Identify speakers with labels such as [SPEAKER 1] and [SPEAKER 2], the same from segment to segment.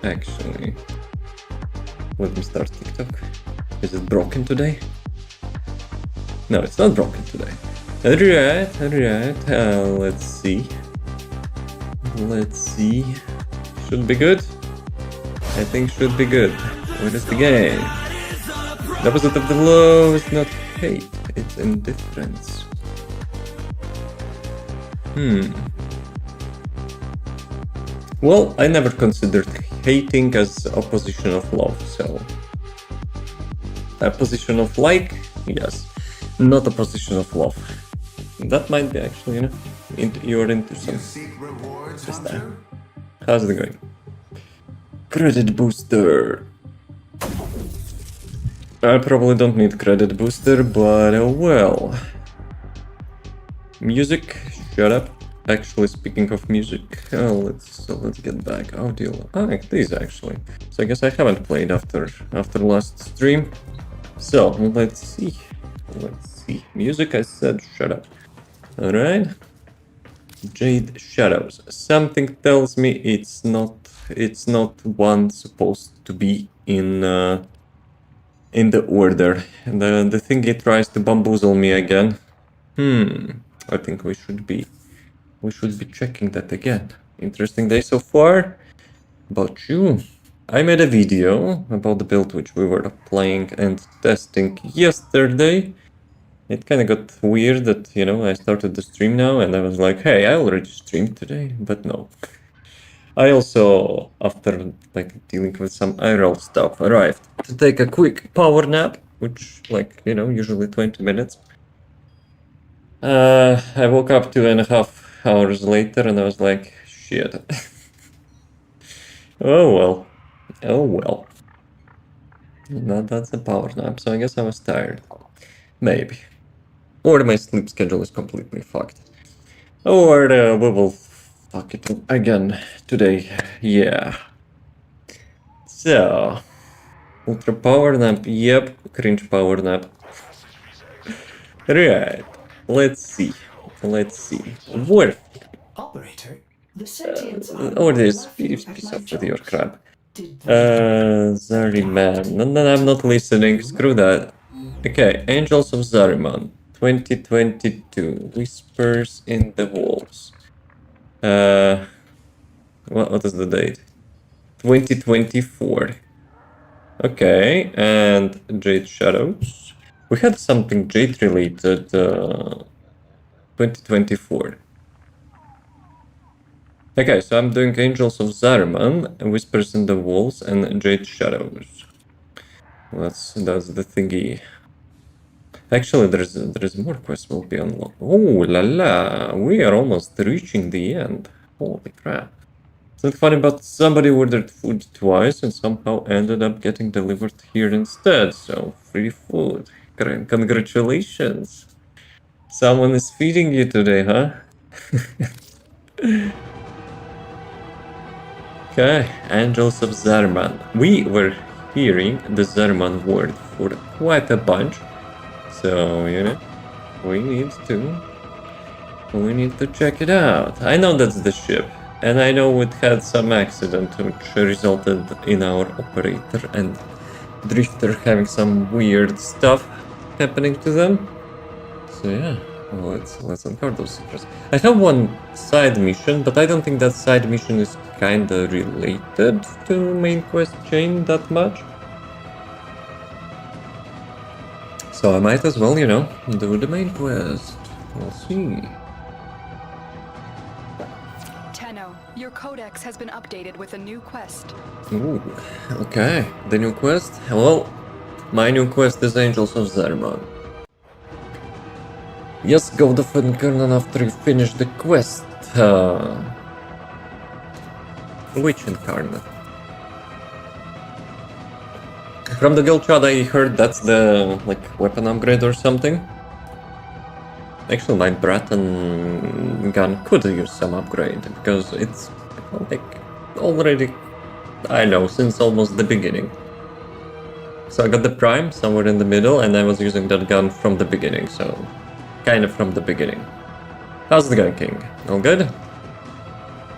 [SPEAKER 1] actually. Let me start TikTok. Is it broken today? No, it's not broken today. Alright. Let's see. Should be good. I think should be good. What is the game? The opposite of the law is not hate, it's indifference. Well, I never considered hating as opposition of love, so... Opposition of like? Yes. Not opposition of love. That might be actually, you know, you're into some... Just that. How's it going? Credit booster. I probably don't need credit booster, but well. Music, shut up. Actually, speaking of music, let's get back. Audio. These actually. So I guess I haven't played after last stream. So let's see. Music, I said, shut up. All right. Jade Shadows. Something tells me it's not one supposed to be in the order. The thingy tries to bamboozle me again. I think we should be checking that again. Interesting day so far. About you. I made a video about the build which we were playing and testing yesterday. It kind of got weird that, you know, I started the stream now and I was like, hey, I already streamed today, but no. I also, after like dealing with some IRL stuff, arrived to take a quick power nap, which, like, you know, usually 20 minutes. I woke up 2.5 hours later and I was like, shit. Oh well. That's a power nap, so I guess I was tired. Maybe. Or my sleep schedule is completely fucked. Or we will fuck it again today. Yeah. So, ultra power nap. Yep, cringe power nap. Right. Let's see. Warframe.
[SPEAKER 2] Operator, the sentience
[SPEAKER 1] Or this piece off with your crap. Zariman. No, I'm not listening. Screw that. Okay, Angels of Zariman. 2022. Whispers in the Walls. What is the date? 2024. Okay, and Jade Shadows. We had something Jade related. 2024. Okay, so I'm doing Angels of Zariman, Whispers in the Walls, and Jade Shadows. That's the thingy. Actually, there's more quests will be unlocked. Oh la la, we are almost reaching the end. Holy crap. Something funny about somebody ordered food twice and somehow ended up getting delivered here instead. So, free food. Congratulations. Someone is feeding you today, huh? Okay, Angels of Zariman. We were hearing the Zariman word for quite a bunch. So, you know, we need to check it out. I know that's the ship, and I know it had some accident which resulted in our operator and drifter having some weird stuff happening to them. So yeah, well, let's uncover those secrets. I have one side mission, but I don't think that side mission is kinda related to main quest chain that much. So I might as well, you know, do the main quest. We'll see.
[SPEAKER 3] Tenno, your codex has been updated with a new quest.
[SPEAKER 1] Ooh, okay. The new quest? Well, my new quest is Angels of Zariman. Yes, go to Fenkernan after you finish the quest. Which incarnate? From the guild chat I heard that's the, like, weapon upgrade or something. Actually, my Breton gun could use some upgrade, because it's, like, already, I know, since almost the beginning. So I got the Prime somewhere in the middle, and I was using that gun from the beginning, so kind of from the beginning. How's it going, King? All good?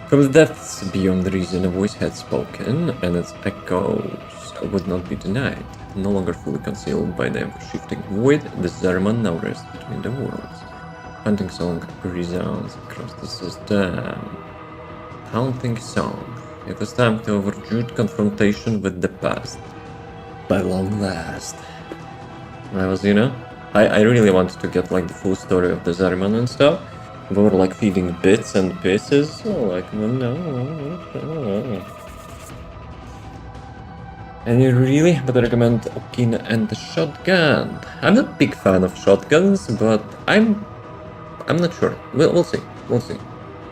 [SPEAKER 1] From the depths beyond reason, a voice had spoken, and its echoes would not be denied. No longer fully concealed by the ever-shifting void, the Zerman now rests between the worlds. Haunting song resounds across the system. Haunting song. It was time to overdue confrontation with the past. By long last. I was, I really wanted to get like the full story of the Zerman and stuff. We were like feeding bits and pieces, so like, no. And you really would recommend Okina and the shotgun. I'm not a big fan of shotguns, but I'm not sure. We'll see. We'll see.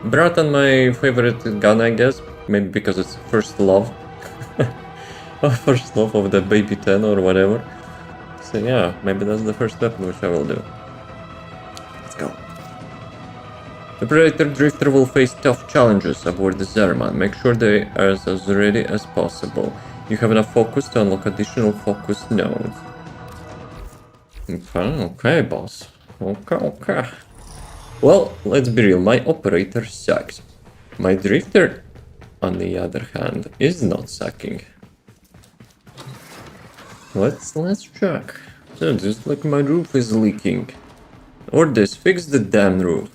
[SPEAKER 1] Bratan, my favorite gun, I guess. Maybe because it's first love. First love of the baby Tenno or whatever. So yeah, maybe that's the first weapon which I will do. Let's go. The Predator Drifter will face tough challenges aboard the Zerman. Make sure they are as ready as possible. You have enough focus to unlock additional focus nodes. Okay, boss. Okay. Well, let's be real, my operator sucks. My Drifter, on the other hand, is not sucking. Let's check. So, just like my roof is leaking. Or this, fix the damn roof.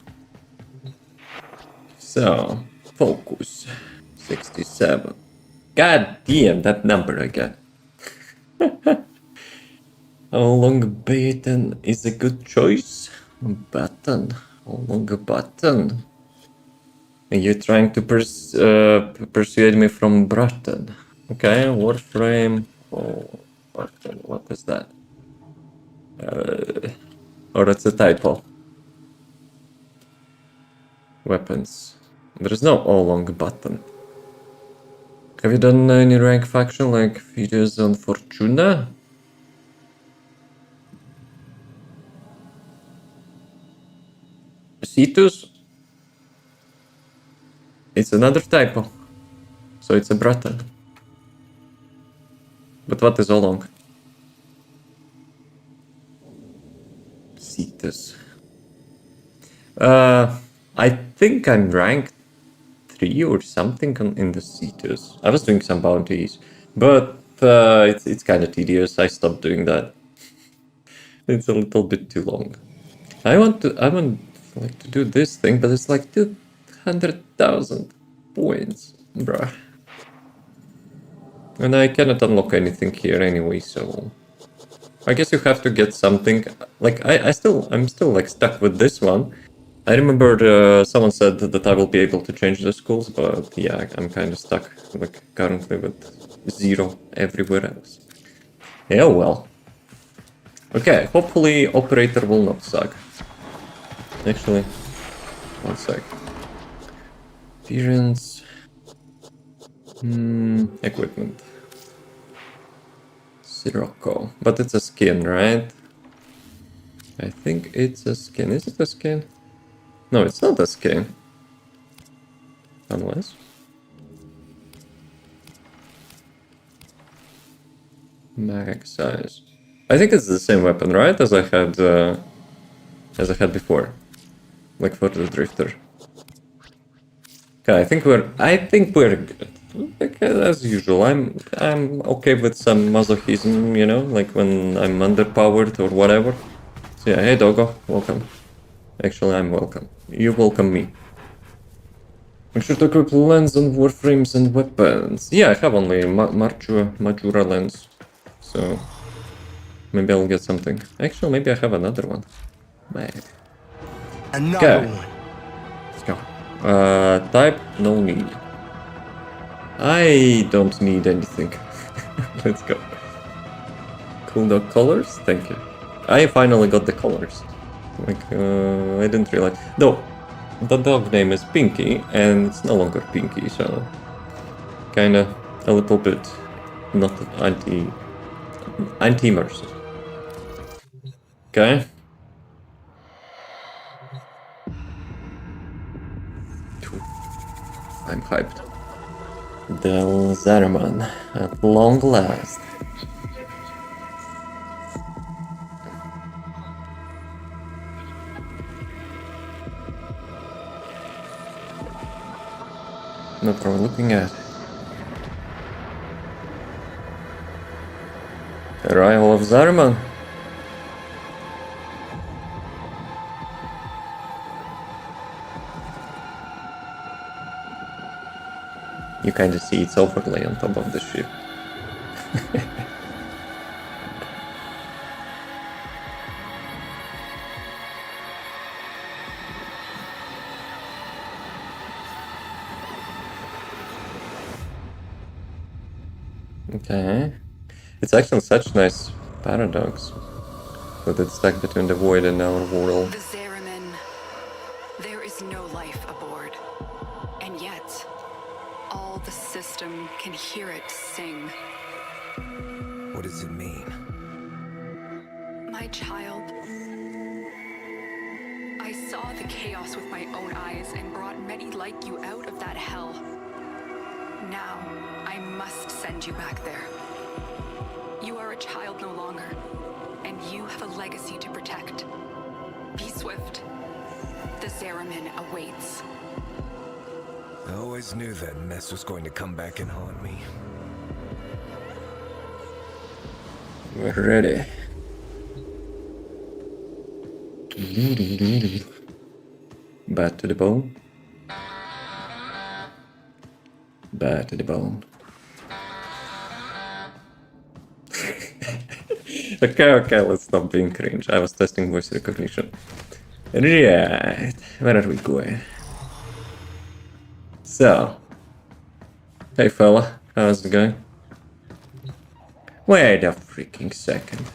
[SPEAKER 1] So, focus. 67. God damn, that number again. How long button is a good choice? Button. How long a button? And you're trying to persuade me from Bratton. Okay, Warframe. Oh, Warframe. What is that? Or it's a typo. Weapons. There is no all-long button. Have you done any rank faction like videos on Fortuna? Cetus? It's another typo. So it's a Bratton. But what is all-long? Cetus. I think I'm ranked 3 or something in the Cetus. I was doing some bounties, but it's kind of tedious. I stopped doing that. It's a little bit too long. I want like to do this thing, but it's like 200,000 points, bruh. And I cannot unlock anything here anyway, so I guess you have to get something. Like I'm still like stuck with this one. I remember someone said that I will be able to change the schools, but yeah, I'm kind of stuck like currently with 0 everywhere else. Yeah, well. Okay, hopefully operator will not suck. Actually, one sec. Appearance. Equipment. Sirocco. But it's a skin, right? I think it's a skin. Is it a skin? No, it's not a skin. Unless. Mag size. I think it's the same weapon, right? As I had before. Like for the Drifter. Okay, I think we're good. Like, as usual, I'm okay with some masochism, like when I'm underpowered or whatever. So yeah, hey doggo, welcome. Actually, I'm welcome. You welcome me. Make sure to equip lens on warframes and weapons. Yeah, I have only Majura lens. So maybe I'll get something. Actually, maybe I have another one. Maybe.
[SPEAKER 4] Another one.
[SPEAKER 1] Let's go. Type, no need. I don't need anything. Let's go. Cool dog colors? Thank you. I finally got the colors. Like, I didn't realize. No, the dog name is Pinky, and it's no longer Pinky, so kinda a little bit not anti-mercy. Okay. I'm hyped. Del Zerman, at long last. not worth looking at. Arrival of Zarman. You kind of see its overlay on top of the ship. Okay. It's actually such nice paradox that it's stuck between the void and our world.
[SPEAKER 3] The Zariman. There is no life aboard. And yet, all the system can hear it sing.
[SPEAKER 4] What does it mean?
[SPEAKER 3] My child. I saw the chaos with my own eyes and brought many like you out of that hell. Now, I must send you back there. You are a child no longer, and you have a legacy to protect. Be swift. The Zariman awaits.
[SPEAKER 4] I always knew that mess was going to come back and haunt me.
[SPEAKER 1] We're ready. Bad to the bone. Bad to the bone. Okay, let's stop being cringe. I was testing voice recognition. Right, where are we going? So, hey fella, how's it going? Wait a freaking second.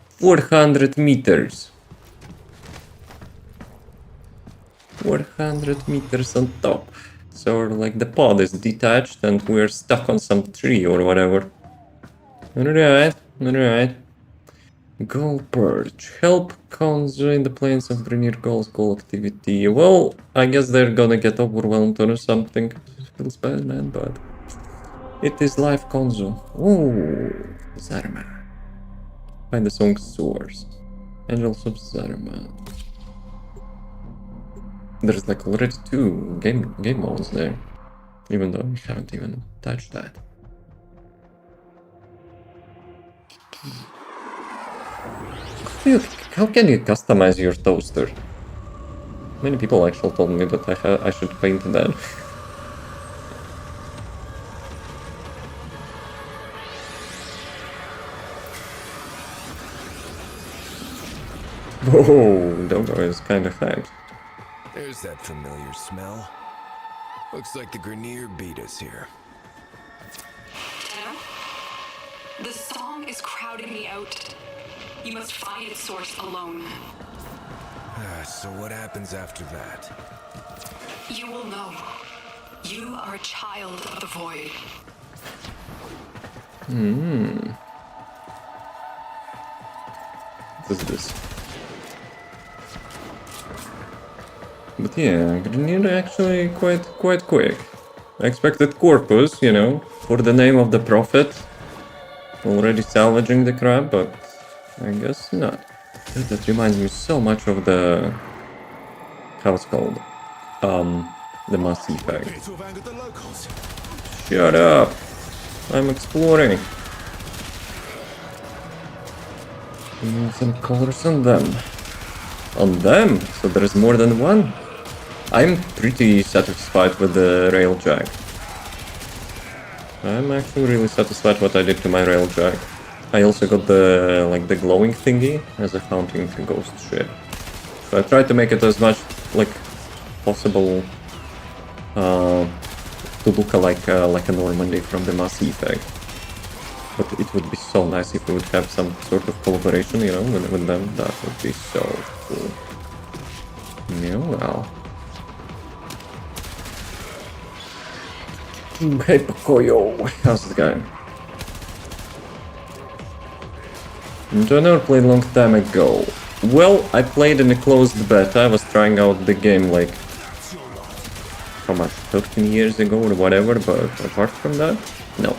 [SPEAKER 1] 400 meters. 400 meters on top. So like the pod is detached and we're stuck on some tree or whatever. Alright, alright. Goal purge. Help Konzo in the plains of Grenier Goals goal activity. Well, I guess they're gonna get overwhelmed or something. Feels bad, man, but it is live Konzo. Ooh, Zarma. Find the song source. Angels of Zarma. There's like already 2 game modes there, even though we haven't even touched that. How can you customize your toaster? Many people actually told me that I should paint that. Whoa, Dogo is kind of hyped.
[SPEAKER 4] There's that familiar smell. Looks like the Grenier beat us here.
[SPEAKER 3] Tenno? The song is crowding me out. You must find its source alone.
[SPEAKER 4] So what happens after that?
[SPEAKER 3] You will know. You are a child of the void.
[SPEAKER 1] What is this? But yeah, Grenier actually quite quick. I expected Corpus, you know, for the name of the prophet. Already salvaging the crab, but I guess not. That reminds me so much of the... how it's called? The Mass Effect. Shut up! I'm exploring. Need some colors on them. On them? So there's more than one? I'm pretty satisfied with the railjack. I'm actually really satisfied what I did to my railjack. I also got the like the glowing thingy as a haunting ghost ship. So I tried to make it as much like possible to look like a Normandy from the Mass Effect. But it would be so nice if we would have some sort of collaboration, you know, with them. That would be so cool. Yeah, well. Hey Pocoyo, how's it going? I never played a long time ago. Well, I played in a closed beta. I was trying out the game like how much, 13 years ago or whatever, but apart from that, no.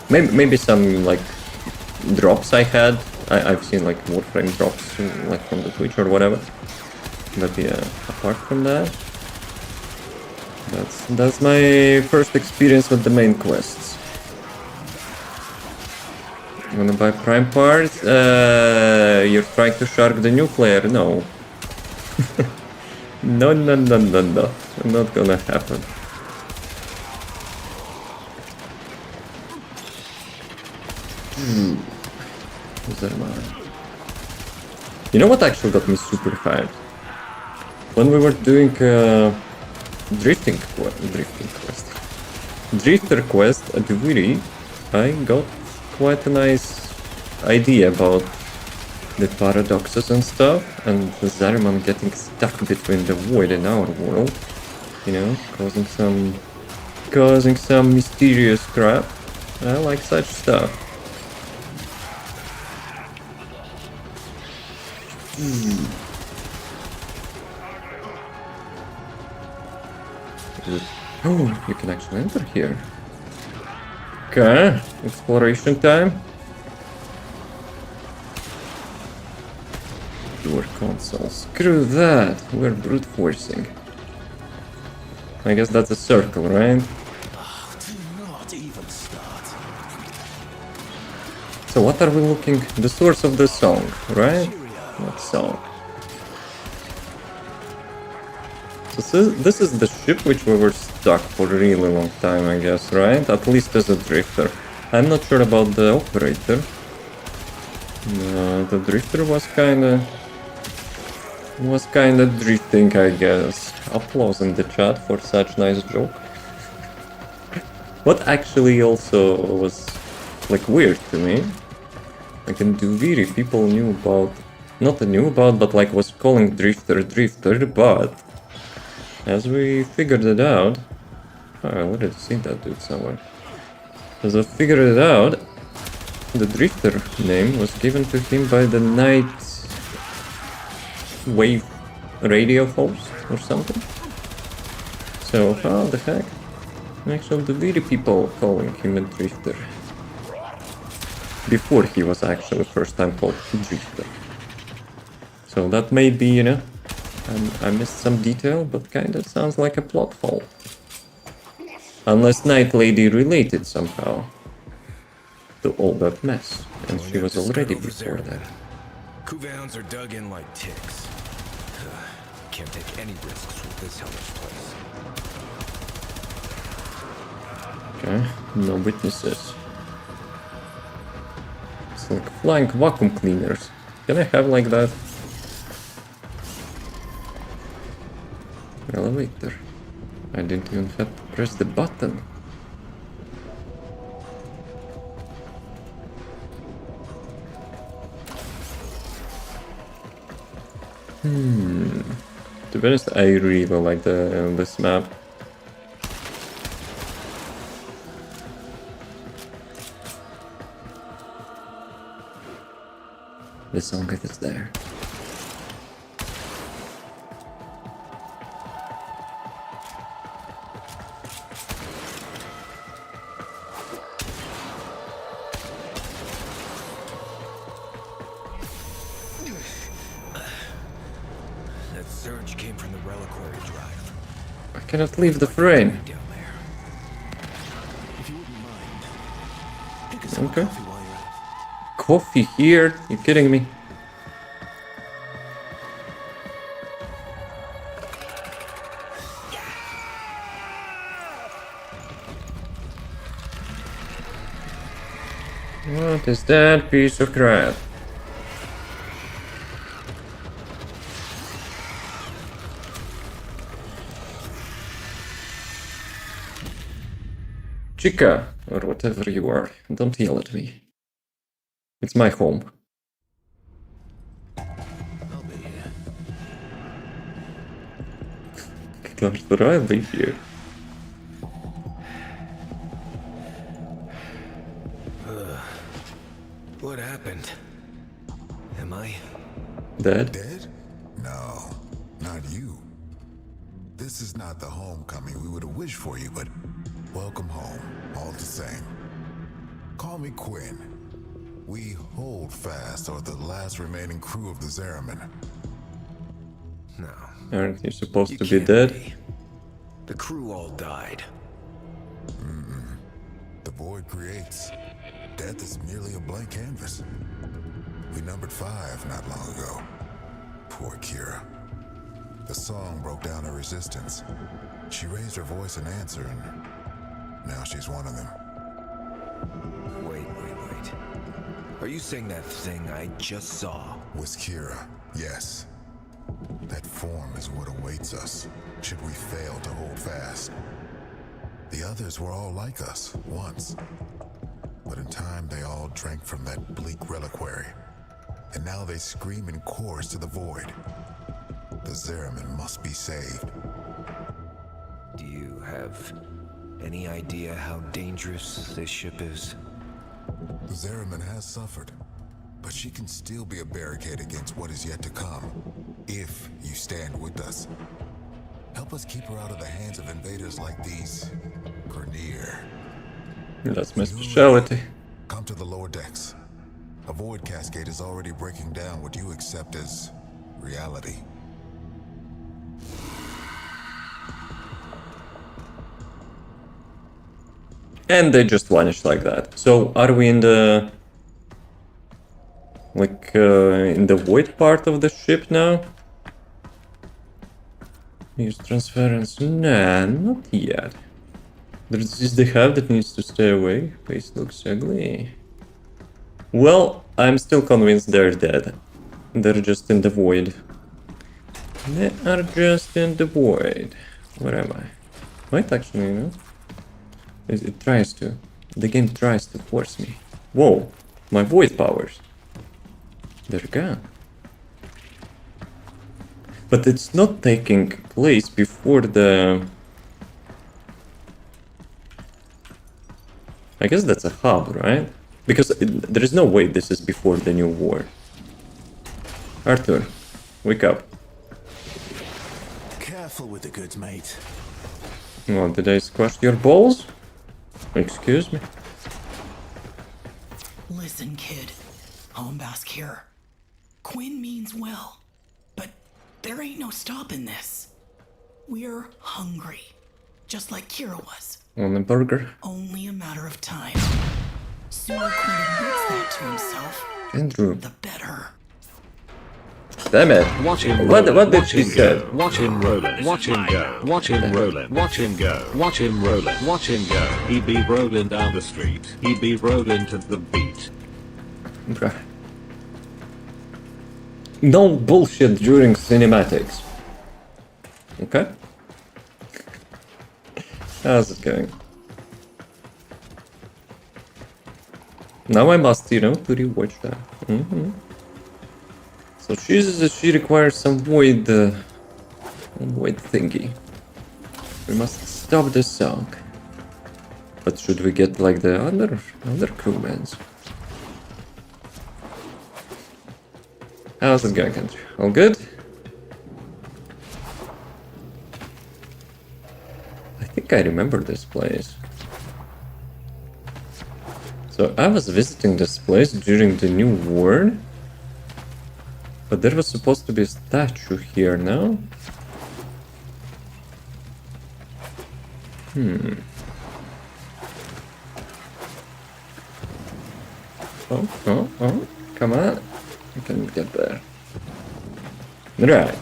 [SPEAKER 1] Maybe some like drops I had. I've seen like Warframe drops like from the Twitch or whatever. But yeah, apart from that, That's my first experience with the main quests. Wanna buy prime parts? You're trying to shark the nuclear? No. No. Not gonna happen. You know what actually got me super hyped? When we were doing Drifter quest at DUVIRI, I got quite a nice idea about the paradoxes and stuff, and the Zariman getting stuck between the void and our world, you know, causing some mysterious crap. I like such stuff. Oh, you can actually enter here. Okay, exploration time. Door console. Screw that. We're brute forcing. I guess that's a circle, right?
[SPEAKER 4] Do not even start.
[SPEAKER 1] So what are we looking? The source of the song, right? What song? So this is the ship which we were stuck for a really long time, I guess, right? At least as a drifter. I'm not sure about the operator. The drifter was kinda drifting, I guess. Applause in the chat for such nice joke. What actually also was like weird to me, like in DUVIRI people knew about, but like was calling drifter, but as we figured it out, I already seen that dude somewhere. As I figured it out, the drifter name was given to him by the night wave radio host or something. So how the heck? Actually, the DUVIRI people calling him a drifter before he was actually first time called drifter. So that may be, you know, I missed some detail, but kinda sounds like a plot hole. Unless Night Lady related somehow to all that mess, and she was already before that.
[SPEAKER 4] Kuvounds are dug in like ticks. Can't take any risks with this hellish place.
[SPEAKER 1] Okay, no witnesses. It's like flying vacuum cleaners. Can I have like that? Elevator. I didn't even have to press the button. To be honest, I really like this map. The song is there.
[SPEAKER 4] That surge came from the reliquary drive.
[SPEAKER 1] I cannot leave the frame.
[SPEAKER 4] Down there. If you wouldn't mind, pick us some
[SPEAKER 1] Okay.
[SPEAKER 4] coffee while you're at it.
[SPEAKER 1] Coffee here? You kidding me? What is that piece of crap? Chica, or whatever you are, don't yell at me. It's my home.
[SPEAKER 4] I'll be here.
[SPEAKER 1] Arthur, I'll be here.
[SPEAKER 4] What happened? Am I?
[SPEAKER 1] Dead?
[SPEAKER 5] Dead? No, not you. This is not the homecoming we would have wished for you, but welcome home, all the same. Call me Quinn. We hold fast are the last remaining crew of the Zariman.
[SPEAKER 4] No.
[SPEAKER 1] Aren't you supposed
[SPEAKER 4] You
[SPEAKER 1] to be
[SPEAKER 4] can't
[SPEAKER 1] dead?
[SPEAKER 4] be. The crew all died.
[SPEAKER 5] The void creates. Death is merely a blank canvas. We numbered 5 not long ago. Poor Kira. The song broke down her resistance. She raised her voice in answer, and now she's one of them.
[SPEAKER 4] Wait. Are you saying that thing I just saw?
[SPEAKER 5] Was Kira, yes. That form is what awaits us, should we fail to hold fast. The others were all like us, once. But in time, they all drank from that bleak reliquary. And now they scream in chorus to the void. The Zeraman must be saved.
[SPEAKER 4] Do you have any idea how dangerous this ship is?
[SPEAKER 5] The Zeraman has suffered, but she can still be a barricade against what is yet to come, if you stand with us. Help us keep her out of the hands of invaders like these. Grenier.
[SPEAKER 1] That's my specialty.
[SPEAKER 5] Come to the lower decks. A void cascade is already breaking down what you accept as reality.
[SPEAKER 1] And they just vanished like that. So are we in the... like, in the void part of the ship now? Use transference. Nah, not yet. There's just the hub that needs to stay away. Face looks ugly. Well, I'm still convinced they're dead. They're just in the void. They are just in the void. Where am I? Might actually, you know? It tries to. The game tries to force me. Whoa, my void powers. They're gone. But it's not taking place before the... I guess that's a hub, right? Because there is no way this is before the new war. Arthur, wake up.
[SPEAKER 2] Careful with the goods, mate.
[SPEAKER 1] Well, did I squash your balls? Excuse me?
[SPEAKER 2] Listen, kid. Homebask here. Quinn means well, but there ain't no stopping this. We're hungry, just like Kira was.
[SPEAKER 1] On a burger.
[SPEAKER 2] Only a matter of time. Sooner Quinn admits that to himself,
[SPEAKER 1] Andrew.
[SPEAKER 2] the better.
[SPEAKER 1] Damn it.
[SPEAKER 6] Watch him
[SPEAKER 1] What
[SPEAKER 6] roll it,
[SPEAKER 1] did
[SPEAKER 6] watch
[SPEAKER 1] she
[SPEAKER 6] him
[SPEAKER 1] say?
[SPEAKER 6] go, watch him roll it, watch him go, watch him roll it, watch him go, watch him roll it, watch him go. He be rolling down the street, he be rolling to the beat.
[SPEAKER 1] Bruh. No bullshit during cinematics. Okay? How's it going? Now I must, you know, to rewatch that. So she requires some void thingy. We must stop the song. But should we get like the other crewmans? How's it going, Andrew? All good? I think I remember this place. So I was visiting this place during the New War. But there was supposed to be a statue here now. Oh, come on. I can get there. Right.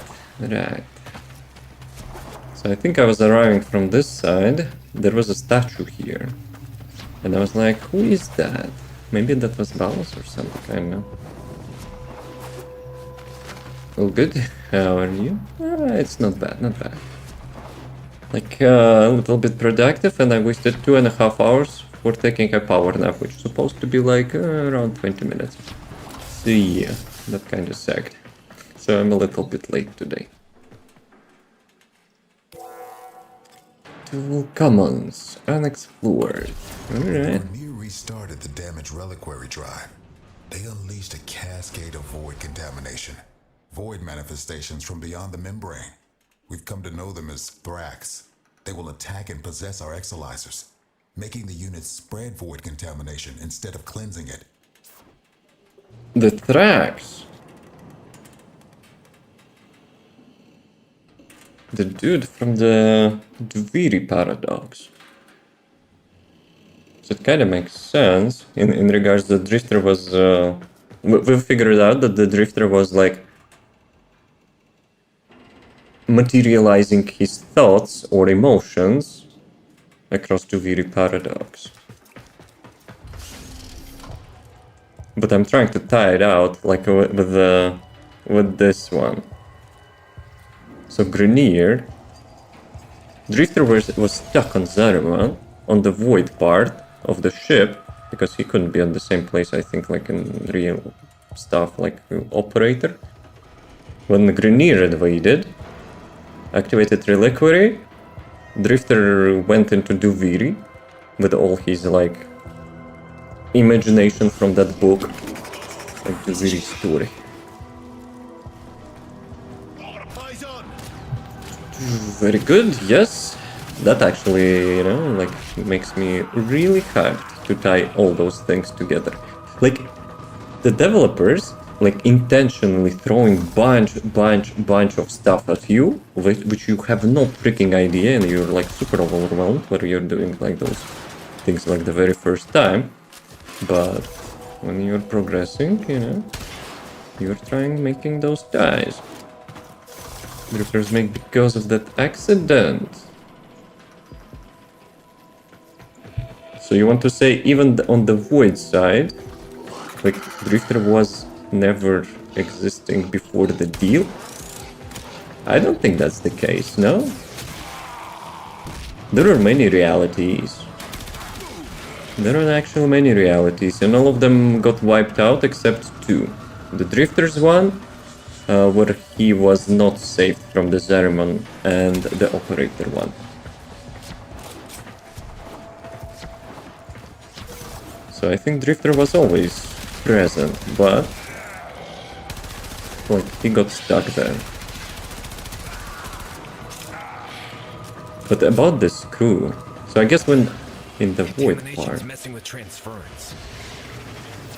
[SPEAKER 1] So I think I was arriving from this side. There was a statue here. And I was like, who is that? Maybe that was Balos or something, I don't know. All good. How are you? It's not bad. Like, a little bit productive, and I wasted 2.5 hours for taking a power nap, which is supposed to be like around 20 minutes. So yeah, that kind of sucked. So I'm a little bit late today. Tool commons, unexplored. Alright.
[SPEAKER 5] Grenier restarted the damaged reliquary drive. They unleashed a cascade of void contamination. Void manifestations from beyond the membrane. We've come to know them as Thrax. They will attack and possess our exolizers, making the units spread void contamination instead of cleansing it.
[SPEAKER 1] The Thrax. The dude from the DUVIRI paradox. So it kind of makes sense in regards the Drifter was... we figured out that the Drifter was like materializing his thoughts or emotions across DUVIRI paradox. But I'm trying to tie it out like with this one. So Grenier, Drifter was stuck on Zariman, on the void part of the ship, because he couldn't be at the same place, I think, like in real stuff, like operator. When Grenier invaded, activated Reliquary, Drifter went into DUVIRI with all his like imagination from that book, like DUVIRI story. Very good, yes. That actually, you know, like makes me really hyped to tie all those things together. Like, the developers, like, intentionally throwing bunch of stuff at you, which you have no freaking idea, and you're like super overwhelmed when you're doing like those things like the very first time. But when you're progressing, you know, you're trying making those ties. Drifters make because of that accident. So you want to say even on the void side, like Drifter was never existing before the deal? I don't think that's the case, no? There are many realities. There are actually many realities, and all of them got wiped out except two. The Drifter's one, where he was not saved from the Zariman, and the Operator one. So I think Drifter was always present, but like he got stuck there. But about the screw, so I guess when in the void part,
[SPEAKER 4] messing with transference.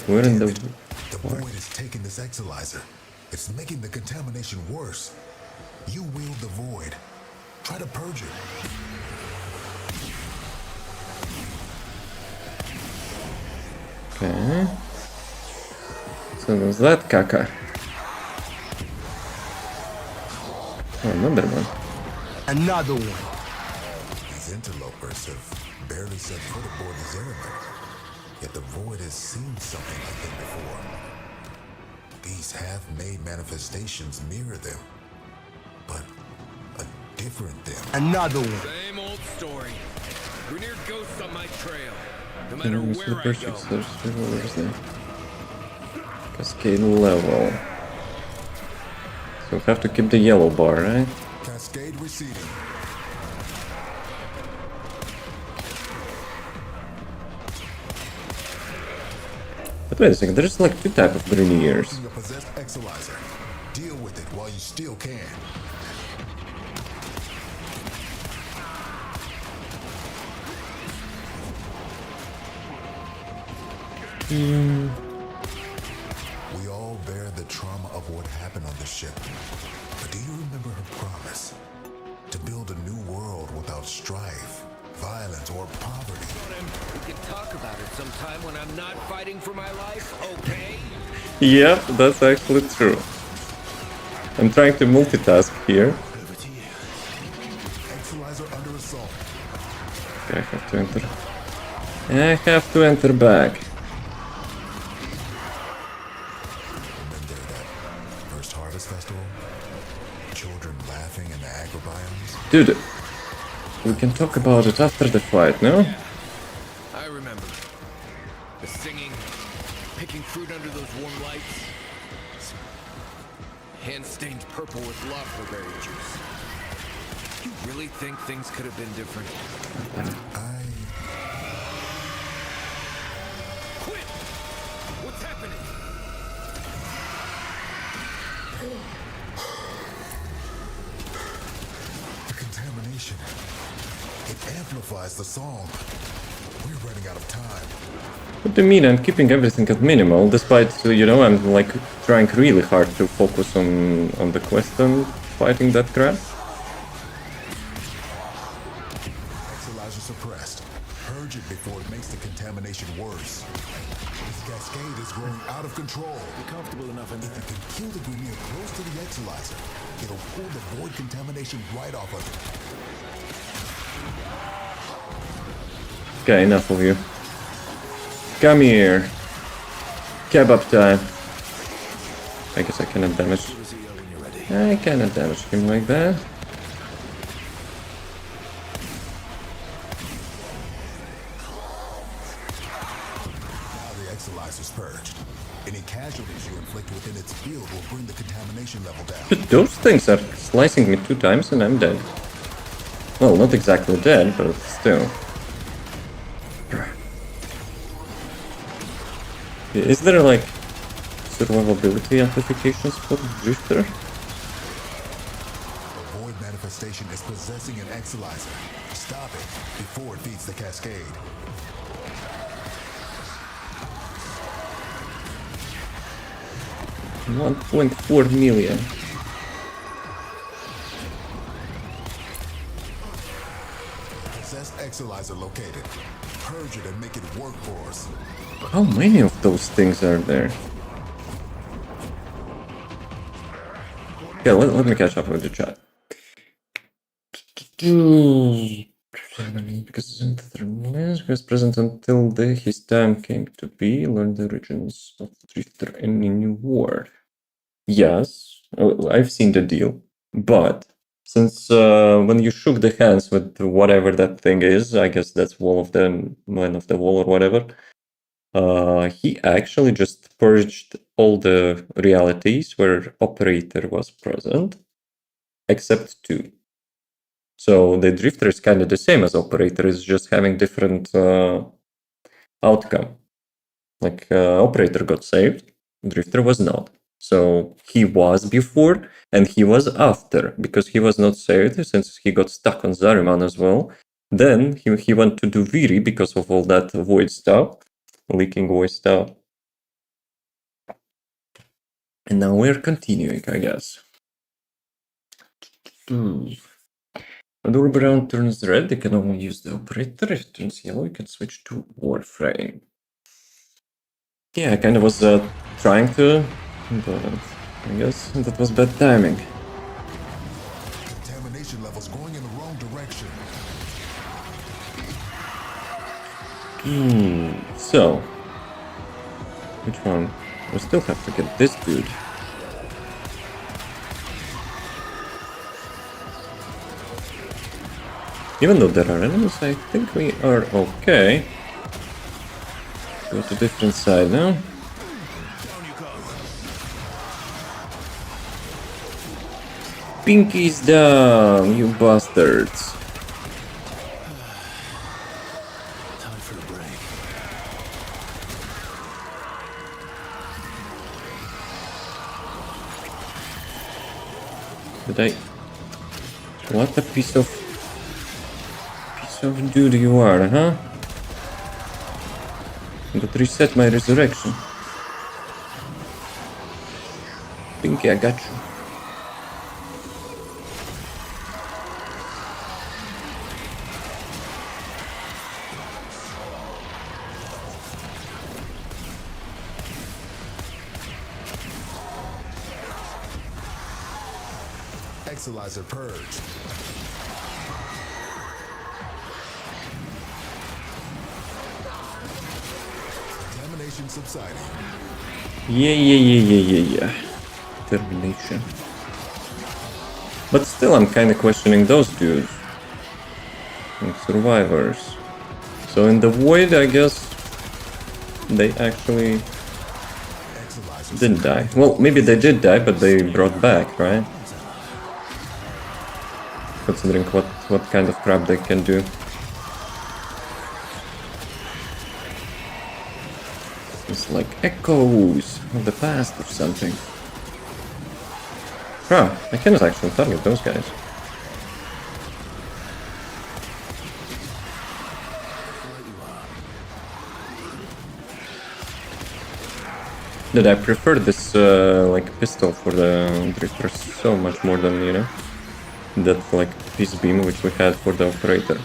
[SPEAKER 1] we're in the
[SPEAKER 5] The void is taking this exolyzer. It's making the contamination worse. You wield the void. Try to purge it.
[SPEAKER 1] Okay. So there's that caca. Oh, another one.
[SPEAKER 7] Another one.
[SPEAKER 5] These interlopers have barely set foot aboard the Zariman. Yet the void has seen something like them before. These half-made manifestations mirror them. But a different them.
[SPEAKER 7] Another one.
[SPEAKER 4] Same old story. Grenier ghosts on my trail. No
[SPEAKER 1] Okay,
[SPEAKER 4] matter
[SPEAKER 1] where's the
[SPEAKER 4] where I
[SPEAKER 1] first
[SPEAKER 4] go.
[SPEAKER 1] where's the cascade level? So we have to keep the yellow bar, right?
[SPEAKER 5] Cascade receding.
[SPEAKER 1] But wait a second, there's like two types of Greniers.
[SPEAKER 5] Using a possessed exolyzer. Deal with it while you still can. We all bear the trauma of what happened on the ship. But do you remember her promise? To build a new world without strife, violence, or poverty.
[SPEAKER 4] We can talk about it sometime when I'm not fighting for my life, okay?
[SPEAKER 1] Yep, that's actually true. I'm trying to multitask here.
[SPEAKER 5] Over to you. Exolyzer under assault.
[SPEAKER 1] Okay, I have to enter. I have to enter back.
[SPEAKER 5] Remember that first harvest festival? Children laughing in the agrobiomes?
[SPEAKER 1] Dude, we can talk about it after the fight, no?
[SPEAKER 4] I remember. The singing, picking fruit under those warm lights. Hands stained purple with lawfulberry juice. You really think things could have been different? Quit! What's happening?
[SPEAKER 5] The contamination. It amplifies the song. We're running out of time.
[SPEAKER 1] What do you mean? I'm keeping everything at minimal, despite, you know, I'm like trying really hard to focus on the quest and fighting that crap.
[SPEAKER 5] it before it makes the contamination worse. This cascade is growing out of control.
[SPEAKER 4] You're comfortable enough in
[SPEAKER 5] If
[SPEAKER 4] there.
[SPEAKER 5] you can kill the Grineer close to the Exilizer, it'll pull the void contamination right off of it.
[SPEAKER 1] Okay, enough of you. Come here. Kebab time. I guess I cannot damage. I cannot damage him like that.
[SPEAKER 5] Now the Exilizer's purged. Any casualties you inflict within its field will bring the contamination level down.
[SPEAKER 1] But those things are slicing me 2 times and I'm dead. Well, not exactly dead, but still. Is there like survivability amplifications for Drifter?
[SPEAKER 5] The void manifestation is possessing an Exilizer. Stop it before it feeds the cascade.
[SPEAKER 1] $1.4 million.
[SPEAKER 5] Possessed Exilizer located. Purge it and make it work for us.
[SPEAKER 1] How many of those things are there? Yeah, let me catch up with the chat. Because was present until his time came to be, learn the origins of the Drifter in a new war. Yes, I've seen the deal, but since when you shook the hands with whatever that thing is, I guess that's Wall of the Man of the Wall or whatever, he actually just purged all the realities where Operator was present, except 2. So the Drifter is kind of the same as Operator, it's just having different outcome. Like Operator got saved, Drifter was not. So he was before and he was after, because he was not saved since he got stuck on Zariman as well. Then he went to DUVIRI because of all that void stuff, leaking void stuff. And now we're continuing, I guess. When the rubber round turns red, you can only use the Operator. If it turns yellow, you can switch to Warframe. Yeah, I kind of was trying to, but I guess that was bad timing.
[SPEAKER 5] Contamination levels going in the wrong direction.
[SPEAKER 1] So, which one? We still have to get this dude. Even though there are enemies, I think we are okay. Go to different side now. Pinkies down, you bastards.
[SPEAKER 4] Time for a break.
[SPEAKER 1] Did I... What a piece of dude you are, huh? But reset my resurrection. Pinky, I got you.
[SPEAKER 5] Exilizer purged. Contamination subsiding.
[SPEAKER 1] Yeah. Termination. But still, I'm kind of questioning those dudes. Like survivors. So in the void, I guess they actually didn't die. Well, maybe they did die, but they brought back, right? Considering what kind of crap they can do. It's like echoes of the past or something. Huh, I cannot actually target those guys. That I prefer this like pistol for the Drifter so much more than, you know, that like peace beam which we had for the Operator.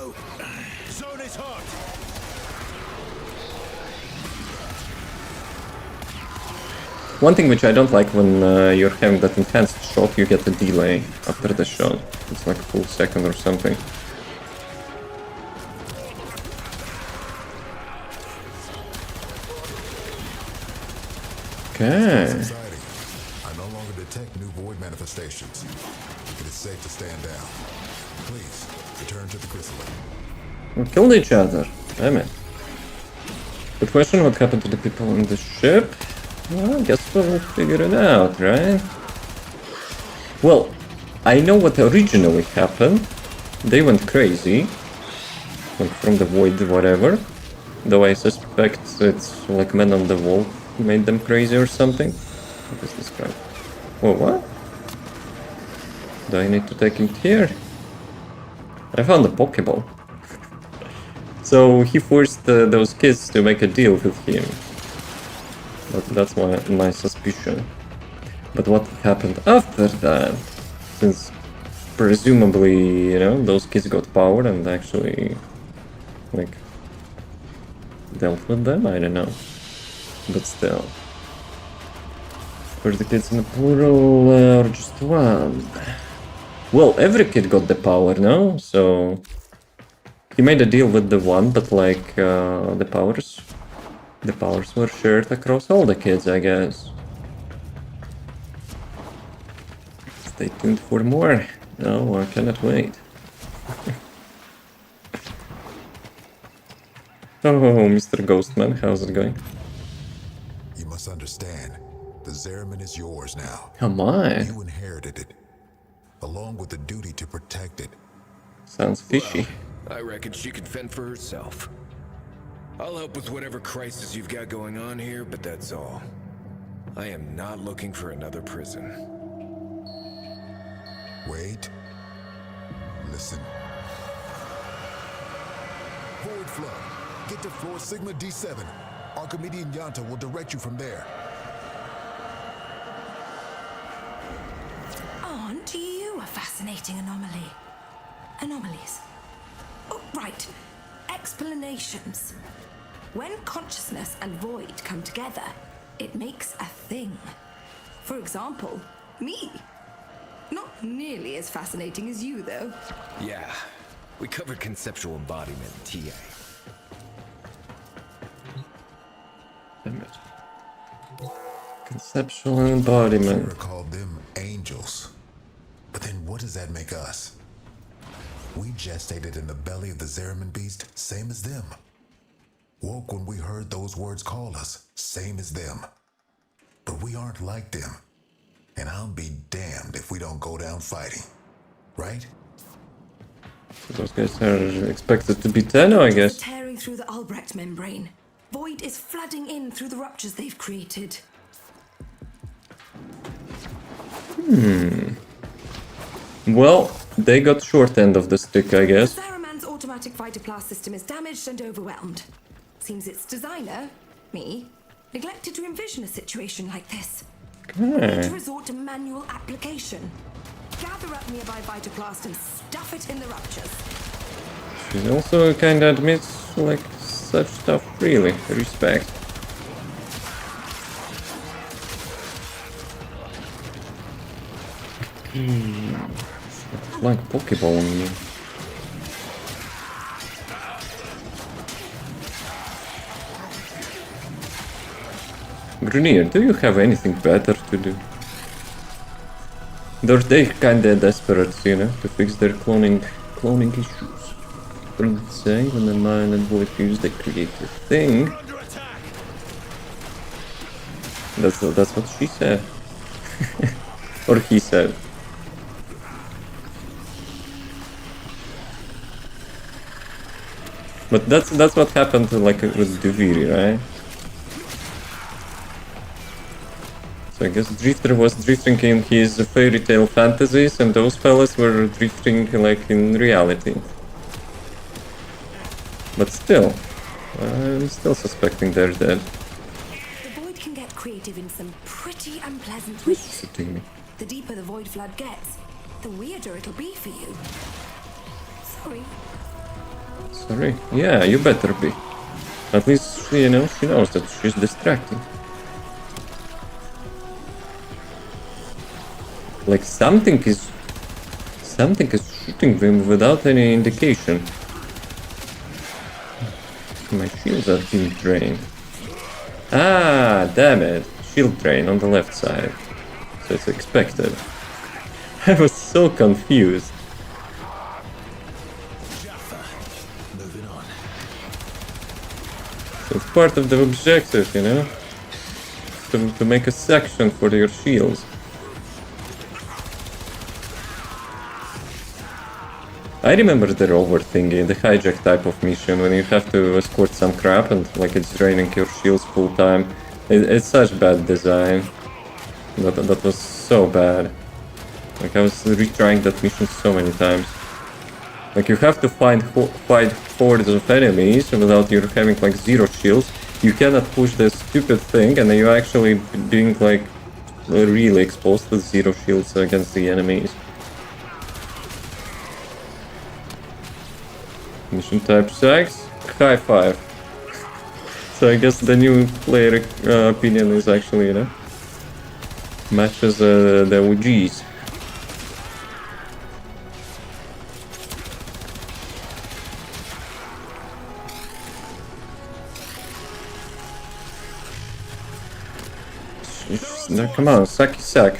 [SPEAKER 4] go! Zone is hot!
[SPEAKER 1] One thing which I don't like when you're having that enhanced shot, you get a delay after the shot. It's like a full second or something. Okay.
[SPEAKER 5] It's exciting. I no longer detect new void manifestations. It is safe to stand down. Please, return to the chrysalis.
[SPEAKER 1] We killed each other. Damn it. Good question, what happened to the people on the ship? Well, I guess we'll figure it out, right? Well, I know what originally happened. They went crazy. Like from the void, whatever. Though I suspect it's like men on the wall made them crazy or something. What is this crap? Oh, what? Do I need to take him here? I found a Pokeball. So he forced those kids to make a deal with him. That's my suspicion. But what happened after that? Since presumably, you know, those kids got power and actually, like, dealt with them? I don't know. But still. Were the kids in the plural or just one? Well, every kid got the power, no? So he made a deal with the one, but like the powers were shared across all the kids, I guess. Stay tuned for more. No, I cannot wait. Oh, Mr. Ghostman, how's it going?
[SPEAKER 5] You must understand, the Zeraman is yours now.
[SPEAKER 1] Come on.
[SPEAKER 5] You inherited it, along with the duty to protect it.
[SPEAKER 1] Sounds fishy.
[SPEAKER 4] I reckon she can fend for herself. I'll help with whatever crisis you've got going on here, but that's all. I am not looking for another prison.
[SPEAKER 5] Wait. Listen. Void flow. Get to floor Sigma D7. Archimedean Yanta will direct you from there.
[SPEAKER 8] Aren't you a fascinating anomaly? Anomalies. Oh, right. Explanations. When consciousness and void come together, it makes a thing. For example, me. Not nearly as fascinating as you, though.
[SPEAKER 4] Yeah, we covered conceptual embodiment in TA.
[SPEAKER 1] Damn it. Conceptual embodiment.
[SPEAKER 5] Sarah called them angels. But then what does that make us? We gestated in the belly of the Zeraman beast, same as them. Woke when we heard those words call us, same as them. But we aren't like them. And I'll be damned if we don't go down fighting. Right?
[SPEAKER 1] So those guys are expected to be Tenno, I guess.
[SPEAKER 8] Tearing through the Albrecht membrane. Void is flooding in through the ruptures they've created.
[SPEAKER 1] Well, they got short end of the stick, I guess.
[SPEAKER 8] Zeraman's automatic fighter blast system is damaged and overwhelmed. Seems its designer, me, neglected to envision a situation like this. Need to resort to manual application. Gather up nearby Vitaplast and stuff it in the ruptures.
[SPEAKER 1] She also kinda admits, like, such stuff freely. Respect. Like Pokeball on me. Grenier, do you have anything better to do? They're kinda desperate, you know, to fix their cloning issues. Don't say when the mind and void fuse they create a thing. That's what she said. Or he said. But that's what happened to, like, with DUVIRI, right? So I guess Drifter was drifting in his fairy tale fantasies, and those fellas were drifting, like, in reality. But still, I'm still suspecting they're dead.
[SPEAKER 8] The void can get creative in some pretty unpleasant ways. The deeper the void flood gets, the weirder it'll be for you. Sorry.
[SPEAKER 1] Sorry. Yeah, you better be. At least, you know, she knows that she's distracting. Like something is shooting them without any indication. My shields are being drained. Ah, damn it. Shield drain on the left side. So it's expected. I was so confused. So it's part of the objective, you know? To make a section for your shields. I remember the rover thingy, the hijack type of mission, when you have to escort some crap and like it's draining your shields full time. It's such bad design. That was so bad. Like I was retrying that mission so many times. Like you have to fight hordes of enemies without you having like 0 shields. You cannot push this stupid thing and then you're actually being like really exposed with 0 shields against the enemies. Mission type sucks. High five. So I guess the new player opinion is actually, you know, matches the OGs. No, come on, sucky suck.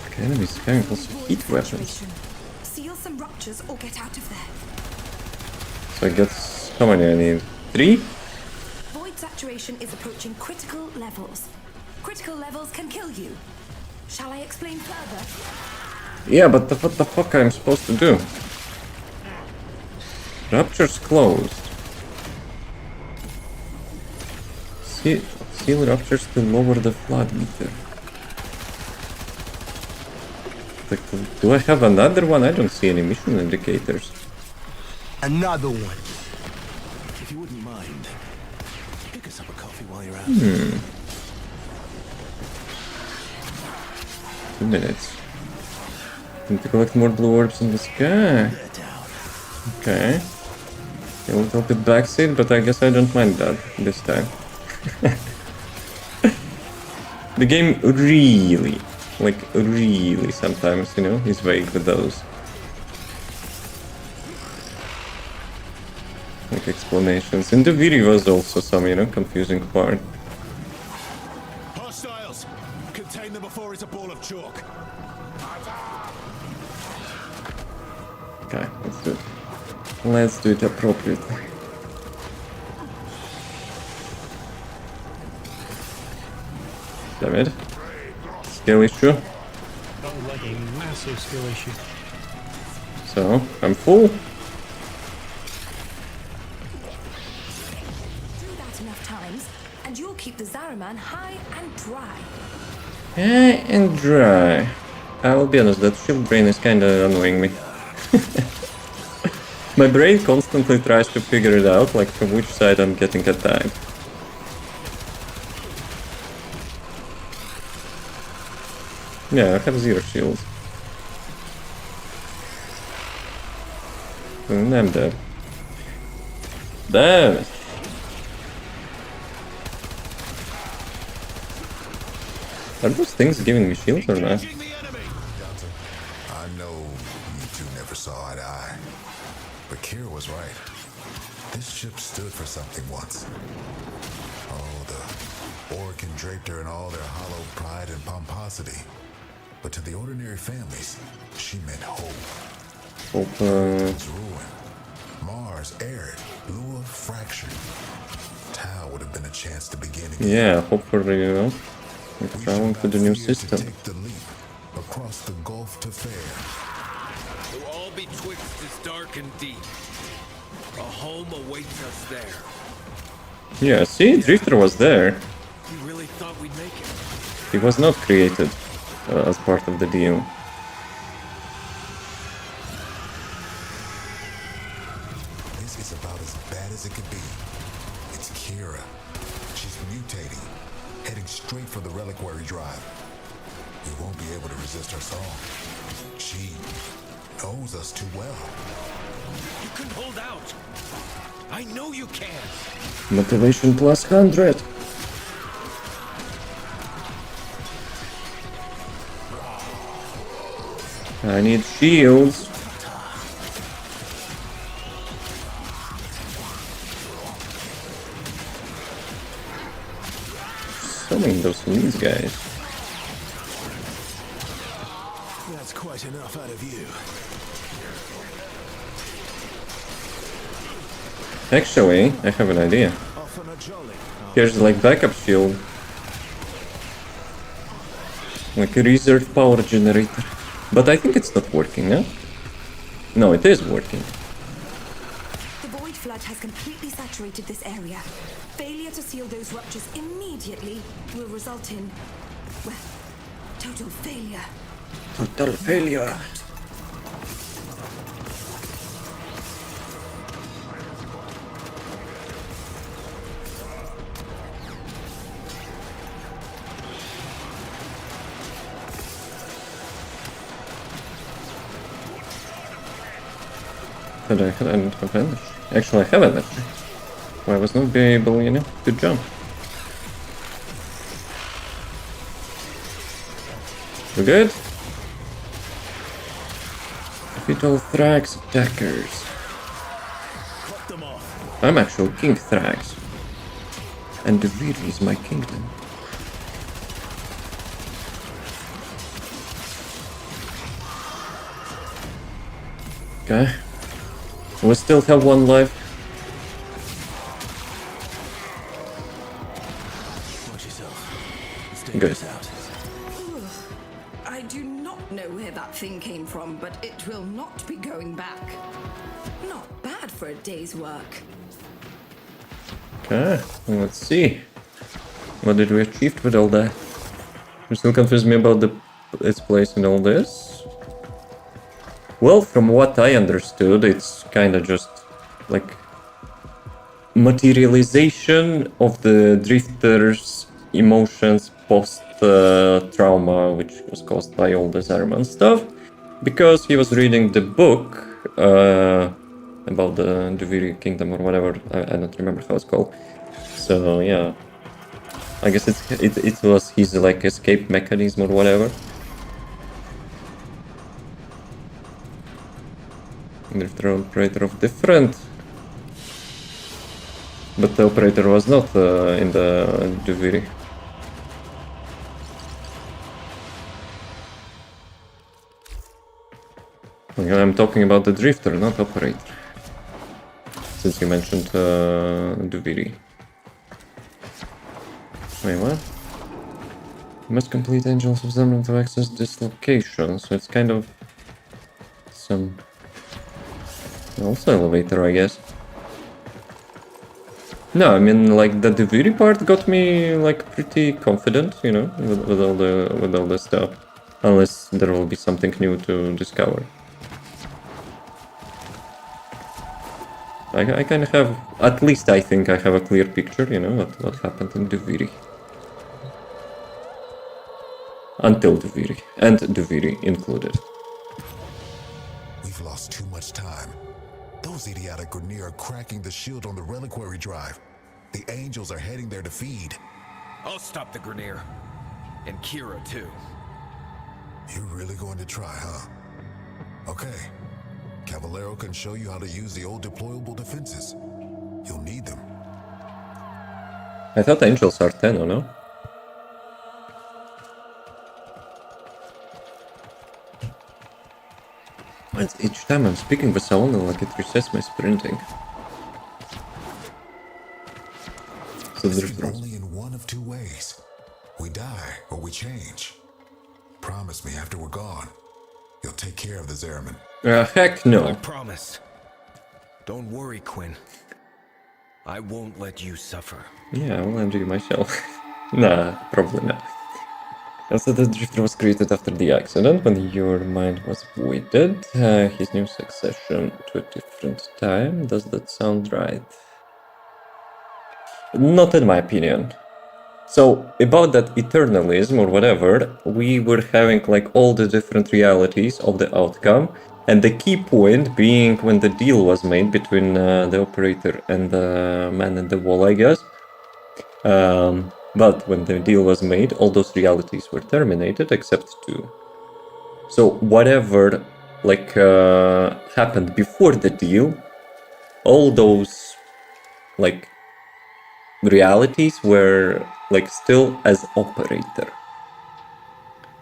[SPEAKER 1] Okay, enemies having also heat weapons.
[SPEAKER 8] Seal some ruptures or get out of there.
[SPEAKER 1] So I guess how many I need? 3?
[SPEAKER 8] Void saturation is approaching critical levels. Critical levels can kill you. Shall I explain further?
[SPEAKER 1] Yeah, but what the fuck I'm supposed to do? Rupture's closed. Seal ruptures to lower the flood meter. Like, do I have another one? I don't see any mission indicators.
[SPEAKER 7] Another one.
[SPEAKER 9] If you wouldn't mind, pick us up a coffee while you're out.
[SPEAKER 1] 2 minutes. Need to collect more blue orbs in the sky. Okay. A little bit backseat, but I guess I don't mind that this time. The game really, like really sometimes, you know, is vague with those. Like explanations. In DUVIRI was also some, you know, confusing part.
[SPEAKER 9] Hostiles! Contain them before it's a ball of chalk.
[SPEAKER 1] Okay, let's do it. Let's do it appropriately. Damn it. Skill issue.
[SPEAKER 10] Sounds like a massive skill issue.
[SPEAKER 1] So, I'm full.
[SPEAKER 8] Do that enough times, and you'll keep the Zaraman high and dry.
[SPEAKER 1] High and dry. I will be honest, that shield drain is kinda annoying me. My brain constantly tries to figure it out, like from which side I'm getting attacked. Yeah, I have 0 shields. And I'm dead. Damn it! Are those things giving me shields or not?
[SPEAKER 5] I know you two never saw eye to eye, but Kira was right. This ship stood for something once. Oh, the Orc draped her in all their hollow pride and pomposity. But to the ordinary families, she meant hope.
[SPEAKER 1] Hope,
[SPEAKER 5] It's ruin. Mars arid, Lua fractured. Tau would have been a chance to begin again.
[SPEAKER 1] yeah, hopefully, you know, like
[SPEAKER 5] We
[SPEAKER 1] traveling
[SPEAKER 5] should
[SPEAKER 1] to the
[SPEAKER 5] not
[SPEAKER 1] new
[SPEAKER 5] fear to
[SPEAKER 1] system.
[SPEAKER 5] take the leap across the gulf to fair.
[SPEAKER 4] Though all betwixt is dark and deep, a home awaits us there.
[SPEAKER 1] Yeah, see, Drifter was there.
[SPEAKER 4] We really thought we'd make it.
[SPEAKER 1] He was not created as part of the deal.
[SPEAKER 5] This is about as bad as it could be. It's Kira. She's mutating. heading straight for the reliquary drive. We won't be able to resist her song. She knows us too well.
[SPEAKER 4] You can hold out. I know you can.
[SPEAKER 1] Motivation plus 100. I need shields. So many those from these guys.
[SPEAKER 9] That's quite enough out of you.
[SPEAKER 1] Actually, I have an idea.
[SPEAKER 9] Off on a jolly.
[SPEAKER 1] Here's like backup shield. Like a reserve power generator. But I think it's not working, huh? No, it is working.
[SPEAKER 8] The void flood has completely saturated this area. Failure to seal those ruptures immediately will result in, well, total failure.
[SPEAKER 1] Total failure. But I don't have energy. Actually, I have energy. I was not able, you know, to jump. We good? Capital Thrax attackers. I'm actual King Thrax. And DUVIRI is my kingdom. Okay. We still have one life.
[SPEAKER 9] Watch yourself. Stay
[SPEAKER 1] Good.
[SPEAKER 9] out.
[SPEAKER 8] I do not know where that thing came from, but it will not be going back. Not bad for a day's work.
[SPEAKER 1] Okay, let's see. What did we achieve with all that? You still confuse me about its place in all this? Well, from what I understood, it's kinda just like materialization of the drifter's emotions post trauma, which was caused by all the Zariman stuff, because he was reading the book about the DUVIRI kingdom or whatever. I don't remember how it's called. So yeah, I guess it was his like escape mechanism or whatever. Drifter operator of different, but the operator was not in the DUVIRI. Okay, I'm talking about the drifter, not operator. Since you mentioned DUVIRI. Wait, what? You must complete Angels of Zemlin to access this location, so it's kind of some... Also elevator, I guess. No, I mean, like, the DUVIRI part got me, like, pretty confident, you know, with all the stuff. Unless there will be something new to discover. I kind of have, at least I think I have a clear picture, you know, what happened in DUVIRI. Until DUVIRI, and DUVIRI included.
[SPEAKER 5] We've lost too much time. Those idiotic Grineer are cracking the shield on the reliquary drive. The angels are heading there to feed.
[SPEAKER 4] I'll stop the Grineer. And Kira, too.
[SPEAKER 5] You're really going to try, huh? Okay. Caballero can show you how to use the old deployable defenses. You'll need them.
[SPEAKER 1] I thought angels are Tenno, no? But each time I'm speaking with someone, like it resets my sprinting. So
[SPEAKER 5] This
[SPEAKER 1] there's
[SPEAKER 5] can only in one of two ways. We die or we change. Promise me after we're gone, you'll take care of the Zariman.
[SPEAKER 1] heck no.
[SPEAKER 4] I promise. Don't worry, Quinn. I won't let you suffer.
[SPEAKER 1] Yeah, I will undo myself. Nah, probably not. Also, the drifter was created after the accident, when your mind was voided. His new succession to a different time. Does that sound right? Not in my opinion. So about that eternalism or whatever, we were having like all the different realities of the outcome, and the key point being when the deal was made between the operator and the man in the wall, I guess. But when the deal was made, all those realities were terminated except two. So whatever like happened before the deal, all those like realities were like still as operator.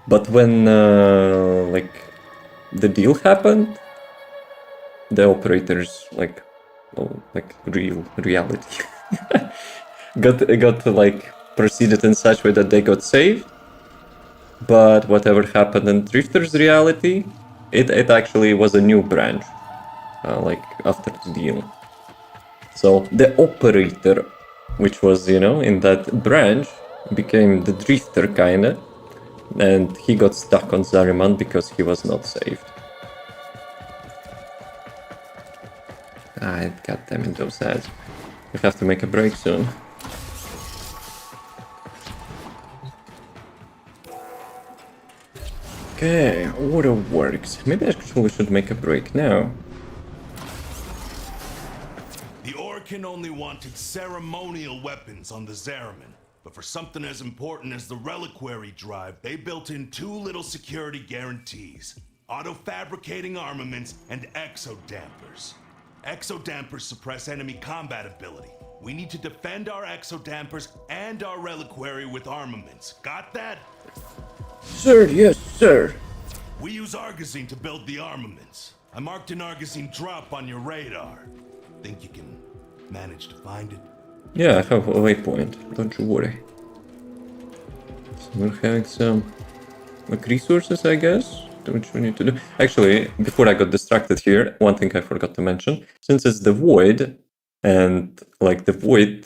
[SPEAKER 1] But when like the deal happened, the operators like real reality got like proceeded in such way that they got saved. But whatever happened in Drifter's reality, it actually was a new branch, like after the deal. So the operator, which was, you know, in that branch, became the Drifter kinda, and he got stuck on Zariman because he was not saved. Goddammit, those ads. We have to make a break soon. Okay, order works. Maybe actually we should make a break now.
[SPEAKER 11] The Orcan only wanted ceremonial weapons on the Zariman, but for something as important as the reliquary drive, they built in two little security guarantees: auto-fabricating armaments and exodampers. Exodampers suppress enemy combat ability. We need to defend our exodampers and our reliquary with armaments. Got that?
[SPEAKER 1] Sir, yes, sir.
[SPEAKER 11] We use Argosine to build the armaments. I marked an Argosine drop on your radar. Think you can manage to find it?
[SPEAKER 1] Yeah, I have a waypoint, don't you worry. So we're having some like resources, I guess, which we need to do. Actually, before I got distracted here, one thing I forgot to mention. Since it's the void, and like the void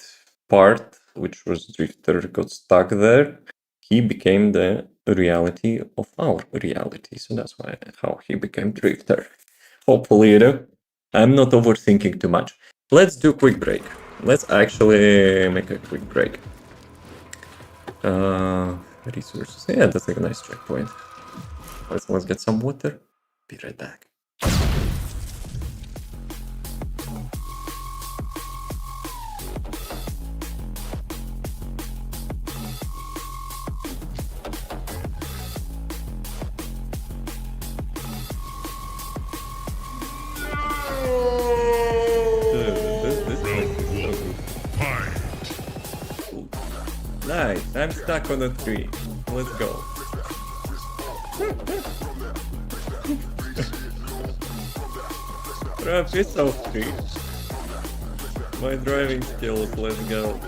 [SPEAKER 1] part, which was Drifter, got stuck there, he became the reality of our reality. So that's why how he became Drifter. Hopefully, you know, I'm not overthinking too much. Let's do a quick break. Let's actually make a quick break. Resources. Yeah, that's like a nice checkpoint. Let's get some water. Be right back. Nice, I'm stuck on a tree. Let's go. Piss off, tree. My driving skills, let's go.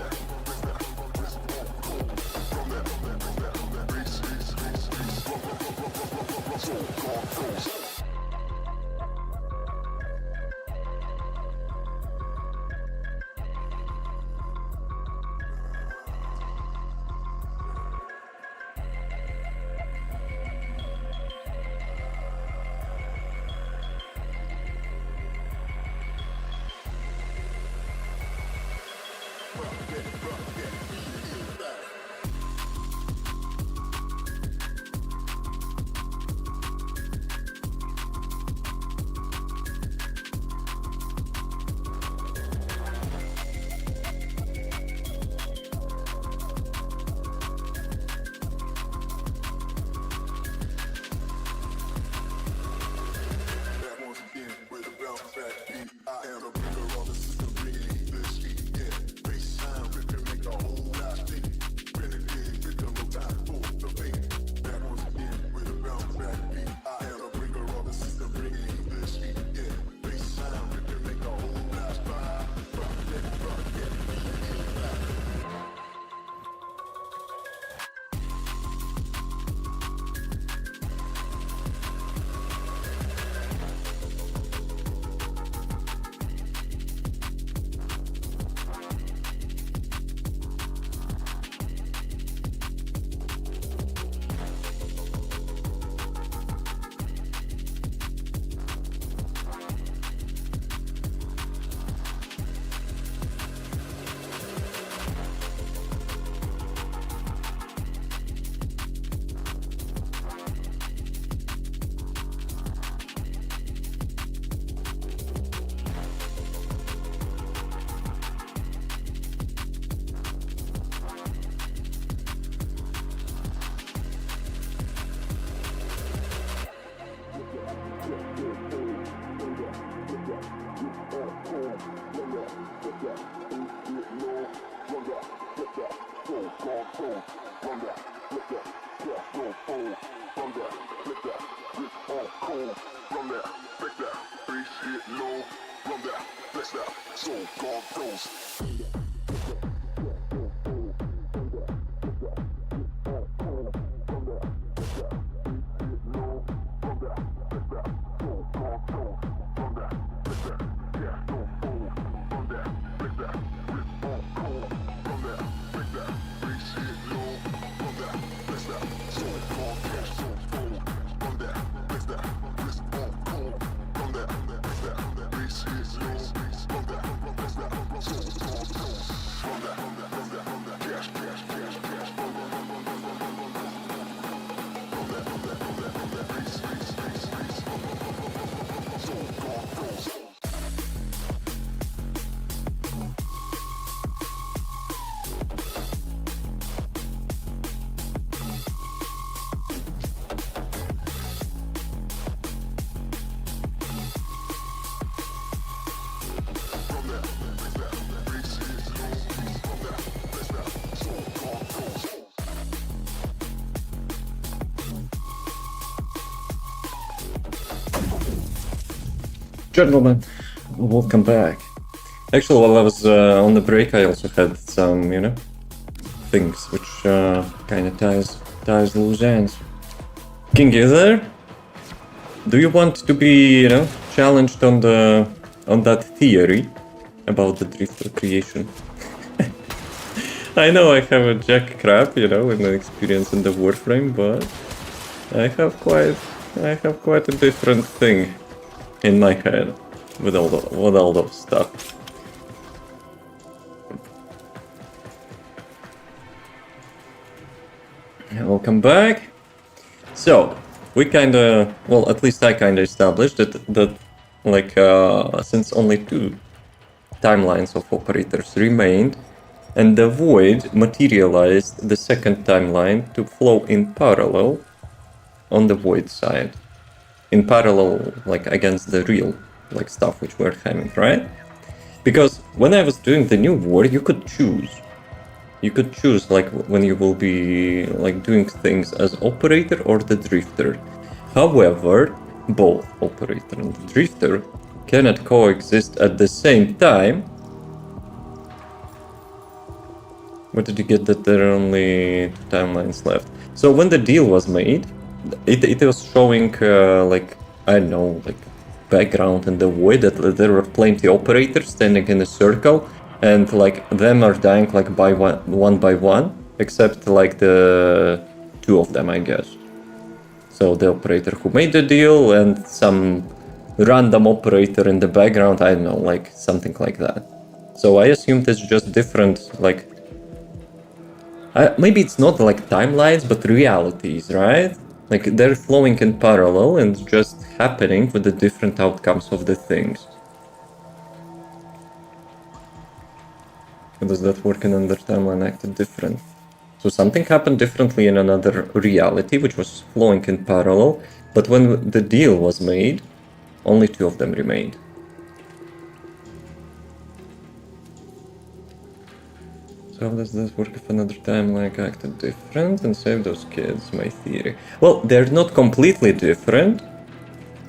[SPEAKER 1] gentlemen, welcome back. Actually, while I was on the break, I also had some, you know, things which kind of ties loose ends. King, you there? Do you want to be, you know, challenged on that theory about the drifter creation? I know I have a jack crap, you know, in the experience in the Warframe, but I have quite a different thing in my head with all those stuff. Welcome back. So we kinda, well, at least I kinda established that like since only 2 timelines of operators remained, and the void materialized the second timeline to flow in parallel on the void side. In parallel, like against the real like stuff which we're having, right? Because when I was doing the new war, you could choose. You could choose like when you will be like doing things as operator or the drifter. However, both operator and the drifter cannot coexist at the same time. Where did you get that there are only 2 timelines left? So when the deal was made, it was showing like, I don't know, like background in the void that there were plenty operators standing in a circle, and like them are dying like by one by one, except like the 2 of them, I guess. So the operator who made the deal and some random operator in the background, I don't know, like something like that. So I assumed it's just different, like maybe it's not like timelines, but realities, right? Like they're flowing in parallel and just happening with the different outcomes of the things. How does that work in another timeline acted different? So something happened differently in another reality, which was flowing in parallel, but when the deal was made, only 2 of them remained. So how does this work if another timeline acted different and saved those kids, my theory? Well, they're not completely different.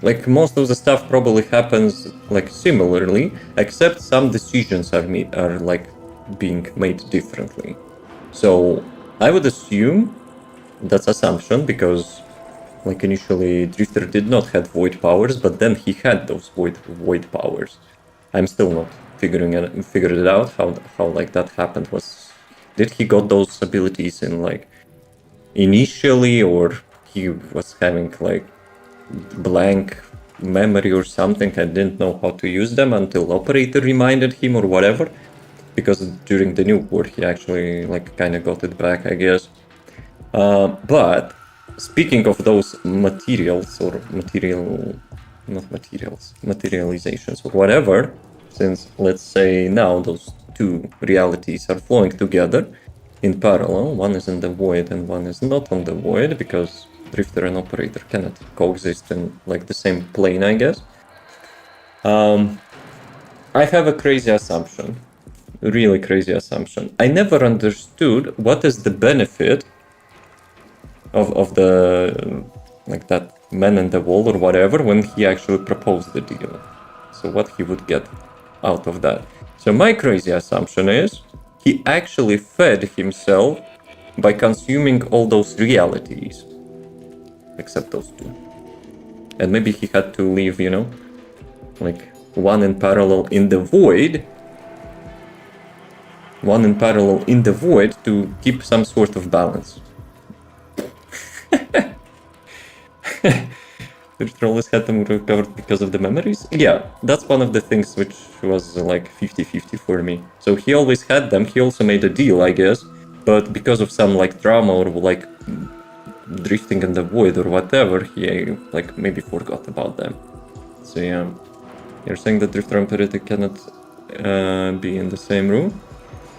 [SPEAKER 1] Like most of the stuff probably happens like similarly, except some decisions are like being made differently. So I would assume that's assumption because like initially Drifter did not have void powers, but then he had those void powers. I'm still not figured it out how like that happened. Did he got those abilities in like initially, or he was having like blank memory or something and didn't know how to use them until operator reminded him or whatever? Because during the new war he actually like kind of got it back, I guess. But speaking of those materializations or whatever, since let's say now those 2 realities are flowing together in parallel, one is in the void and one is not on the void, because drifter and operator cannot coexist in like the same plane, I guess. I have a crazy assumption. Really crazy assumption. I never understood what is the benefit of the like that man in the wall or whatever when he actually proposed the deal. So what he would get out of that. So my crazy assumption is he actually fed himself by consuming all those realities, except those 2. And maybe he had to leave, you know, like one in parallel in the void to keep some sort of balance. The always had them recovered because of the memories? Yeah, that's one of the things which was like 50-50 for me. So he always had them, he also made a deal, I guess, but because of some like trauma or like drifting in the void or whatever, he like maybe forgot about them. So yeah, you're saying that Drifter and Operator cannot be in the same room?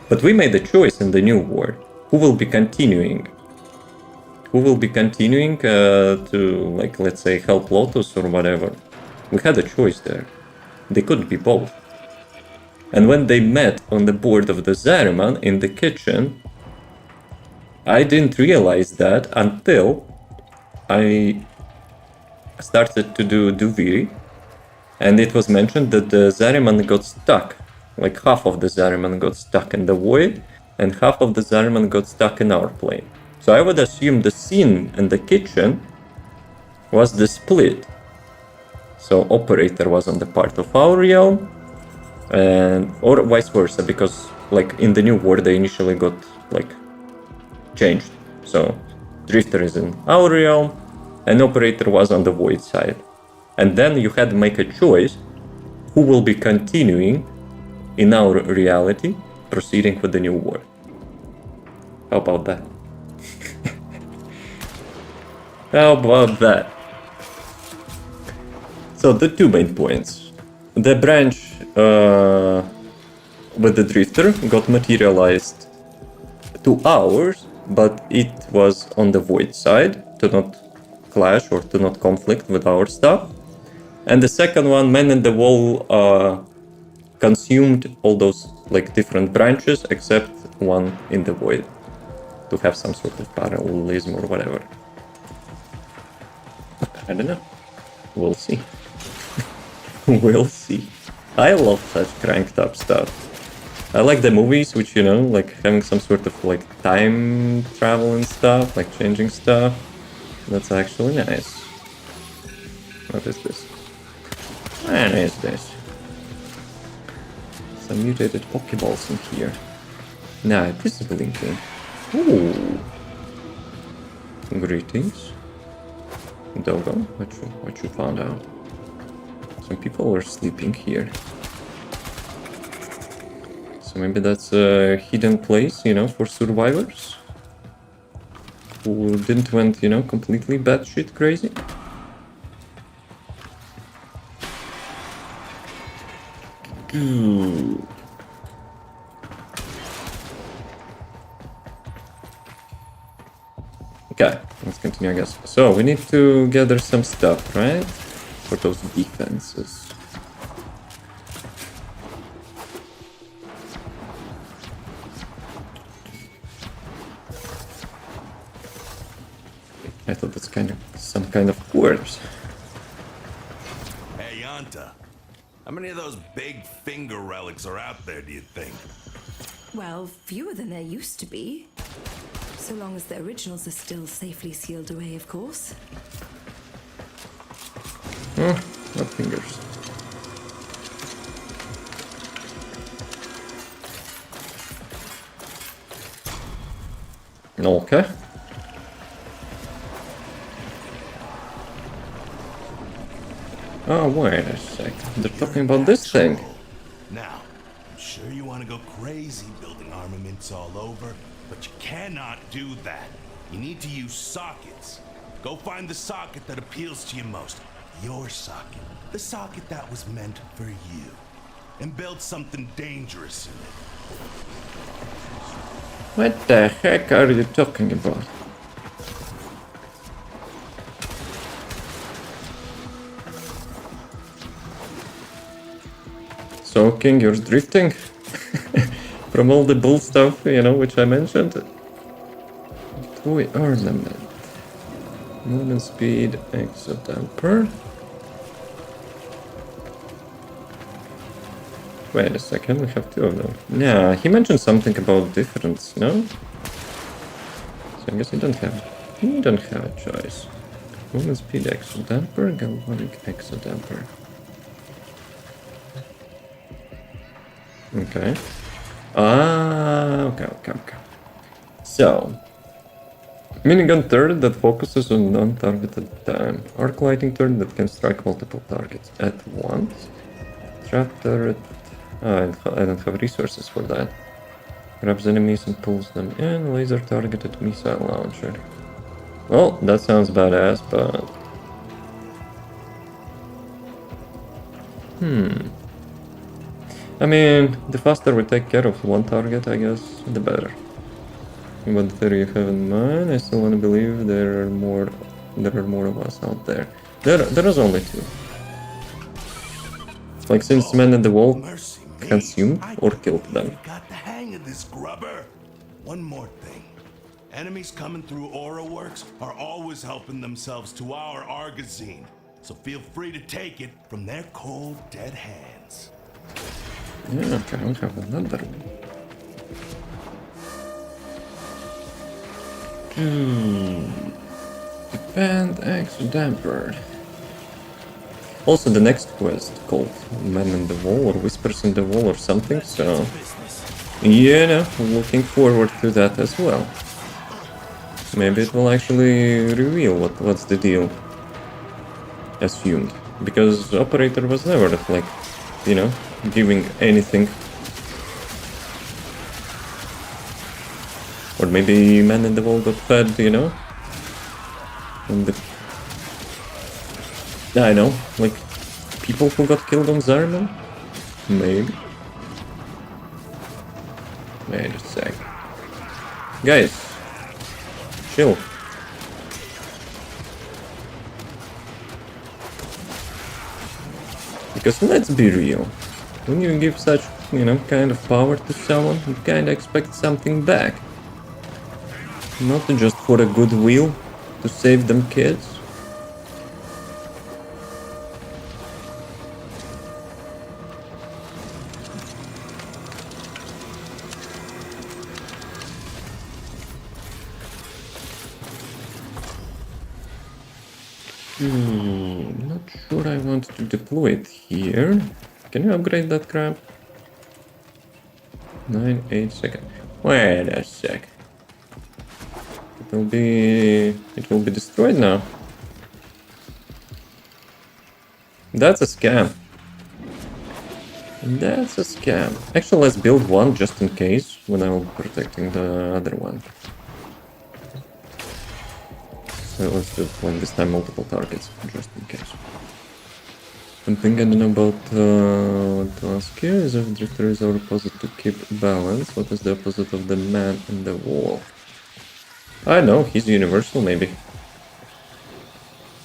[SPEAKER 1] But we made a choice in the new war. Who will be continuing? Who will be continuing to, like, let's say, help Lotus or whatever? We had a choice there. They could be both. And when they met on the board of the Zariman in the kitchen, I didn't realize that until I started to do DUVIRI. and it was mentioned that the Zariman got stuck. Like half of the Zariman got stuck in the void, and half of the Zariman got stuck in our plane. So I would assume the scene in the kitchen was the split. So operator was on the part of our realm, and or vice versa, because like in the new world they initially got like changed. So Drifter is in our realm, and operator was on the void side. And then you had to make a choice who will be continuing in our reality, proceeding with the new world. How about that? How about that? So the two main points. The branch with the Drifter got materialized to ours, but it was on the void side to not clash or to not conflict with our stuff. And the second one, Man in the Wall, consumed all those like different branches except one in the void to have some sort of parallelism or whatever. I don't know. We'll see. We'll see. I love such cranked up stuff. I like the movies, which, you know, like having some sort of like time travel and stuff, like changing stuff. That's actually nice. What is this? What is this? Some mutated Pokeballs in here. Nah, this is blinking. Ooh. Greetings. Dogo, what you found out? Some people are sleeping here. So maybe that's a hidden place, you know, for survivors who didn't went, you know, completely batshit crazy. Ooh. Okay, let's continue, I guess. So we need to gather some stuff, right? For those defenses. I thought that's kind of some kind of corpse.
[SPEAKER 11] Hey, Yanta. How many of those big finger relics are out there, do you think?
[SPEAKER 8] Well, fewer than there used to be. So long as the originals are still safely sealed away, of course.
[SPEAKER 1] Oh, what fingers? Okay. Oh, wait a sec. They're talking about this thing.
[SPEAKER 11] Now, I'm sure you want to go crazy building armaments all over, but you cannot do that. You need to use sockets. Go find the socket that appeals to you most. Your socket. The socket that was meant for you. And build something dangerous in it.
[SPEAKER 1] What the heck are you talking about? So, King, you're drifting? From all the bull stuff, you know, which I mentioned? Toy ornament. Movement speed, exodamper. Wait a second, we have two of them. Yeah, he mentioned something about difference, no? So I guess you don't have a choice. Movement speed, exodamper, galvanic exodamper. Okay. Okay. So, minigun turret that focuses on non-targeted time. Arc lighting turret that can strike multiple targets at once. Trap turret. I don't have resources for that. Grabs enemies and pulls them in. Laser targeted missile launcher. Well, that sounds badass, but... I mean, the faster we take care of one target, I guess, the better. What theory you have in mind? I still want to believe there are more of us out there. There is only two. Like, since Men in the Wall consumed or killed them.
[SPEAKER 11] Got the hang of this, grubber. One more thing. Enemies coming through Aura Works are always helping themselves to our Argazine. So feel free to take it from their cold, dead hands.
[SPEAKER 1] Yeah, okay, I'll have another one. Defend X Damper. Also, the next quest called Man in the Wall or Whispers in the Wall or something, so yeah, no, looking forward to that as well. Maybe it will actually reveal what's the deal. Assumed. Because Operator was never, like, you know, giving anything. Or maybe Man in the Wall got fed, you know? And the... I know, like, people who got killed on Zariman? Maybe. Wait a sec. Guys, chill. Because let's be real, when you give such, you know, kind of power to someone, you kinda expect something back. Not just for a goodwill to save them kids. Not sure I want to deploy it here. Can you upgrade that crap? 8 seconds. Wait a sec. It will be destroyed now. That's a scam. That's a scam. Actually, let's build one just in case when I will be protecting the other one. So let's do like this time multiple targets, just in case. One thing I don't know about what to ask you is if Drifter is our opposite to keep balance, what is the opposite of the Man in the Wall? I know, he's universal, maybe.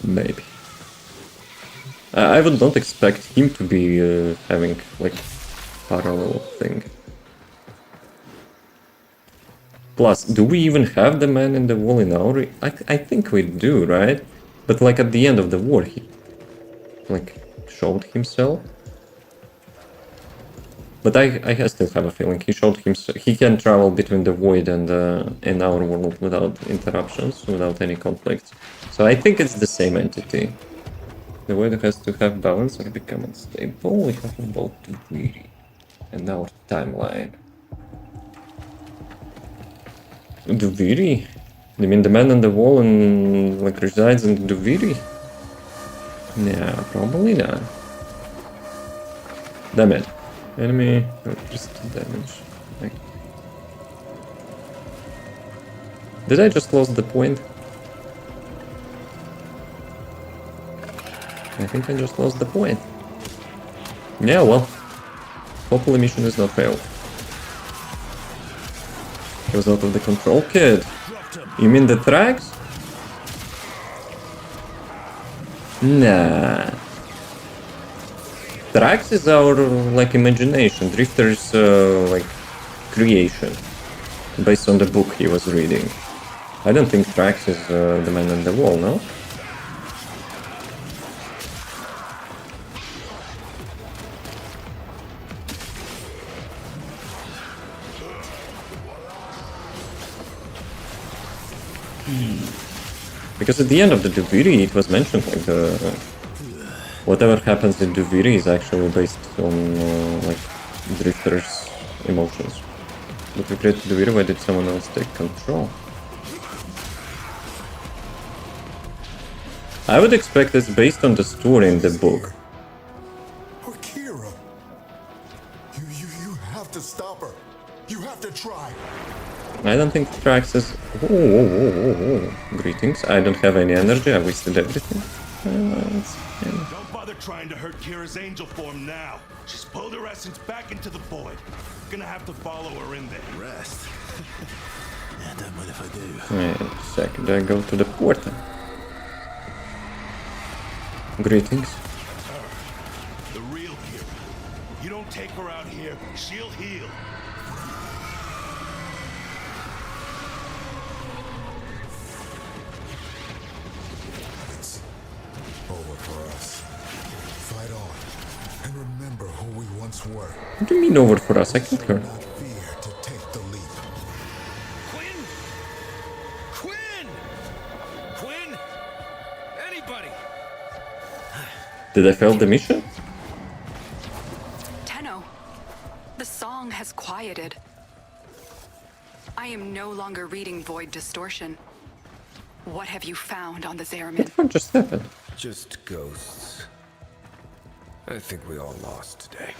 [SPEAKER 1] Maybe. I would not expect him to be having like parallel thing. Plus, do we even have the Man in the Wall in our... I think we do, right? But like at the end of the war, he like showed himself. But I still have a feeling he showed himself. He can travel between the Void and our world without interruptions, without any conflicts. So I think it's the same entity. The Void has to have balance or become unstable. We have about DUVIRI and our timeline. DUVIRI? You mean the Man on the Wall and like resides in DUVIRI? Yeah, probably not. Damn it. Enemy electricity damage. Like... Did I just lose the point? I think I just lost the point. Yeah, well. Hopefully mission is not failed. He was out of the control, kid. You mean the tracks? Nah. Trax is our, like, imagination. Drifter's, like, creation. Based on the book he was reading. I don't think Trax is the Man on the Wall, no? Because at the end of the DUVIRI it was mentioned like the whatever happens in DUVIRI is actually based on like Drifter's emotions. But we created DUVIRI, why did someone else take control? I would expect it's based on the story in the book.
[SPEAKER 5] Akira! You have to stop her. You have to try.
[SPEAKER 1] I don't think Trax is... Oh. Greetings. I don't have any energy. I wasted everything.
[SPEAKER 11] Don't bother trying to hurt Kira's angel form now. She's pulled her essence back into the void. Gonna have to follow her in there.
[SPEAKER 9] Rest. Yeah, don't mind if I do.
[SPEAKER 1] Wait a second. I go to the portal. Greetings.
[SPEAKER 11] The real Kira. You don't take her out here, she'll heal.
[SPEAKER 5] Over for month's work.
[SPEAKER 1] What do you mean over for us? I killed her.
[SPEAKER 5] Not fear to take the leap.
[SPEAKER 4] Quinn? Quinn! Quinn? Anybody?
[SPEAKER 1] Did I fail the mission?
[SPEAKER 3] Tenno, the song has quieted. I am no longer reading Void Distortion. What have you found on the Zariman?
[SPEAKER 1] What the fuck just happened?
[SPEAKER 4] Just ghosts. I think we all lost today.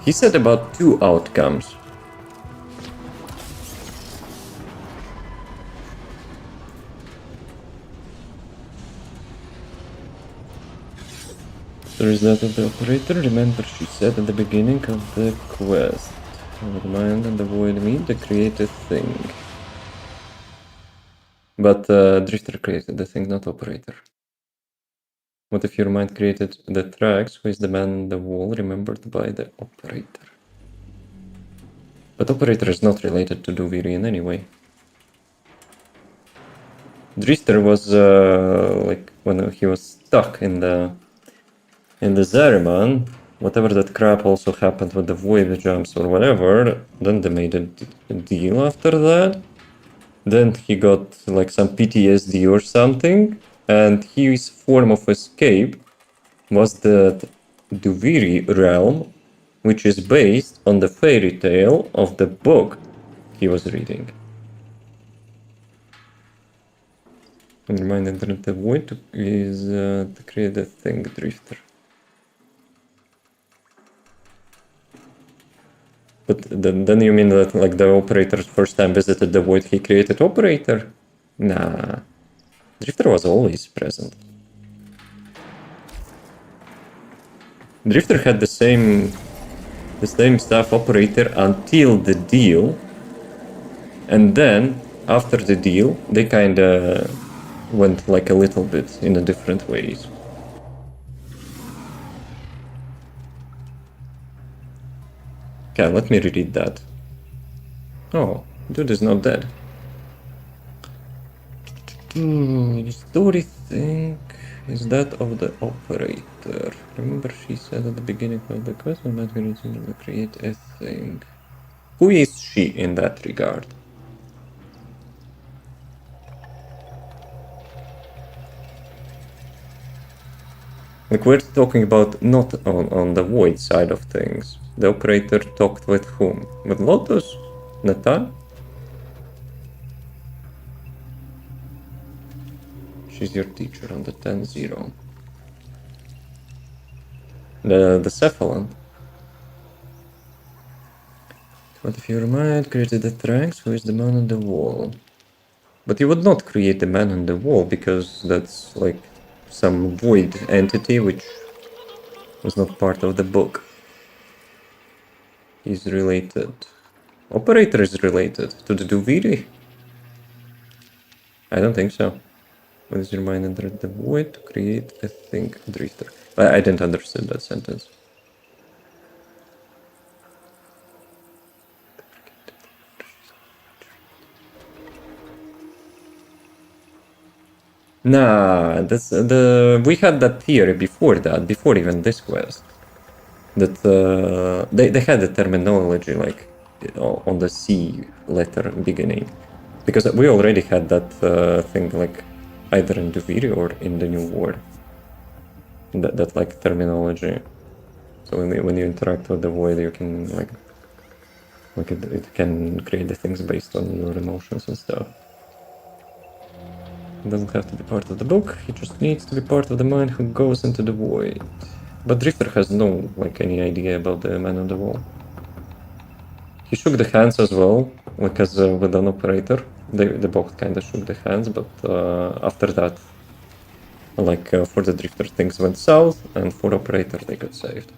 [SPEAKER 1] He said about 2 outcomes. There is that of the operator. Remember, she said at the beginning of the quest. The mind and the void mean to create a thing. But Drifter created the thing, not operator. What if your mind created the tracks? Who is the man on the wall remembered by the operator? But operator is not related to DUVIRI in any way. Drifter was like when he was stuck in the Zariman, whatever that crap also happened with the void jumps or whatever, then they made a deal after that. Then he got like some PTSD or something, and his form of escape was the DUVIRI realm, which is based on the fairy tale of the book he was reading. And reminded that the void is to create a thing, Drifter. But then you mean that like the operator's first time visited the void, he created operator? Nah. Drifter was always present. Drifter had the same staff operator until the deal. And then, after the deal, they kinda went like a little bit in a different ways. Okay, let me reread that. Oh, dude is not dead. Story think is that of the operator. Remember she said at the beginning of the quest, I'm not going to create a thing. Who is she in that regard? Like, we're talking about not on the void side of things. The operator talked with whom? With Lotus? Nathan? She's your teacher on the 10-0. The Cephalon. What if your mind created the tracks? Who is the man on the wall? But you would not create the man on the wall because that's like some void entity which was not part of the book. He's related. Operator is related to the DUVIRI? I don't think so. What is your mind under the void to create a thing, Drifter? I didn't understand that sentence. Nah, that's we had that theory before that, before even this quest. That they had the terminology like on the C letter beginning, because we already had that thing like either in DUVIRI or in the New World. That like terminology. So when you interact with the void, you can like it can create the things based on your emotions and stuff. It doesn't have to be part of the book, it just needs to be part of the mind who goes into the void. But Drifter has no like any idea about the man on the wall. He shook the hands as well, like as with an operator. They both kind of shook the hands, but after that, like for the Drifter things went south, and for operator they got saved.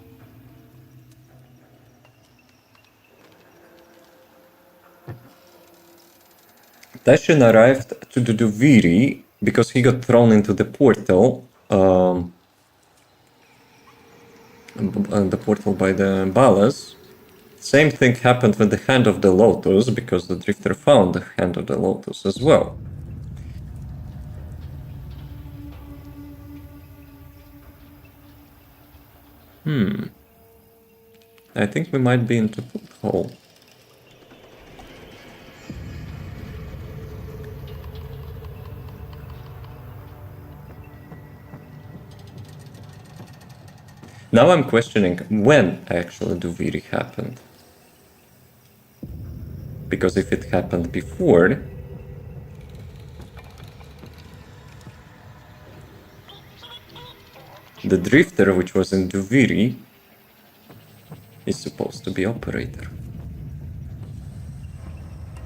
[SPEAKER 1] Tashin arrived to the DUVIRI because he got thrown into the portal. The portal by the Balas. Same thing happened with the Hand of the Lotus, because the Drifter found the Hand of the Lotus as well. I think we might be into hole. Now I'm questioning when actually DUVIRI happened. Because if it happened before, the drifter which was in DUVIRI is supposed to be operator.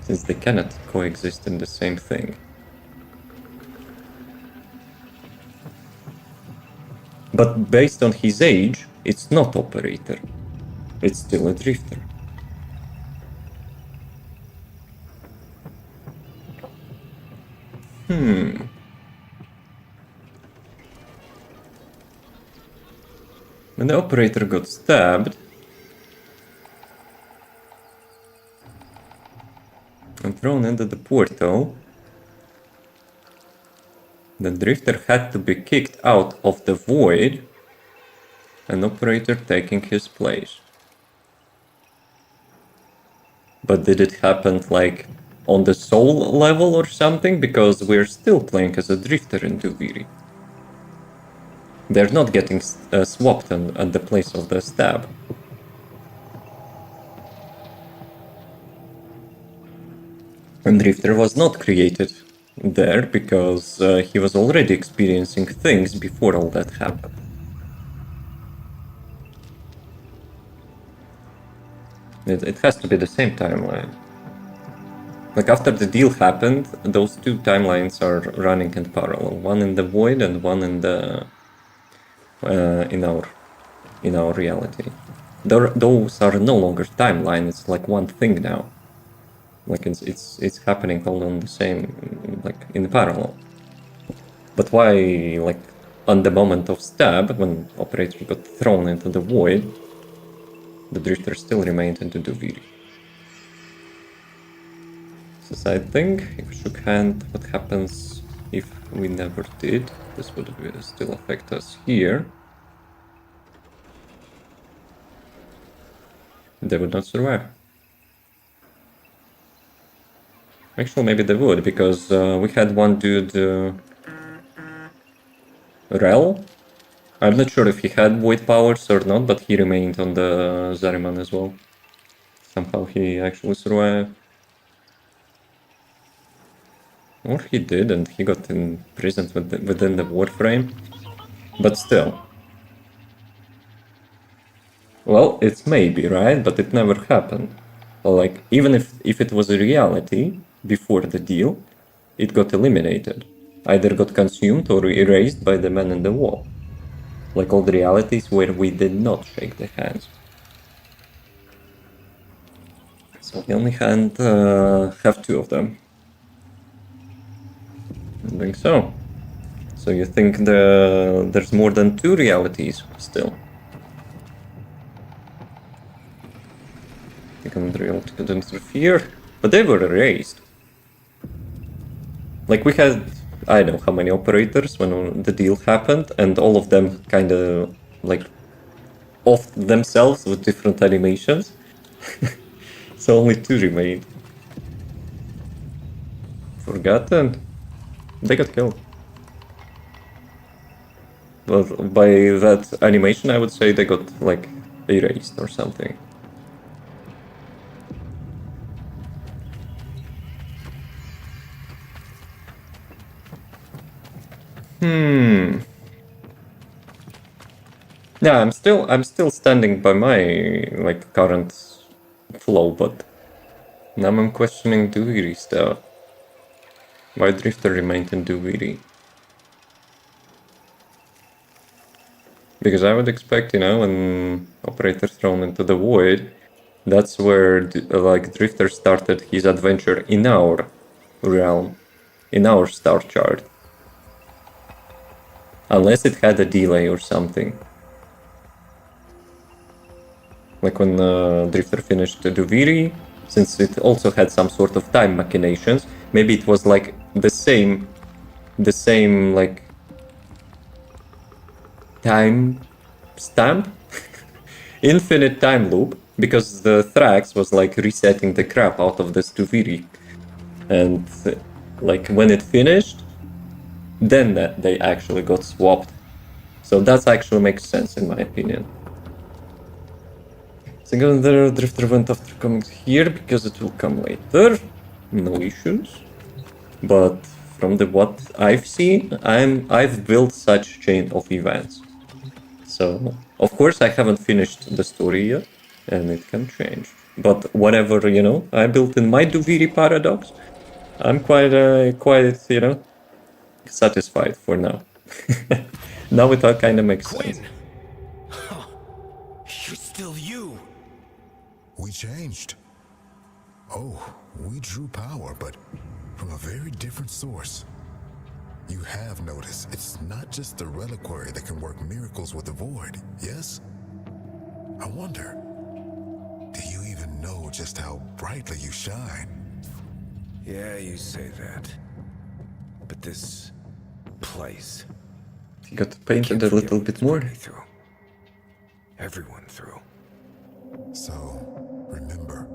[SPEAKER 1] Since they cannot coexist in the same thing. But based on his age, it's not operator. It's still a drifter. When the operator got stabbed and thrown into the portal, the drifter had to be kicked out of the void, an operator taking his place. But did it happen like on the soul level or something? Because we're still playing as a drifter in DUVIRI. They're not getting swapped at the place of the stab. And Drifter was not created there because he was already experiencing things before all that happened. It has to be the same timeline. Like after the deal happened, those two timelines are running in parallel. One in the void and one in the in our reality. Those are no longer timeline. It's like one thing now. Like it's happening all on the same, like in parallel. But why, like on the moment of stab, when operator got thrown into the void, the drifter still remained into DUVIRI. So side thing, if we shook hand, what happens if we never did? This would still affect us here. They would not survive. Actually, maybe they would, because we had one dude, Rel. I'm not sure if he had void powers or not, but he remained on the Zariman as well. Somehow he actually survived. Or he did, and he got imprisoned within the Warframe. But still. Well, it's maybe, right? But it never happened. Like, even if it was a reality before the deal, it got eliminated. Either got consumed or erased by the man in the wall. Like all the realities where we did not shake the hands. So we only have two of them. I think so. So you think there's more than two realities still? I think another reality could interfere, but they were erased. Like we had, I don't know how many operators when the deal happened, and all of them kind of like off themselves with different animations. So only two remained. Forgotten. They got killed. But by that animation, I would say they got, like, erased or something. Yeah, I'm still standing by my, like, current flow, but now I'm questioning DUVIRI stuff. Why Drifter remained in DUVIRI? Because I would expect, you know, when operator thrown into the void, that's where like Drifter started his adventure in our realm, in our star chart. Unless it had a delay or something. Like when Drifter finished DUVIRI, since it also had some sort of time machinations, maybe it was like the same like time stamp infinite time loop, because the Thrax was like resetting the crap out of this DUVIRI. And like when it finished, then they actually got swapped. So that actually makes sense in my opinion. So go there, Drifter went after coming here because it will come later. No issues. But from what I've seen, I've built such chain of events. So of course I haven't finished the story yet, and it can change. But whatever, you know, I built in my DUVIRI paradox, I'm quite you know, satisfied for now. Now it all kind of makes sense.
[SPEAKER 7] You're still you.
[SPEAKER 5] We changed. Oh, we drew power, but from a very different source. You have noticed, it's not just the reliquary that can work miracles with the void, yes? I wonder, do you even know just how brightly you shine?
[SPEAKER 4] Yeah, you say that. But this place...
[SPEAKER 1] You got to paint it a little bit more.
[SPEAKER 4] Through. Everyone through.
[SPEAKER 5] So, remember,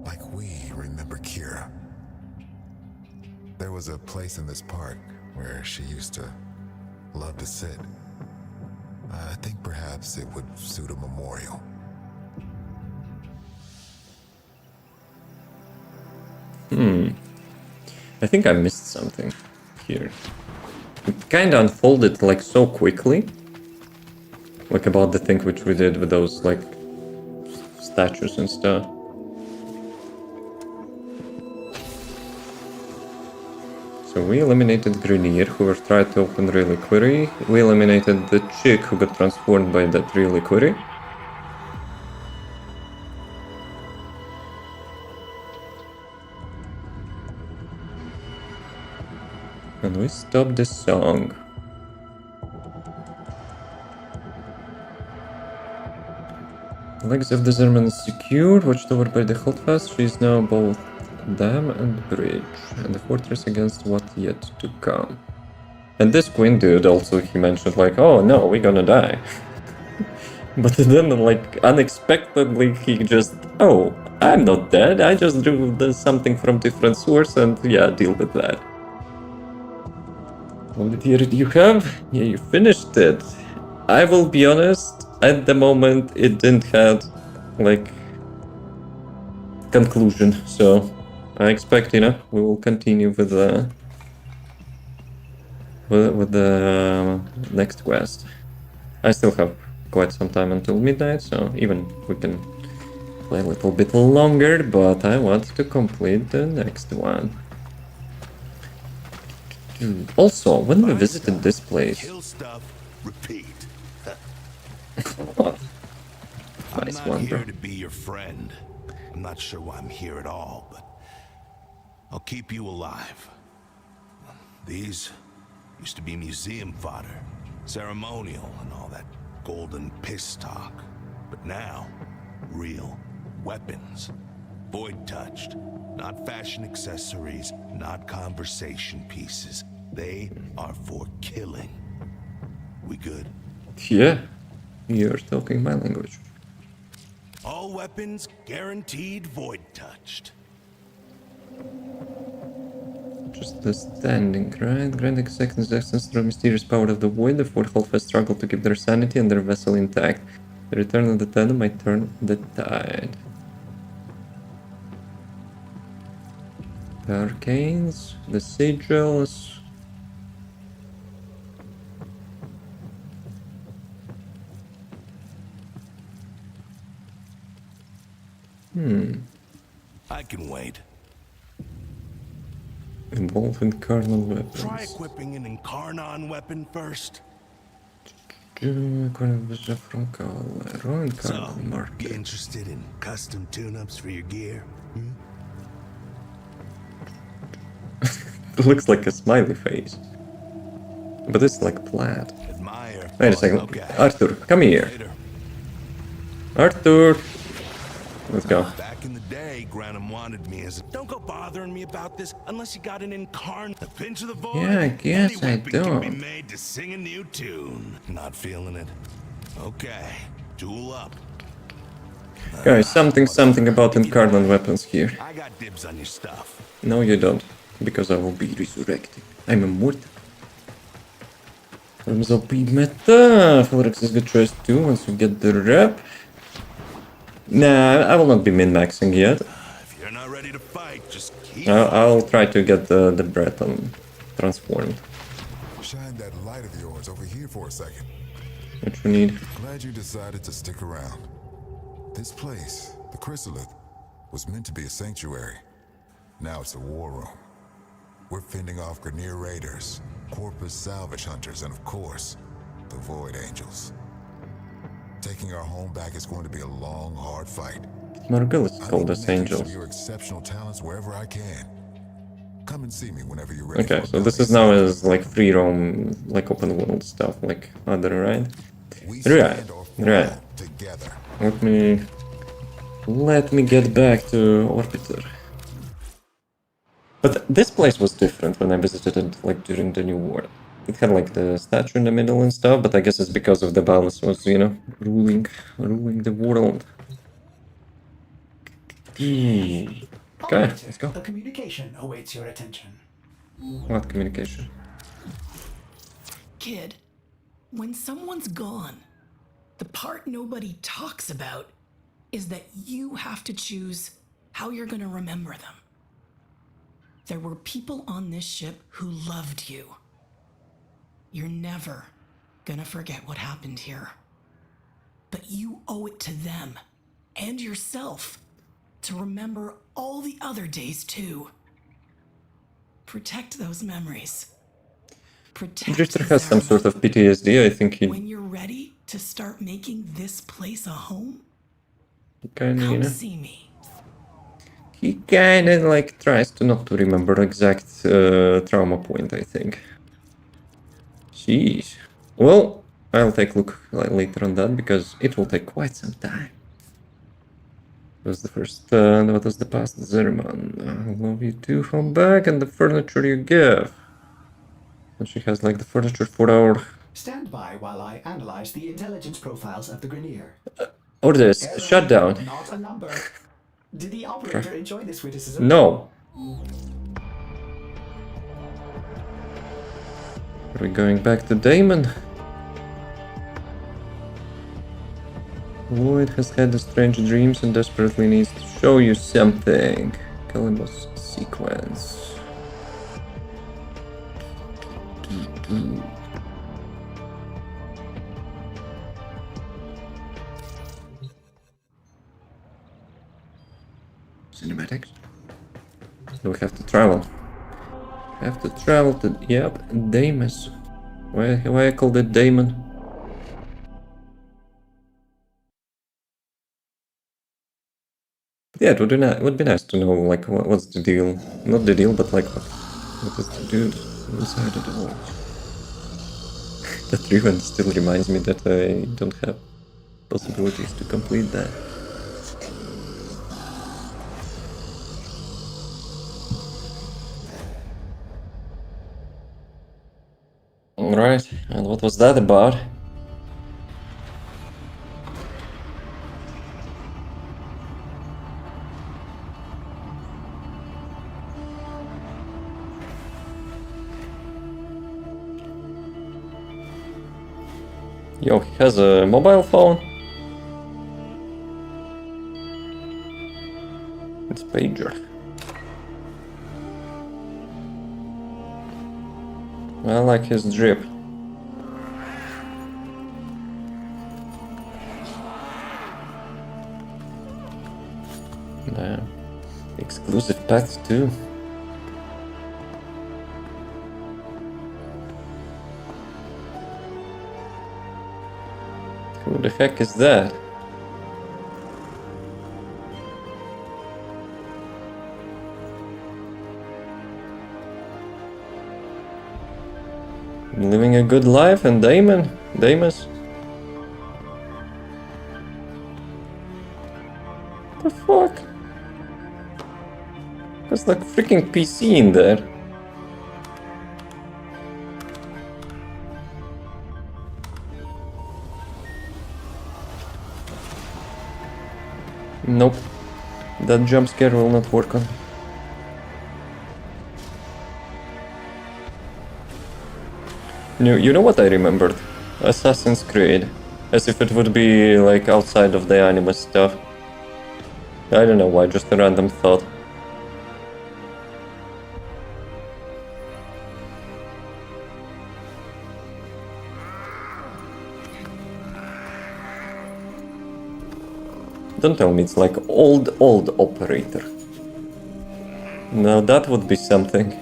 [SPEAKER 5] like we remember Kira. There was a place in this park where she used to love to sit. I think perhaps it would suit a memorial.
[SPEAKER 1] I think I missed something here. It kind of unfolded like so quickly. Like about the thing which we did with those like statues and stuff. So we eliminated Grenier, who tried to open reliquary. We eliminated the chick who got transformed by that reliquary. And we stopped the song. Legs of the Zerman is secured, watched over by the Holdfast. She is now both dam and bridge, and the fortress against what yet to come. And this Queen dude also, he mentioned like, oh no, we're gonna die. But then like unexpectedly he just, oh, I'm not dead, I just drew something from different source and yeah, deal with that. What year did you have? Yeah, you finished it. I will be honest, at the moment it didn't have like conclusion, so I expect, you know, we will continue with the next quest. I still have quite some time until midnight, so even we can play a little bit longer, but I want to complete the next one. Also, when we visited this place...
[SPEAKER 11] Kill stuff, repeat.
[SPEAKER 1] Nice
[SPEAKER 11] I'm not
[SPEAKER 1] one,
[SPEAKER 11] here
[SPEAKER 1] bro.
[SPEAKER 11] to be your friend. I'm not sure why I'm here at all, but I'll keep you alive. These used to be museum fodder, ceremonial and all that golden piss talk. But now, real weapons. Void touched. Not fashion accessories, not conversation pieces. They are for killing. We good?
[SPEAKER 1] Yeah, you're talking my language.
[SPEAKER 11] All weapons guaranteed void touched.
[SPEAKER 1] Just the standing, right? Granting seconds access through mysterious power of the void, the four Hellfest struggle to keep their sanity and their vessel intact. The return of the Tenno might turn the tide. The arcanes, the sigils.
[SPEAKER 11] I can wait.
[SPEAKER 1] Involving carnal weapons.
[SPEAKER 11] Try equipping an Incarnon weapon first.
[SPEAKER 1] From Calero and
[SPEAKER 11] So,
[SPEAKER 1] carnal
[SPEAKER 11] you
[SPEAKER 1] market.
[SPEAKER 11] interested in custom tune-ups for your gear?
[SPEAKER 1] It looks like a smiley face. But it's like plaid.
[SPEAKER 11] Admire.
[SPEAKER 1] Wait a second.
[SPEAKER 11] Okay.
[SPEAKER 1] Arthur, come here.
[SPEAKER 11] Later.
[SPEAKER 1] Arthur! Let's go.
[SPEAKER 11] Back in the day, Granum wanted me as a... Don't go bothering me about this unless you got an Incarn. A pinch of the void.
[SPEAKER 1] Yeah, I guess
[SPEAKER 11] Any
[SPEAKER 1] I
[SPEAKER 11] weapon can be
[SPEAKER 1] don't.
[SPEAKER 11] made to sing a new tune. Not feeling it? Okay. Tool up.
[SPEAKER 1] Guys, something about incarnate weapons here.
[SPEAKER 11] I got dibs on your stuff.
[SPEAKER 1] No, you don't, because I will be resurrected. I'm immortal. Terms of big meta. Forex is good choice too once you get the rep. Nah, I will not be min-maxing yet.
[SPEAKER 11] If you're not ready to fight, just keep.
[SPEAKER 1] I'll try to get the breath transformed.
[SPEAKER 5] Shine that light of yours over here for a second.
[SPEAKER 1] What you need?
[SPEAKER 5] Glad you decided to stick around. This place, the Chrysalith, was meant to be a sanctuary. Now it's a war room. We're fending off Grineer raiders, Corpus salvage hunters, and of course, the Void Angels. Taking our home back is going to be a long, hard fight.
[SPEAKER 1] Margul is called as Angels.
[SPEAKER 5] Your exceptional talents wherever I can. Come and see me whenever you're ready.
[SPEAKER 1] Okay, so this is now as like free roam, like open world stuff, like other, right? Right. Let me get back to Orbiter. But this place was different when I visited it, like during the New World. It had like the statue in the middle and stuff, but I guess it's because of the Balance was, you know, ruling the world. Okay, let's go.
[SPEAKER 2] A communication awaits your attention.
[SPEAKER 1] What communication?
[SPEAKER 2] Kid, when someone's gone, the part nobody talks about is that you have to choose how you're gonna remember them. There were people on this ship who loved you. You're never gonna forget what happened here. But you owe it to them and yourself to remember all the other days too. Protect those memories. Protect
[SPEAKER 1] Drifter has some sort of PTSD, I think he...
[SPEAKER 2] When you're ready to start making this place a home,
[SPEAKER 1] kinda, you
[SPEAKER 2] come
[SPEAKER 1] know,
[SPEAKER 2] see me.
[SPEAKER 1] he kinda like tries to not to remember exact trauma point, I think. Jeez. Well, I'll take a look later on that, because it will take quite some time. It was the first, what was the past Zerman? I love you too, home back, and the furniture you give. And she has like the furniture for our...
[SPEAKER 12] Stand by while I analyze the intelligence profiles of the Grineer.
[SPEAKER 1] Orders, shut down.
[SPEAKER 12] Not a number. Did the operator enjoy this witticism?
[SPEAKER 1] No. Are we going back to Damon? Void has had the strange dreams and desperately needs to show you something. Columbus sequence. Cinematics. So we have to travel. Have to travel to... Yep, Damus. Why I called it Damon? Yeah, it would be nice to know, like, what's the deal. Not the deal, but like, what is the dude inside it all? That even still reminds me that I don't have possibilities to complete that. Alright, and what was that about? Yo, he has a mobile phone. It's pager. I like his drip. Exclusive pets too. Who the heck is that? Living a good life, and Damus? The fuck? There's like freaking PC in there. Nope. That jump scare will not work on. You know what I remembered? Assassin's Creed. As if it would be like outside of the anime stuff. I don't know why, just a random thought. Don't tell me it's like old operator. Now that would be something.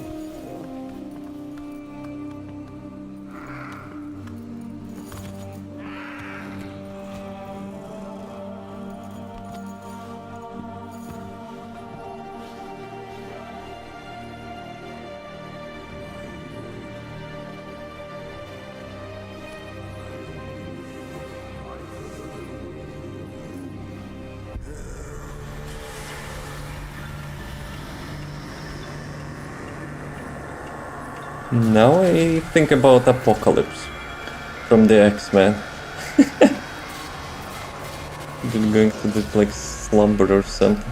[SPEAKER 1] Now I think about Apocalypse from the X-Men. Been going to this like slumber or something.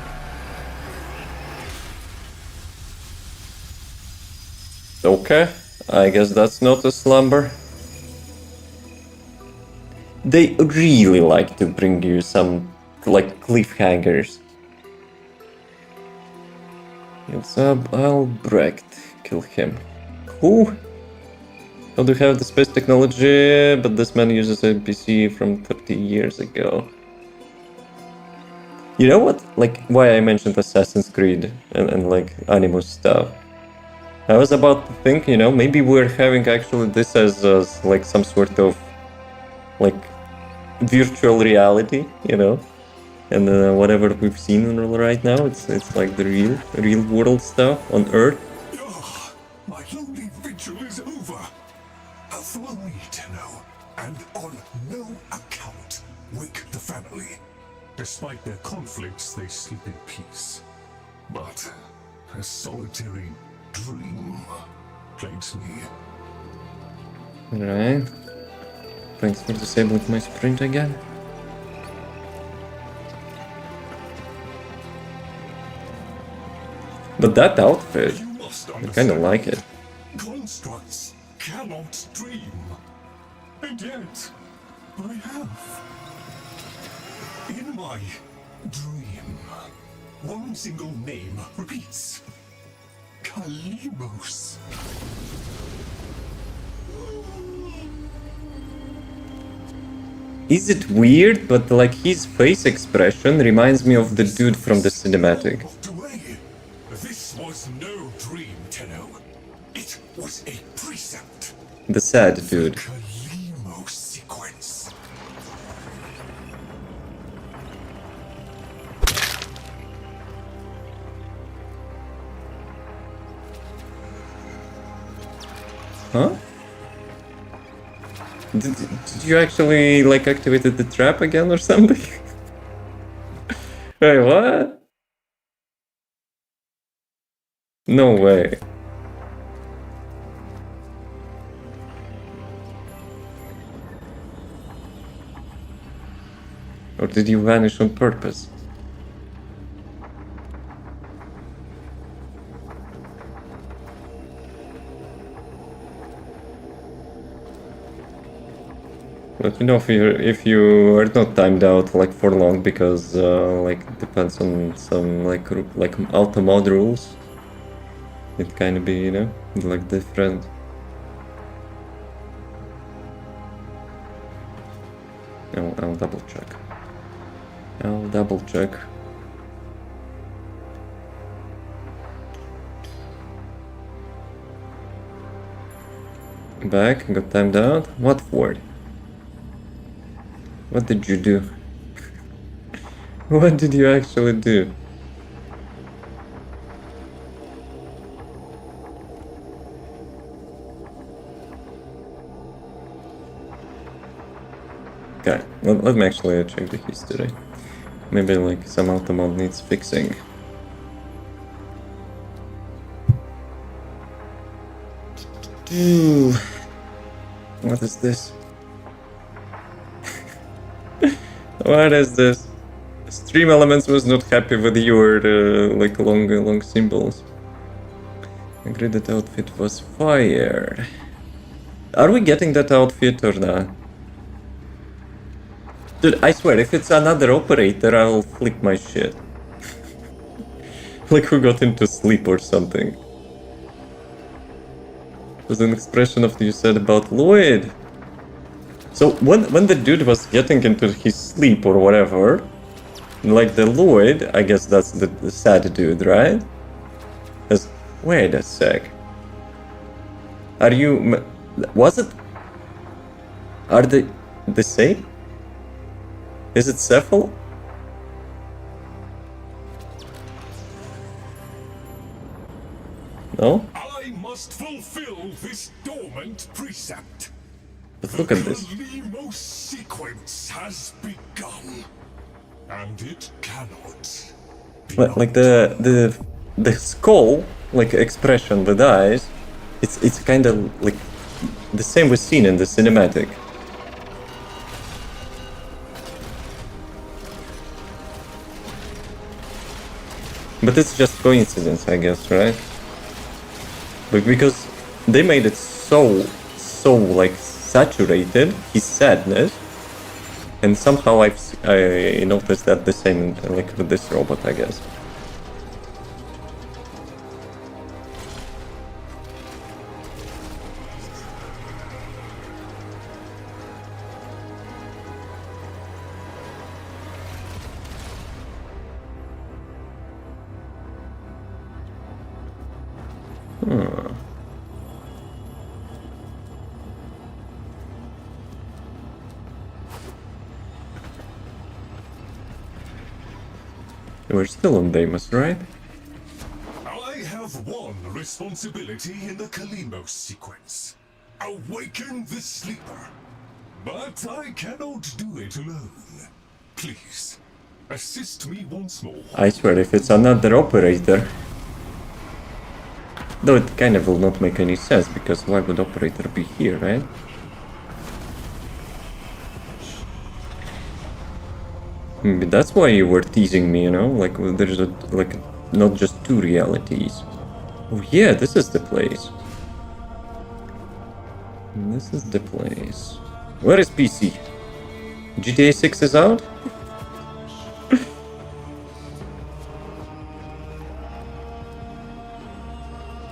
[SPEAKER 1] Okay, I guess that's not a slumber. They really like to bring you some like cliffhangers. It's Albrecht, kill him. Who? Oh, do have the space technology, but this man uses a PC from 30 years ago. You know what? Like, why I mentioned Assassin's Creed and like Animus stuff. I was about to think, you know, maybe we're having actually this as like some sort of like virtual reality, you know? And whatever we've seen right now, it's like the real world stuff on Earth.
[SPEAKER 5] My lonely vigil is over. Follow me, Tenno, and on no account wake the family.
[SPEAKER 13] Despite their conflicts, they sleep in peace.
[SPEAKER 5] But a solitary dream plagues me.
[SPEAKER 1] Alright. Thanks for disabling my sprint again. But that outfit, I kinda like it.
[SPEAKER 13] Constructs cannot dream. And yet, I have. In my dream, one single name repeats. Kalimos.
[SPEAKER 1] Is it weird, but like his face expression reminds me of the dude from the cinematic.
[SPEAKER 13] This was no dream, Tenno. It was a precept.
[SPEAKER 1] The sad dude.
[SPEAKER 13] Kalimos sequence.
[SPEAKER 1] Huh? Did you actually like activated the trap again or something? Wait, what? No way. Or did you vanish on purpose? Let me know if you are not timed out like for long, because like it depends on some like auto mod rules. It kind of be, you know, like different. I'll double check. I'll double check. Back, got timed out. What for? What did you do? What did you actually do? Okay, let me actually check the history. Maybe like some auto mod needs fixing. What is this? What is this? Stream Elements was not happy with your like long symbols. I agree that outfit was fire. Are we getting that outfit or not? Dude, I swear, if it's another operator, I'll flip my shit. Like who got into sleep or something. It was an expression of what you said about Lloyd. So when the dude was getting into his sleep or whatever, like the Lloyd, I guess that's the sad dude, right? Wait a sec. Are you... Was it... Are they the same? Is it Cephal? No?
[SPEAKER 13] I must fulfill this dormant precept.
[SPEAKER 1] But look at this.
[SPEAKER 13] The Limo sequence has begun, and it cannot.
[SPEAKER 1] Like the skull, like expression, the eyes, it's kind of like the same we've seen in the cinematic. But it's just coincidence, I guess, right? But because they made it so like saturated, his sadness, and somehow I noticed that the same like with this robot, I guess. We're still on Deimos, right?
[SPEAKER 13] I have one responsibility in the Kalimos sequence. Awaken the sleeper. But I cannot do it alone. Please, assist me once more.
[SPEAKER 1] I swear, if it's another operator... Though it kind of will not make any sense, because why would operator be here, right? Maybe that's why you were teasing me, you know? Like, there's like, not just two realities. Oh yeah, this is the place. This is the place. Where is PC? GTA 6 is out?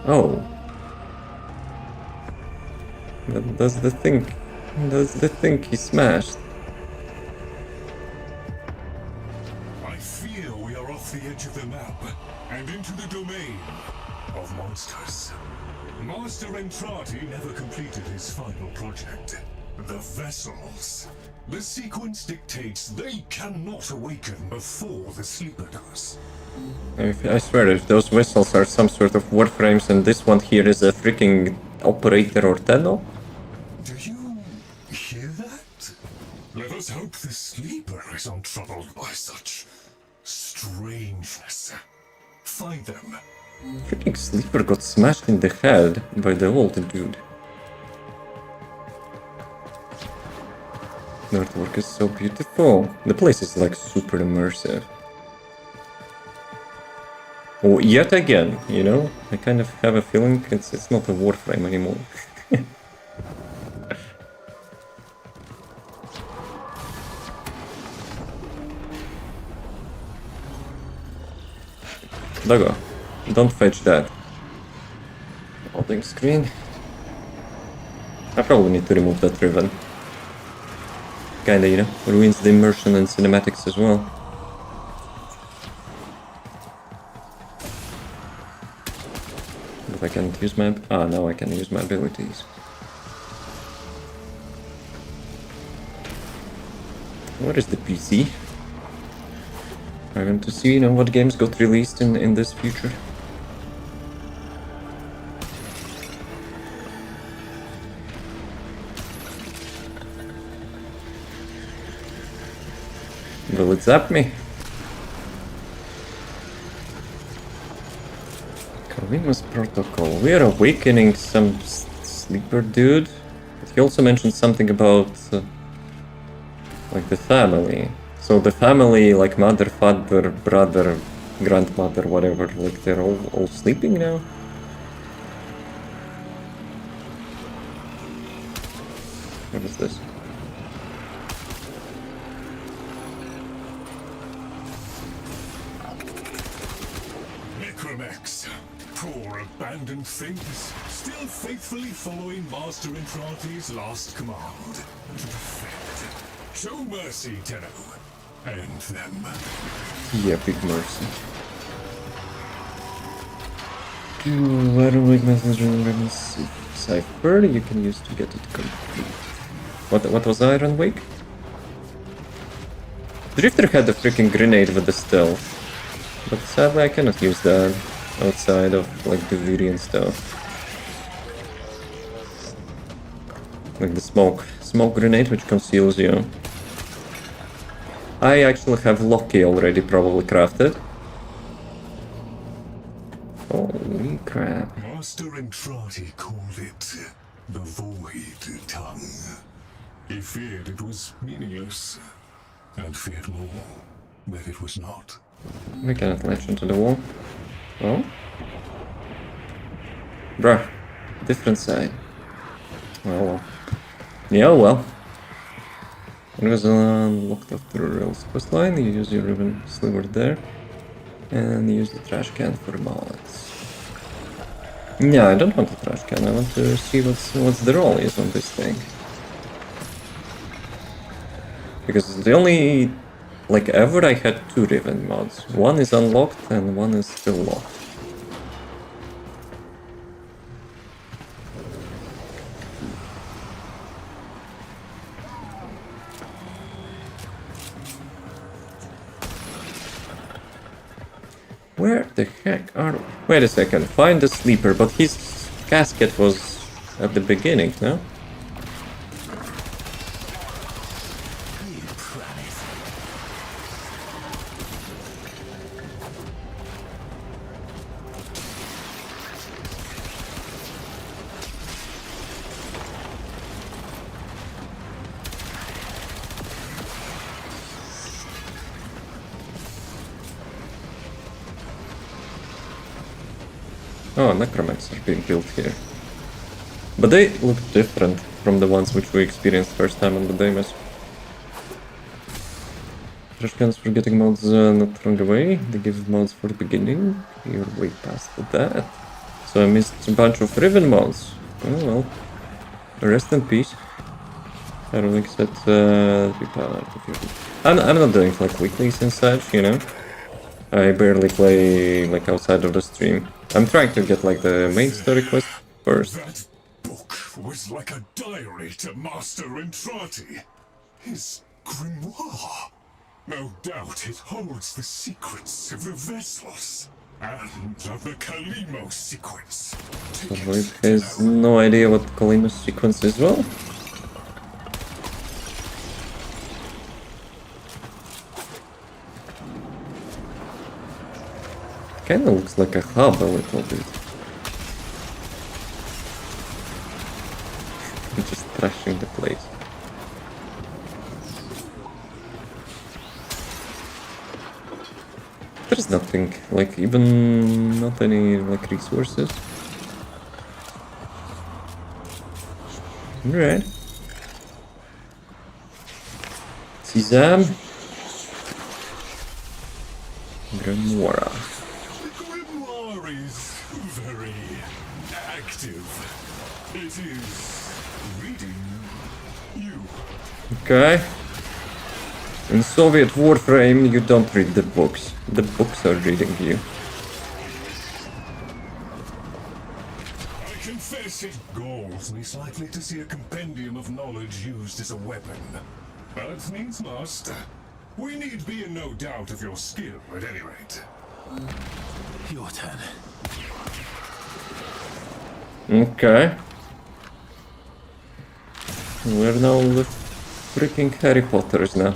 [SPEAKER 1] Oh. But does the thing he smashed?
[SPEAKER 13] I fear we are off the edge of the map and into the domain of monsters. Master Entrati never completed his final project. The vessels. The sequence dictates they cannot awaken before the sleeper does.
[SPEAKER 1] I swear, if those vessels are some sort of Warframes and this one here is a freaking operator or Tenno?
[SPEAKER 13] Do you hear that? Let us hope the sleeper is untroubled by such strangeness. Find them.
[SPEAKER 1] Freaking sleeper got smashed in the head by the old dude. The artwork is so beautiful. The place is like super immersive. Oh, yet again, you know, I kind of have a feeling it's not a Warframe anymore. Doggo, don't fetch that. Loading screen. I probably need to remove that ribbon. Kinda, you know, ruins the immersion and cinematics as well. But I can't use my... Ah, now I can use my abilities. What is the PC? I want to see, you know, what games got released in this future. Will it zap me? Kalima's protocol. We are awakening some sleeper dude. But he also mentioned something about like the family. So the family, like mother, father, brother, grandmother, whatever, like they're all sleeping now? What is this?
[SPEAKER 13] Necromex, poor abandoned things, still faithfully following Master Entrati's last command to defend. Show mercy, Tenno. And them.
[SPEAKER 1] Yeah, big mercy. Iron Messenger Cipher you can use to get it complete. What was Iron Wake? Drifter had a freaking grenade with the stealth, but sadly I cannot use that outside of like DUVIRI and stuff. Like the smoke grenade which conceals you. I actually have Loki already probably crafted. Holy crap.
[SPEAKER 13] Master Entrati called it the Void Tongue. He feared it was meaningless, and feared more that it was not.
[SPEAKER 1] We cannot latch into the wall. Oh? Bruh. Different side. Oh well. Yeah, well. It was unlocked after a rails quest line. You use your ribbon sliver there. And use the trash can for mods. Yeah, I don't want the trash can. I want to see what's the role is on this thing. Because the only, like ever, I had 2 ribbon mods. One is unlocked and one is still locked. Where the heck are... Wait a second, find the sleeper, but his casket was at the beginning, no? Oh, necromancs are being built here. But they look different from the ones which we experienced first time on the Deimos. Trash cans for getting mods not thrown away. They give mods for the beginning. You're way past that. So I missed a bunch of Riven mods. Oh well. Rest in peace. I don't think that I'm not doing like weeklies and such, you know. I barely play like outside of the stream. I'm trying to get like the main story quest first.
[SPEAKER 13] That book was like a diary to Master Entrati. His grimoire. No doubt it holds the secrets of the Veslos and of the Kalimos sequence.
[SPEAKER 1] So Void has no idea what Kalimos sequence is, well. Kinda looks like a hub a little bit. I'm just trashing the place. There's nothing, like even not any like resources. Alright. Sesame. Grimoire.
[SPEAKER 13] Very active. It is reading you.
[SPEAKER 1] Okay. In Soviet Warframe, you don't read the books. The books are reading you.
[SPEAKER 13] I confess it galls me slightly to see a compendium of knowledge used as a weapon. But needs must. We need be in no doubt of your skill, at any rate.
[SPEAKER 9] Your turn.
[SPEAKER 1] Okay. We're now the freaking Harry Potters now.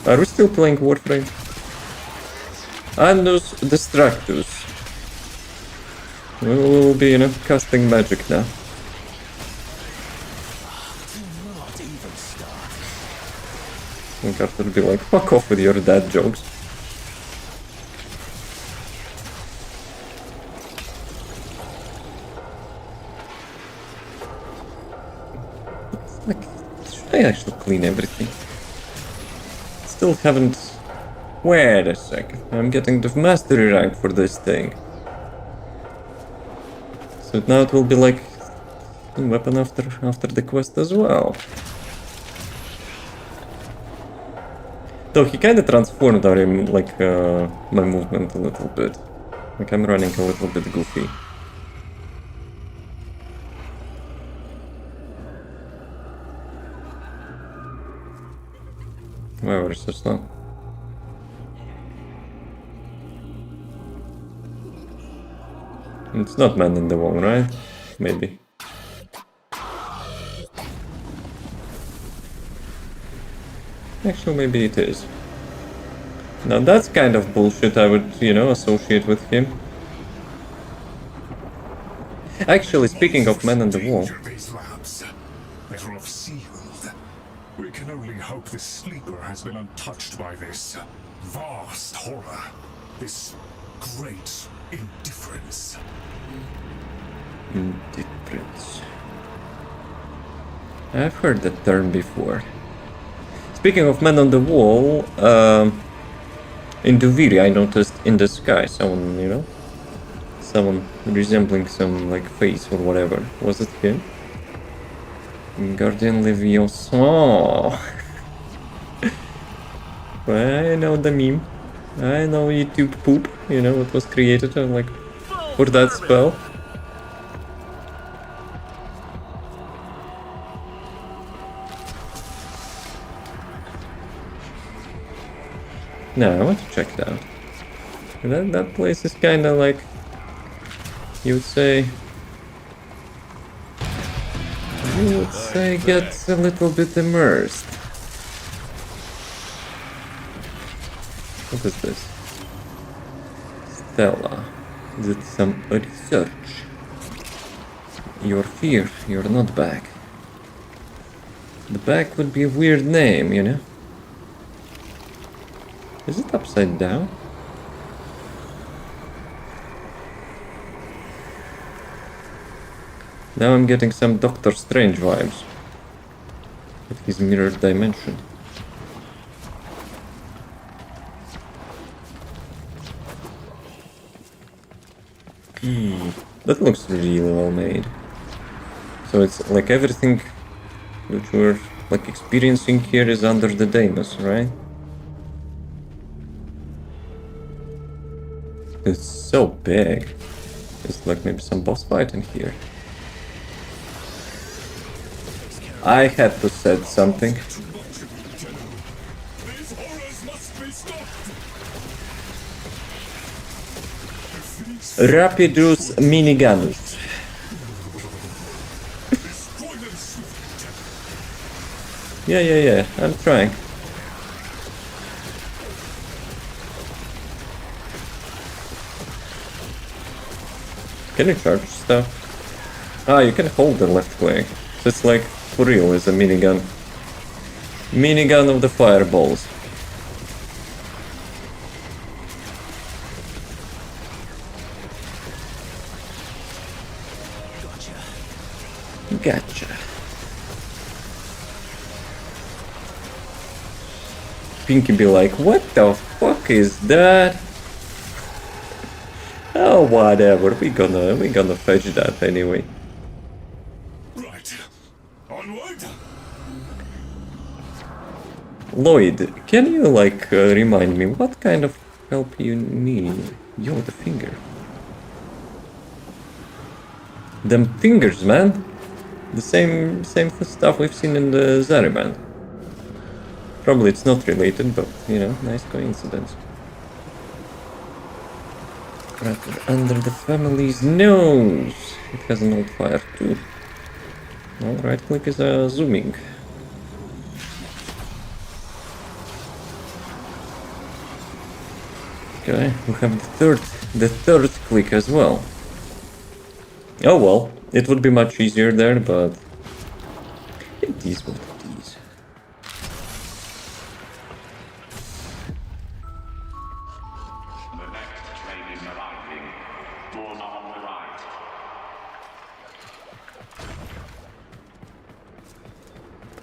[SPEAKER 1] Are we still playing Warframe? And those Distractus. We'll be, you know, casting magic now. And Carter will be like, fuck off with your dad jokes. Like, should I actually clean everything? Still haven't... Wait a second, I'm getting the mastery rank for this thing. So now it will be like a weapon after the quest as well. Though he kinda transformed our, like, my movement a little bit. Like I'm running a little bit goofy. Where is this now? It's not man in the wall, right? Maybe. Actually, maybe it is. Now that's kind of bullshit I would, you know, associate with him. Actually, speaking of man in the wall...
[SPEAKER 13] They're all sealed. We can only hope the sleeper has been untouched by this vast horror. This great indifference.
[SPEAKER 1] Indifference. I've heard that term before. Speaking of man on the wall, in DUVIRI I noticed in the sky someone, you know, someone resembling some like face or whatever. Was it him? Guardian Leviosa. I know the meme. I know YouTube poop. You know, it was created like for that spell. No, I want to check it out. That place is kind of like, you would say, gets a little bit immersed. What is this? Stella. Did some research. Your fear, you're not back. The back would be a weird name, you know? Is it upside down? Now I'm getting some Doctor Strange vibes. With his mirror dimension. That looks really well made. So it's like everything which we're like experiencing here is under the Deimos, right? It's so big. It's like maybe some boss fight in here. I had to set something. Rapidus minigunus. Yeah, I'm trying. Can you charge stuff? Ah, you can hold the left click. So it's like, for real, it's a minigun. Minigun of the fireballs. Gotcha. Pinky be like, what the fuck is that? Oh, whatever. We gonna fetch that anyway.
[SPEAKER 13] Right. Onward.
[SPEAKER 1] Lloyd, can you like remind me what kind of help you need? Yo, the finger. Them fingers, man. The same stuff we've seen in the Zariman. Probably it's not related, but you know, nice coincidence. Right under the family's nose. It has an old fire too. Well, right click is zooming. Okay, we have the third click as well. Oh well, it would be much easier there, but it is what it is.
[SPEAKER 13] The next train is arriving. Doors are on the right.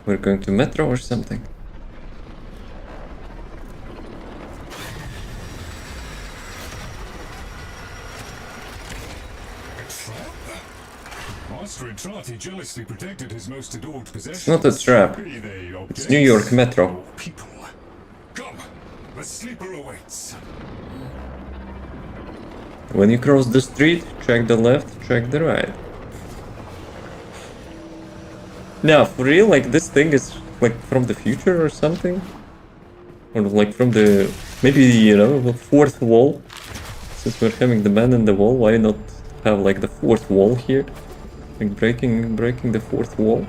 [SPEAKER 1] We're going to metro or something.
[SPEAKER 13] Master Entrati jealously protected his most adored possessions.
[SPEAKER 1] It's not a trap. It's New York Metro.
[SPEAKER 13] People. Come, the sleeper awaits.
[SPEAKER 1] When you cross the street, check the left, check the right. Now, for real, like this thing is like from the future or something? Or like from the, maybe, you know, the fourth wall? Since we're having the man in the wall, why not have like the fourth wall here? Like breaking the fourth wall?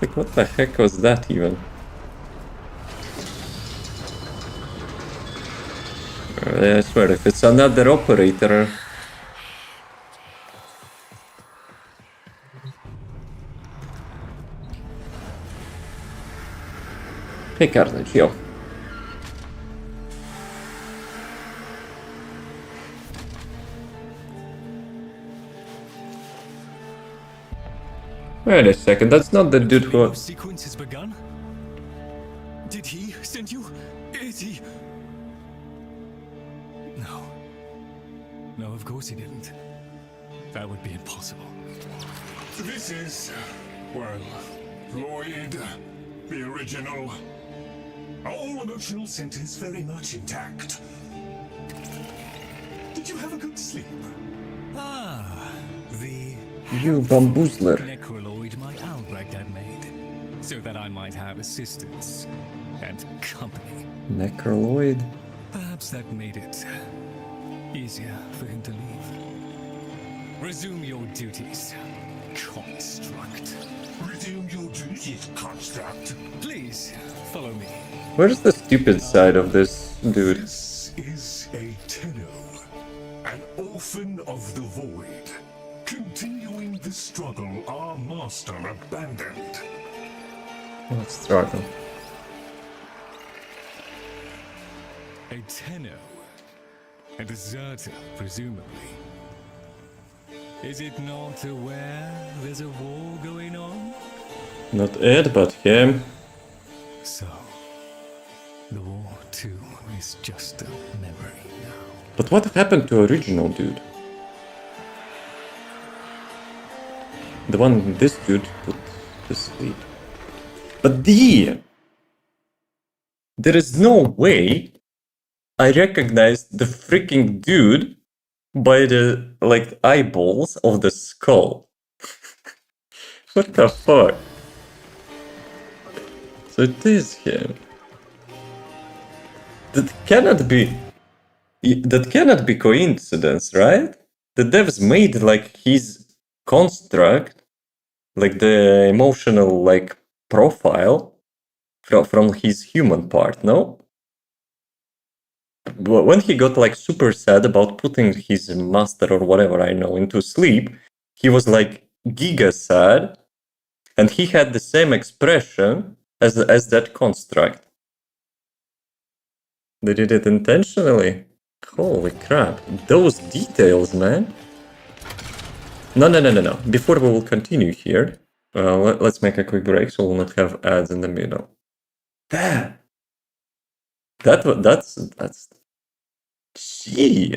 [SPEAKER 1] Like what the heck was that even? I swear, if it's another operator... Hey Carnage, yo. Wait a second, that's not the dude who...
[SPEAKER 14] The sequence has begun? Did he send you? Is he? No. No, of course he didn't. That would be impossible.
[SPEAKER 13] This is, well, Lloyd, the original. All emotional centers very much intact. Did you have a good sleep?
[SPEAKER 14] Ah, the...
[SPEAKER 1] You bamboozler.
[SPEAKER 14] Necroloid my Albrecht had made, so that I might have assistance and company.
[SPEAKER 1] Necroloid?
[SPEAKER 14] Perhaps that made it easier for him to leave. Resume your duties, Construct.
[SPEAKER 13] Resume your duties, Construct.
[SPEAKER 14] Please, follow me.
[SPEAKER 1] Where's the stupid side of this dude?
[SPEAKER 13] This is a Tenno, an orphan of the void, continuing the struggle our master abandoned.
[SPEAKER 1] What struggle?
[SPEAKER 14] A Tenno. A deserter, presumably. Is it not aware there's a war going on?
[SPEAKER 1] Not it, but him.
[SPEAKER 14] So, the war too is just a memory now.
[SPEAKER 1] But what happened to original dude? The one this dude put to sleep. But there is no way I recognized the freaking dude by the, like, eyeballs of the skull. What the fuck? So it is him. That cannot be coincidence, right? The devs made, like, his construct, like the emotional, like, profile from his human part, no? When he got like super sad about putting his master or whatever I know into sleep, he was like giga sad, and he had the same expression as that construct. They did it intentionally. Holy crap! Those details, man. No. Before we will continue here, let's make a quick break so we'll not have ads in the middle. That's gee,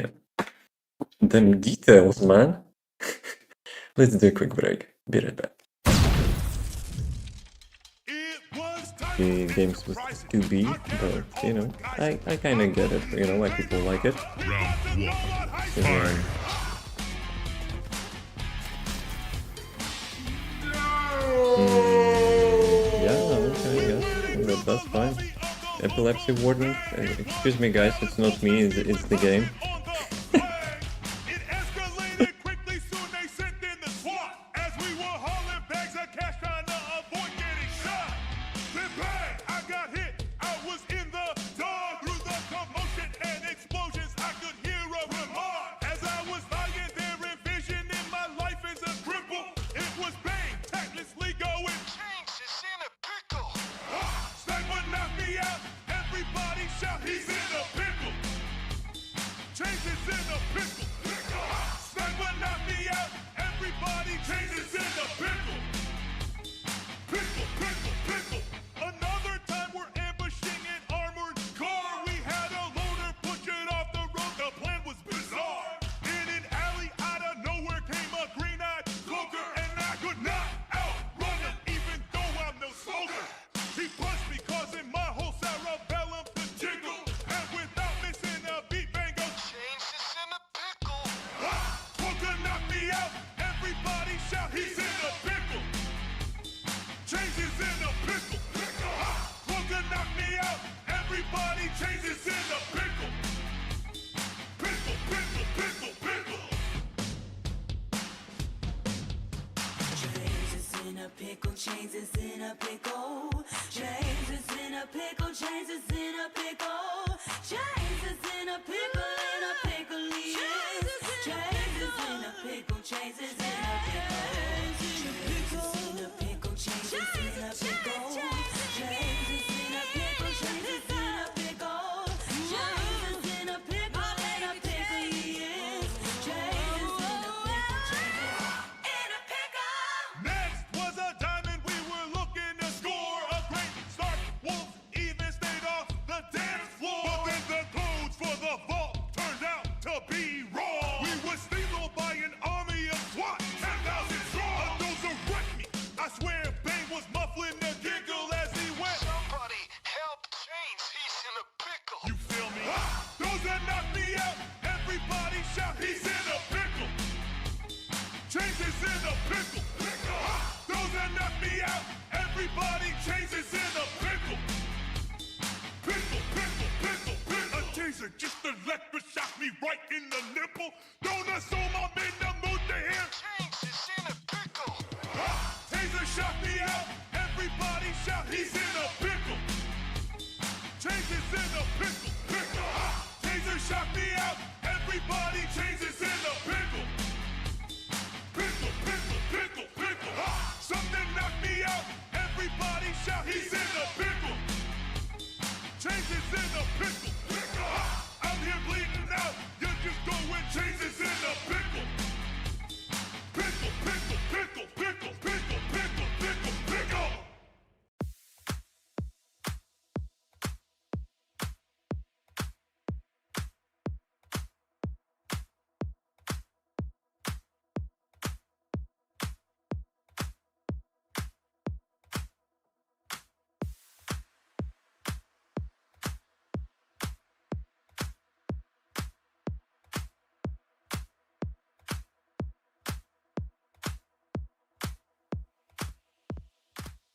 [SPEAKER 1] them details, man. Let's do a quick break. Be right back. The game's with 2B, but you know, I kind of get it. You know why people like it. Yeah, okay, yes, that's fine. Epilepsy warning. Excuse me, guys. It's not me. It's the game.
[SPEAKER 11] Everybody changes into pickle. Pickle, pickle, pickle. Another time we're ambushing an armored car. We had a loader push it off the road. The plan was bizarre. In an alley out of nowhere came a green-eyed cloaker, and I could not outrun him, even though I'm no smoker. He punched me, causing my whole cerebellum to jiggle, and without missing a beat, bang goes, change this in a pickle. Cloaker knocked me out. Everybody shout, he's in a pickle. Changes in a pickle. Cloaker knocked me out. Everybody changes in a pickle. Pickle, pickle, pickle, pickle.
[SPEAKER 15] Changes in a pickle, changes in a pickle. Changes in a pickle, changes in a pickle. Changes in a pickle, in a pickle, yes. Changes in a pickle, changes in a pickle. Changes in a pickle, changes in a pickle. Changes in a pickle, changes in a pickle. Changes in a pickle, in a pickle, yes. Changes in a pickle, changes in a pickle.
[SPEAKER 11] Next was a diamond, we were looking to score a great start. Wolf even stayed off the dance floor. But then the codes for the vault turned out to be wrong. We were steamrolled by an army of SWAT, 10,000 strong. A dozer wrecked me. I swear Bane was muffling the giggle as he went. Somebody help James, he's in a pickle. You feel me? Dozer knocked me out. Everybody shout, he's in a pickle. James is in a pickle. Dozer knocked me out. Everybody changes in a pickle. Pickle, pickle, pickle, pickle. A taser just electroshocked me right in the nipple. Don't assume I'm in the mood to hear. James is in a pickle. Taser shot me out. Everybody shout, he's in a pickle. James is in a pickle. Pickle. Taser shot me out. Everybody changes in a pickle. Pickle, pickle, pickle, pickle. Something knocked me out. Everybody shout, he's in a pickle. Changes in a pickle. Pickle. I'm here bleeding out. You just go and changes in a pickle. Pickle, pickle, pickle, pickle, pickle, pickle, pickle, pickle.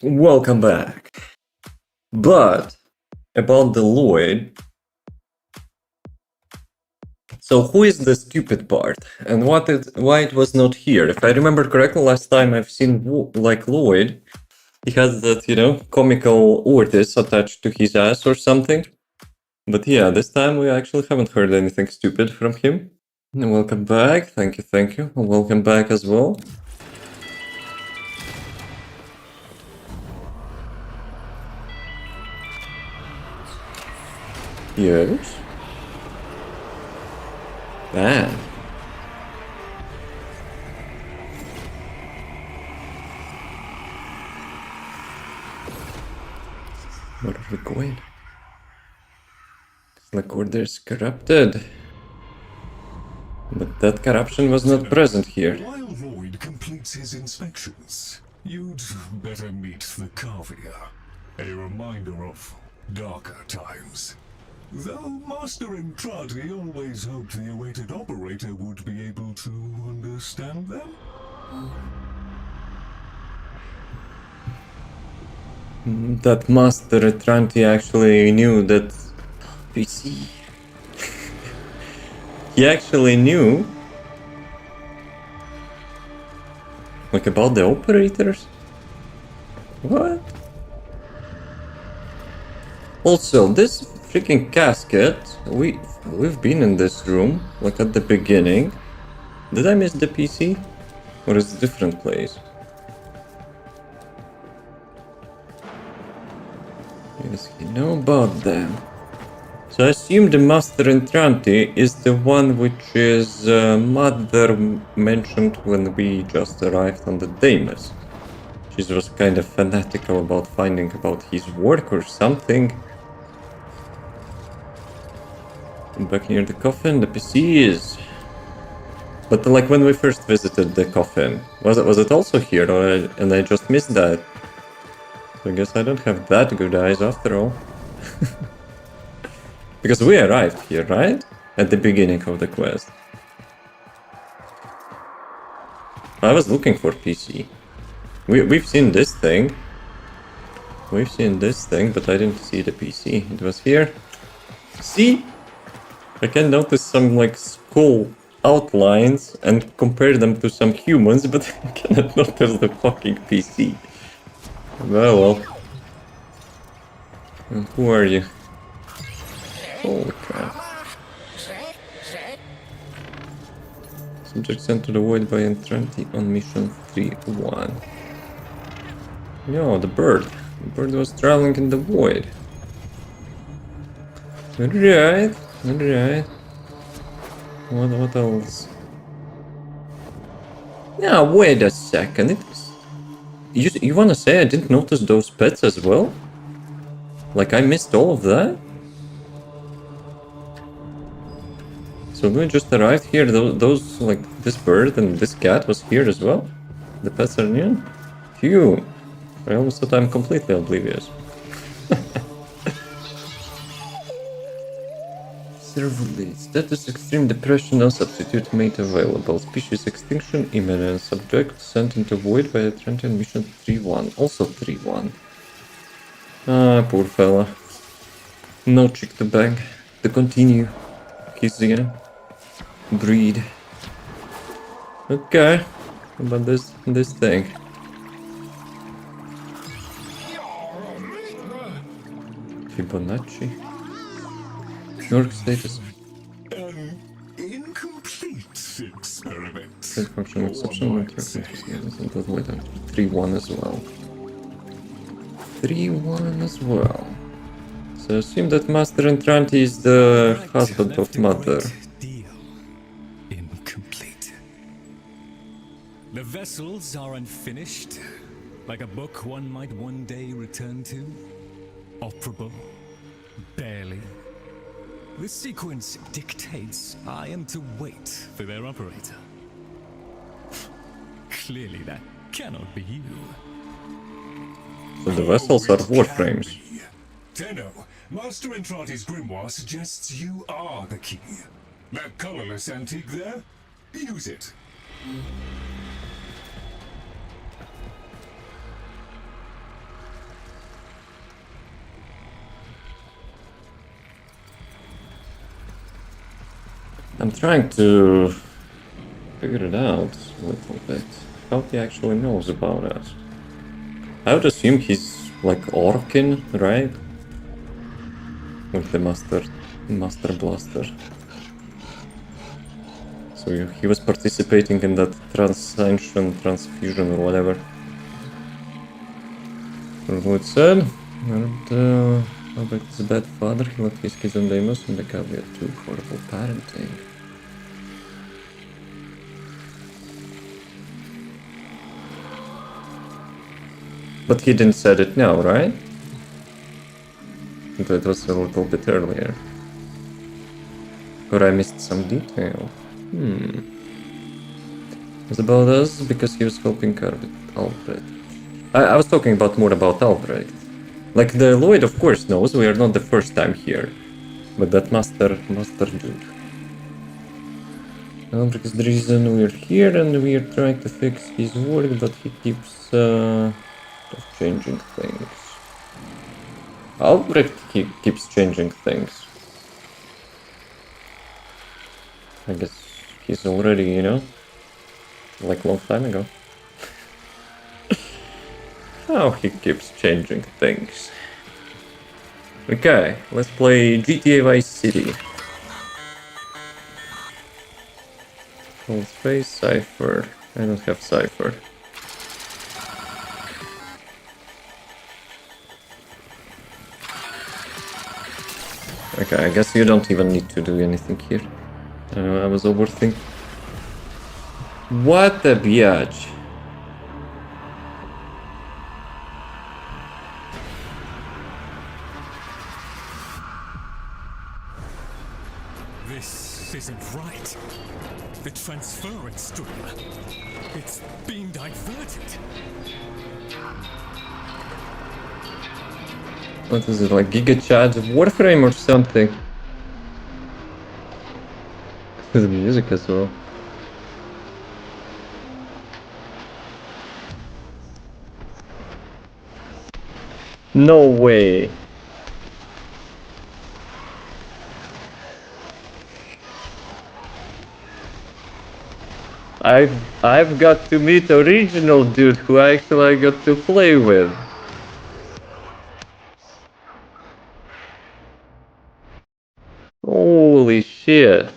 [SPEAKER 1] Welcome back. But about the Lloyd. So who is the stupid part, and why it was not here? If I remember correctly, last time I've seen like Lloyd, he has that, you know, comical ortis attached to his ass or something. But yeah, this time we actually haven't heard anything stupid from him. Welcome back. Thank you, thank you. Welcome back as well. Yes. Ah. Where are we going? It's like order's corrupted. But that corruption was not present here.
[SPEAKER 13] While Lloyd completes his inspections, you'd better meet the Cavia, a reminder of darker times. Though Master Entrati always hoped the awaited operator would be able to understand them.
[SPEAKER 1] That Master Entrati actually knew that PC. He actually knew like about the operators? What? Also, this freaking casket, we've been in this room, like at the beginning. Did I miss the PC? Or is it a different place? Yes, you know about them. So I assume the Master Entranti is the one which is Mother mentioned when we just arrived on the Deimos. She was kind of fanatical about finding about his work or something. And back near the coffin, the PC is. But like when we first visited the coffin, was it also here, and I just missed that? So I guess I don't have that good eyes after all. Because we arrived here, right? At the beginning of the quest. I was looking for PC. We've seen this thing. We've seen this thing, but I didn't see the PC. It was here. See? I can notice some like skull outlines and compare them to some humans, but I cannot notice the fucking PC. Well. And who are you? Holy crap. Subject sent to the void by Entranti on mission 3-1. Yo, the bird. The bird was traveling in the void. Alright, alright. What else? Yeah, wait a second. You wanna say I didn't notice those pets as well? Like I missed all of that? So we just arrived here, those, like, this bird and this cat was here as well? The pets are new? Phew! I almost thought I'm completely oblivious. Server status extreme depression, no substitute made available. Species extinction imminent. Subject sent into void by the Trentian mission 3-1. Also 3-1. Ah, poor fella. No chick to bang. To continue. Kissing. Breed. Okay. How about this thing? Fibonacci. York status.
[SPEAKER 13] An incomplete experiment.
[SPEAKER 1] Function exception. 3-1 as well. 3-1 as well. So I assume that Master Entranti is the husband of Mother.
[SPEAKER 14] Incomplete. The vessels are unfinished, like a book one might one day return to. Operable, barely. The sequence dictates I am to wait for their operator. Clearly that cannot be you.
[SPEAKER 1] So the vessels are Warframes.
[SPEAKER 13] Tenno, Master Entranti's grimoire suggests you are the key. That colorless antique there? Use it.
[SPEAKER 1] I'm trying to figure it out a little bit. How he actually knows about us. I would assume he's like Orkin, right? With the Master Blaster. So he was participating in that transfusion or whatever. What said? And about his bad father, he left his kids on Deimos and the caveat to horrible parenting. But he didn't said it now, right? That was a little bit earlier. Or I missed some detail. It was about us because he was helping Albrecht. I was talking about more about Albrecht. Like the Lloyd of course knows we are not the first time here. But that master dude. Albrecht is the reason we're here and we are trying to fix his work, but he keeps changing things. Albrecht keeps changing things. I guess he's already, you know, like a long time ago. How he keeps changing things. Okay, let's play GTA Vice City. Cold Space, Cypher. I don't have Cypher. Okay, I guess you don't even need to do anything here. I was overthinking. What a biatch.
[SPEAKER 14] This isn't right. The transference stream. It's being diverted.
[SPEAKER 1] What is it, like gigacharge of Warframe or something? The music as well. No way. I've got to meet the original dude who actually I got to play with. Holy shit.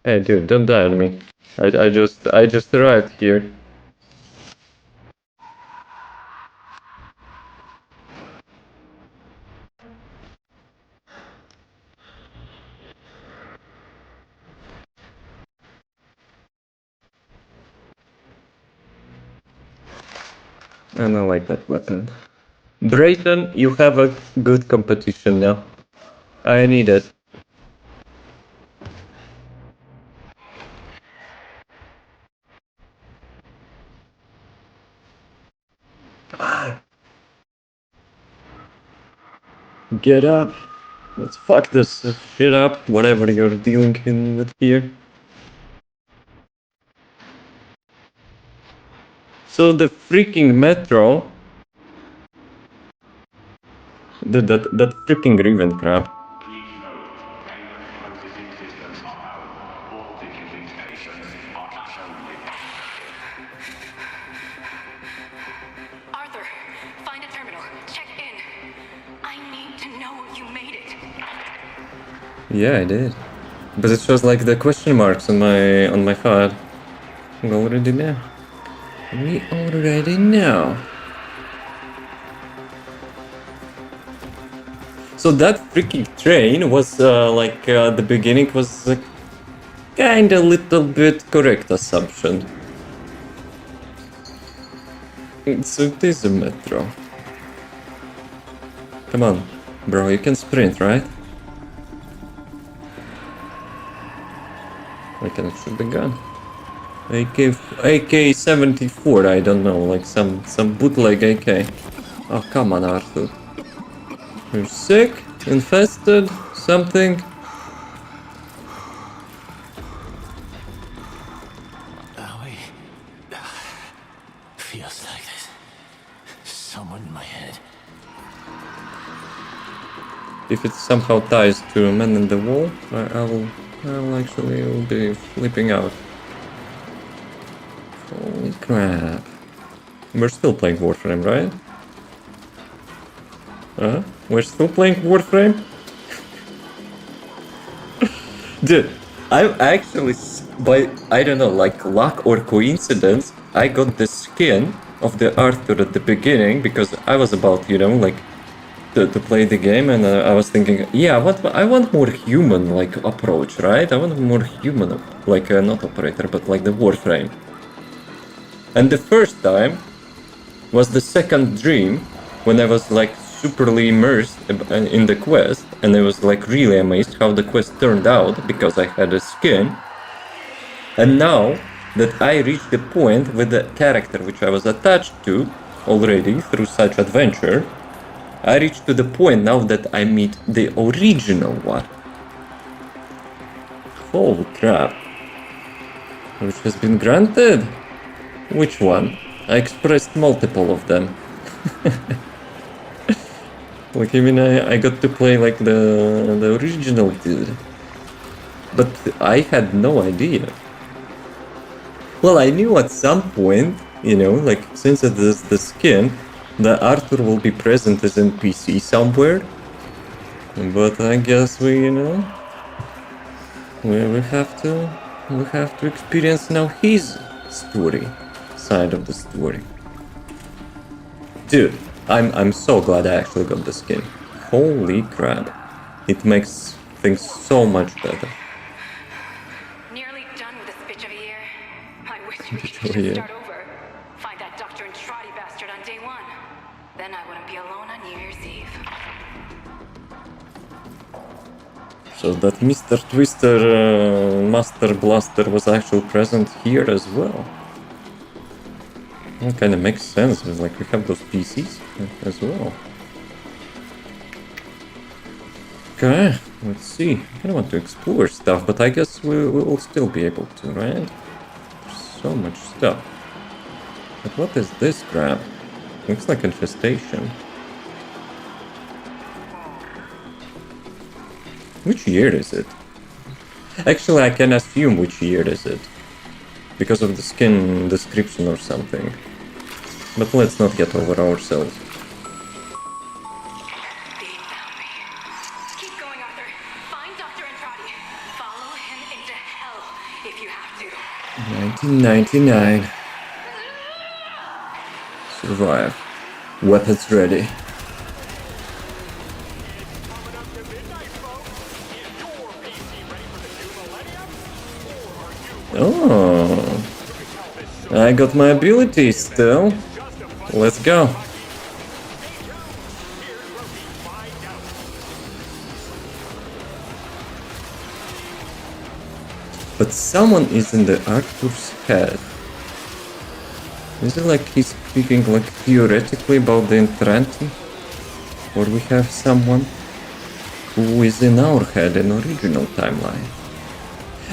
[SPEAKER 1] Hey dude, don't die on me. I just arrived here. And I like that weapon. Drayton, you have a good competition now. I need it. Get up. Let's fuck this shit up, whatever you're dealing with here. So the freaking metro... That freaking Riven crap.
[SPEAKER 3] Arthur, find a terminal. Check in. I need to know you made it.
[SPEAKER 1] Yeah, I did. But it shows like the question marks on my HUD. We already know. We already know. So that freaking train was the beginning was kinda little bit correct assumption. So it is a metro. Come on, bro, you can sprint, right? I can shoot the gun. AK-74, I don't know, like some bootleg AK. Oh, come on, Arthur. You're sick? Infested? Something?
[SPEAKER 9] Feels like this. Someone in my head.
[SPEAKER 1] If it somehow ties to a man in the wall, I'll actually will be flipping out. Holy crap. We're still playing Warframe, right? We're still playing Warframe? Dude, I'm actually, by, I don't know, like luck or coincidence, I got the skin of the Arthur at the beginning because I was about, you know, like, to play the game, and I was thinking, yeah, I want more human, like, approach, right? I want more human, like, not operator, but like the Warframe. And the first time was the second dream, when I was, like, superly immersed in the quest, and I was, like, really amazed how the quest turned out, because I had a skin. And now that I reached the point with the character which I was attached to already through such adventure, I reached to the point now that I meet the original one. Holy crap. Which has been granted? Which one? I expressed multiple of them. Like, I mean, I got to play like the original dude. But I had no idea. Well, I knew at some point, you know, like, since it is the skin, the Arthur will be present as NPC somewhere. But I guess we, you know, we have to experience now his story, side of the story. Dude, I'm so glad I actually got the skin. Holy crap. It makes things so much better.
[SPEAKER 3] Nearly done with this bitch of a year. I wish we
[SPEAKER 1] Bitch
[SPEAKER 3] could
[SPEAKER 1] of a
[SPEAKER 3] just
[SPEAKER 1] year.
[SPEAKER 3] start over. Find that Dr. Entrati bastard on day one. Then I wouldn't be alone on New Year's Eve.
[SPEAKER 1] So that Mr. Twister Master Blaster was actually present here as well. Well, kind of makes sense, like we have those PCs as well. Okay, let's see. I kind of want to explore stuff, but I guess we will still be able to, right? There's so much stuff. But what is this crap? Looks like infestation. Which year is it? Actually, I can assume which year is it. Because of the skin description or something. But let's not get over ourselves.
[SPEAKER 3] Keep going, Arthur. Find Dr. Entrati. Follow him into hell if you have to.
[SPEAKER 1] 1999. Survive. Weapons ready. Oh, I got my abilities still. Let's go. But someone is in the Arthur's head. Is it like he's speaking like theoretically about the Entranti? Or we have someone who is in our head in original timeline?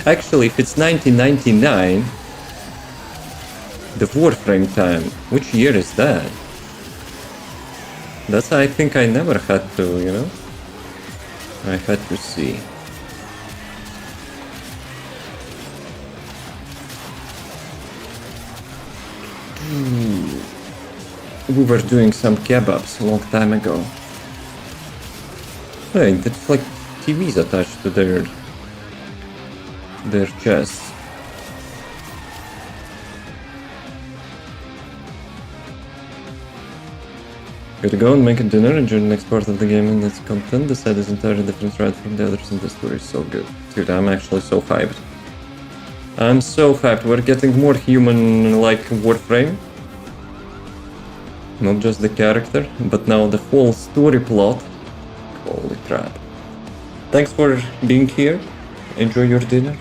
[SPEAKER 1] Actually, if it's 1999, the Warframe time, which year is that? That's, I think I never had to, you know? I had to see. We were doing some kebabs a long time ago. Hey, that's like TVs attached to their chests. Gotta go and make a dinner, enjoy the next part of the game and its content. The side is entirely different right from the others and the story is so good. Dude, I'm actually so hyped. I'm so hyped. We're getting more human-like Warframe. Not just the character, but now the whole story plot. Holy crap. Thanks for being here. Enjoy your dinner.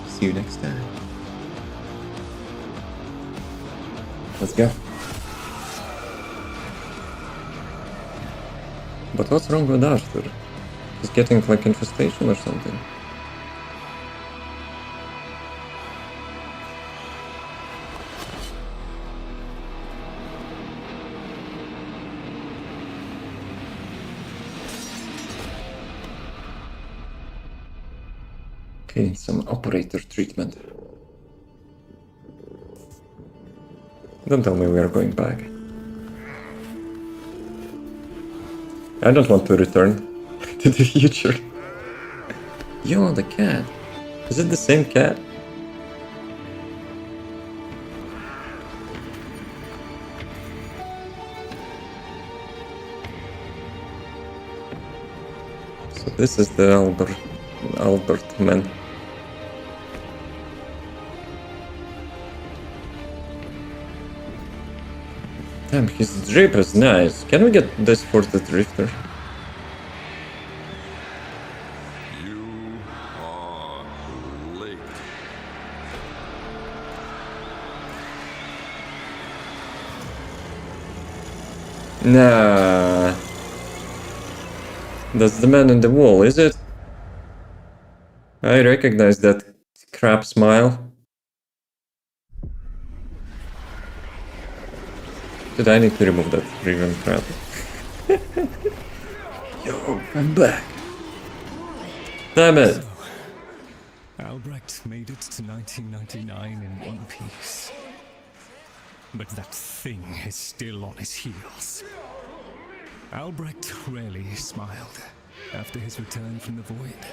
[SPEAKER 1] See you next time. Let's go. But what's wrong with Arthur? He's getting like infestation or something. Okay, some operator treatment. Don't tell me we are going back. I don't want to return to the future. Yo, the cat. Is it the same cat? So this is the Albert man. Damn, his drip is nice. Can we get this for the drifter?
[SPEAKER 16] You are late.
[SPEAKER 1] Nah. That's the man in the wall, is it? I recognize that crap smile. Did I need to remove that Riven crap? Yo, I'm back. Damn it.
[SPEAKER 14] So, Albrecht made it to 1999 in one piece. But that thing is still on his heels. Albrecht rarely smiled after his return from the void.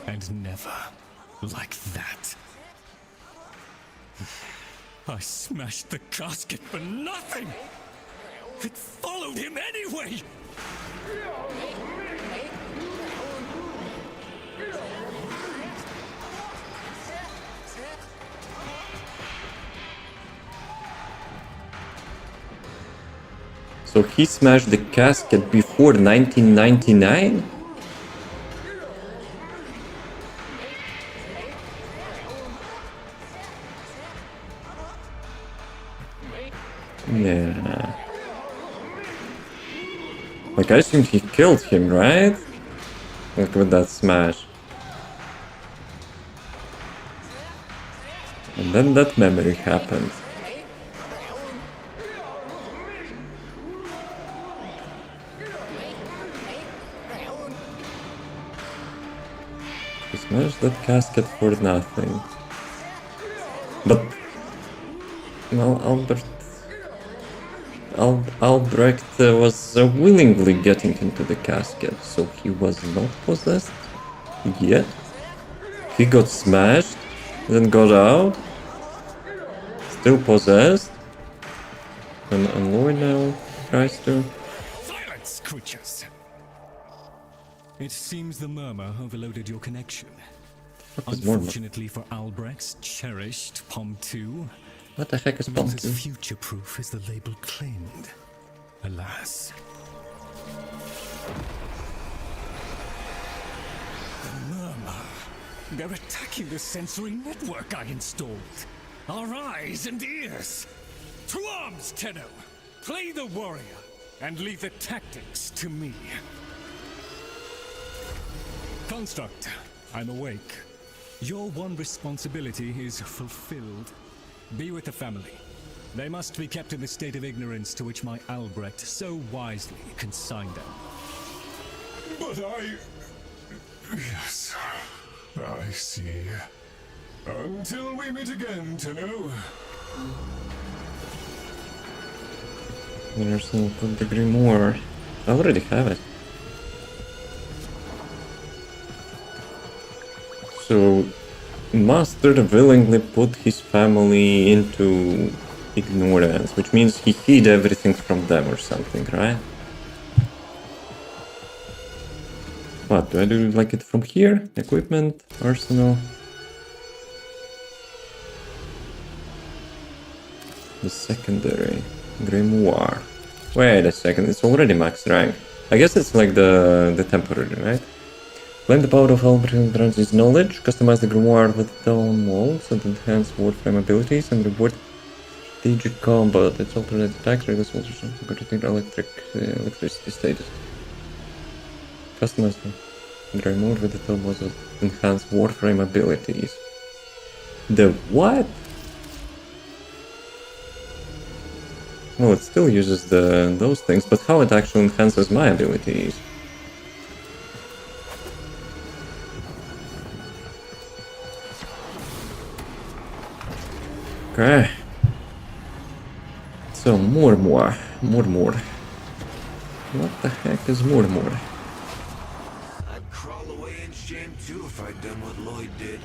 [SPEAKER 14] And never like that. I smashed the casket for nothing! It followed him anyway!
[SPEAKER 1] So he smashed the casket before 1999? Yeah. Like, I assumed he killed him, right? Like, with that smash. And then that memory happened. He smashed that casket for nothing. But... well, Albrecht was willingly getting into the casket, so he was not possessed yet. He got smashed, then got out, still possessed, and Lloyd now tries to...
[SPEAKER 14] Silence, creatures! It seems the murmur overloaded your connection. Unfortunately for Albrecht's cherished POM 2,
[SPEAKER 1] what the heck is POM 2?
[SPEAKER 14] Not as future-proof as the label claimed. Alas. The murmur. They're attacking the sensory network I installed. Our eyes and ears. To arms, Tenno! Play the warrior, and leave the tactics to me. Construct, I'm awake. Your one responsibility is fulfilled. Be with the family. They must be kept in the state of ignorance to which my Albrecht so wisely consigned them.
[SPEAKER 13] But yes, I see. Until we meet again, Tenno.
[SPEAKER 1] There's no put the grimoire. I already have it. So, Master willingly put his family into ignorance, which means he hid everything from them or something, right? What, do I do like it from here? Equipment, arsenal. The secondary grimoire. Wait a second, it's already max rank. I guess it's like the temporary, right? Blend the power of Albrecht's knowledge, customize the grimoire with its own molds and enhance Warframe abilities and reward strategic combat. Its alternate attacks, regular soldiers, and electricity status. Customize the grimoire with its own molds and enhance Warframe abilities. The what? Well, it still uses those things, but how it actually enhances my abilities? Okay. So, Murmur. What the heck is Murmur?
[SPEAKER 7] I'd crawl away in shame too if I'd done what Lloyd did.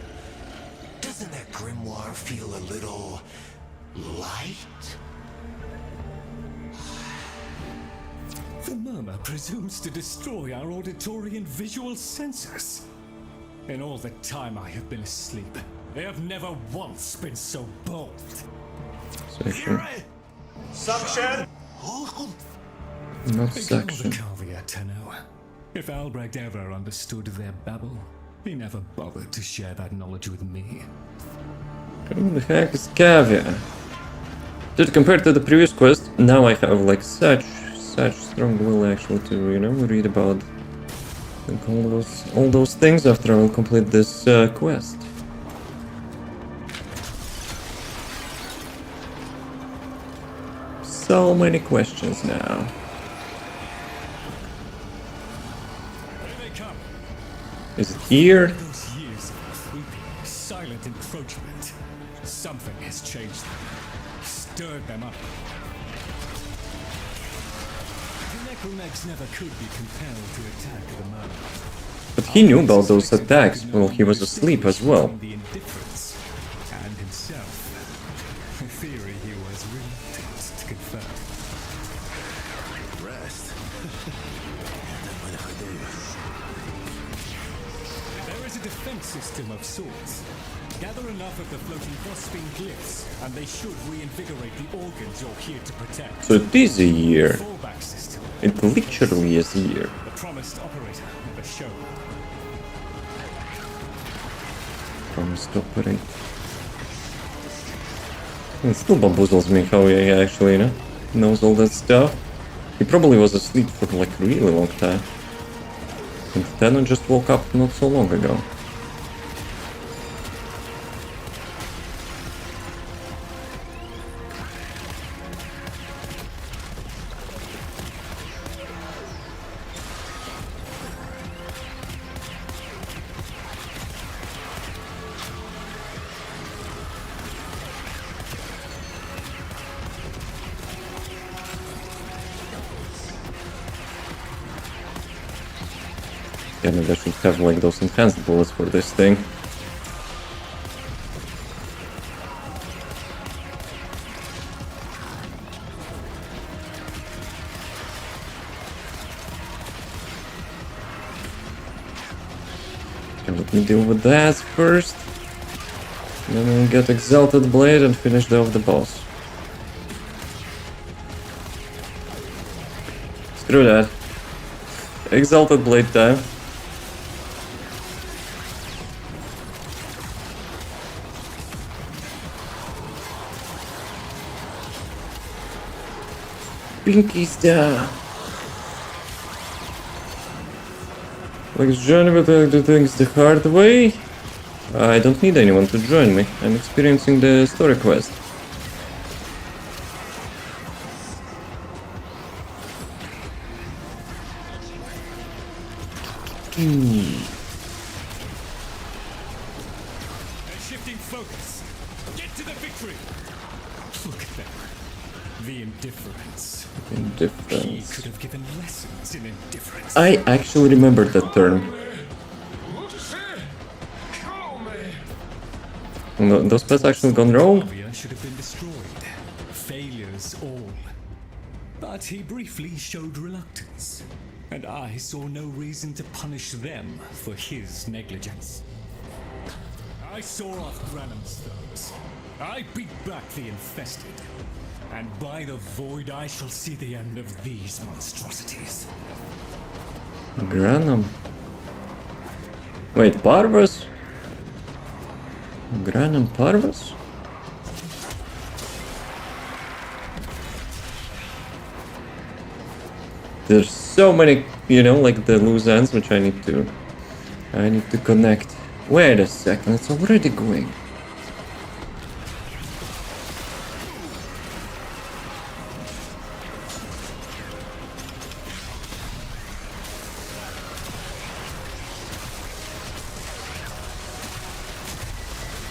[SPEAKER 7] Doesn't that grimoire feel a little... light?
[SPEAKER 14] The murmur presumes to destroy our auditory and visual senses. In all the time I have been asleep, they have never once been so bold.
[SPEAKER 7] Suction!
[SPEAKER 1] Not suction.
[SPEAKER 14] The caveat, Tenno. If Albrecht ever understood their babble, he never bothered to share that knowledge with me.
[SPEAKER 1] Who the heck is caveat? Dude, compared to the previous quest, now I have like such strong will actually to, you know, read about like, all those things after I will complete this quest. So many questions now. Is it here?
[SPEAKER 14] Those years of creeping, silent encroachment. Something has changed them, stirred them up. The Necromegs never could be compelled to attack the murder.
[SPEAKER 1] But he knew about those attacks while he was asleep as well.
[SPEAKER 14] The indifference and himself. A theory he was reluctant to confirm. defense system of sorts. Gather enough of the floating Warframe glyphs, and they should reinvigorate the organs you're here to protect.
[SPEAKER 1] So it is a year.
[SPEAKER 14] Fallback system.
[SPEAKER 1] It literally is a year.
[SPEAKER 14] The promised operator of the show.
[SPEAKER 1] Promised operator. It still bamboozles me how he actually, knows all that stuff. He probably was asleep for like a really long time. And Tenno just woke up not so long ago. Yeah, maybe I should have like those enhanced bullets for this thing. Okay, let me deal with that first. Then we'll get Exalted Blade and finish off the boss. Screw that. Exalted Blade time. Pinky's down. Let's join me to do things the hard way. I don't need anyone to join me. I'm experiencing the story quest.
[SPEAKER 14] Shifting focus. Get to the victory. Look at them. The indifference.
[SPEAKER 1] Indifference.
[SPEAKER 14] He could have given lessons in indifference.
[SPEAKER 1] I actually remember that term. No, those pets actually gone wrong?
[SPEAKER 14] Should have been destroyed. Failures all. But he briefly showed reluctance. And I saw no reason to punish them for his negligence. I saw off Granum's foes. I beat back the infested. And by the void I shall see the end of these monstrosities.
[SPEAKER 1] Granum. Wait, Parvus? Granum Parvus? There's so many, like the loose ends which I need to connect. Wait a second, it's already going.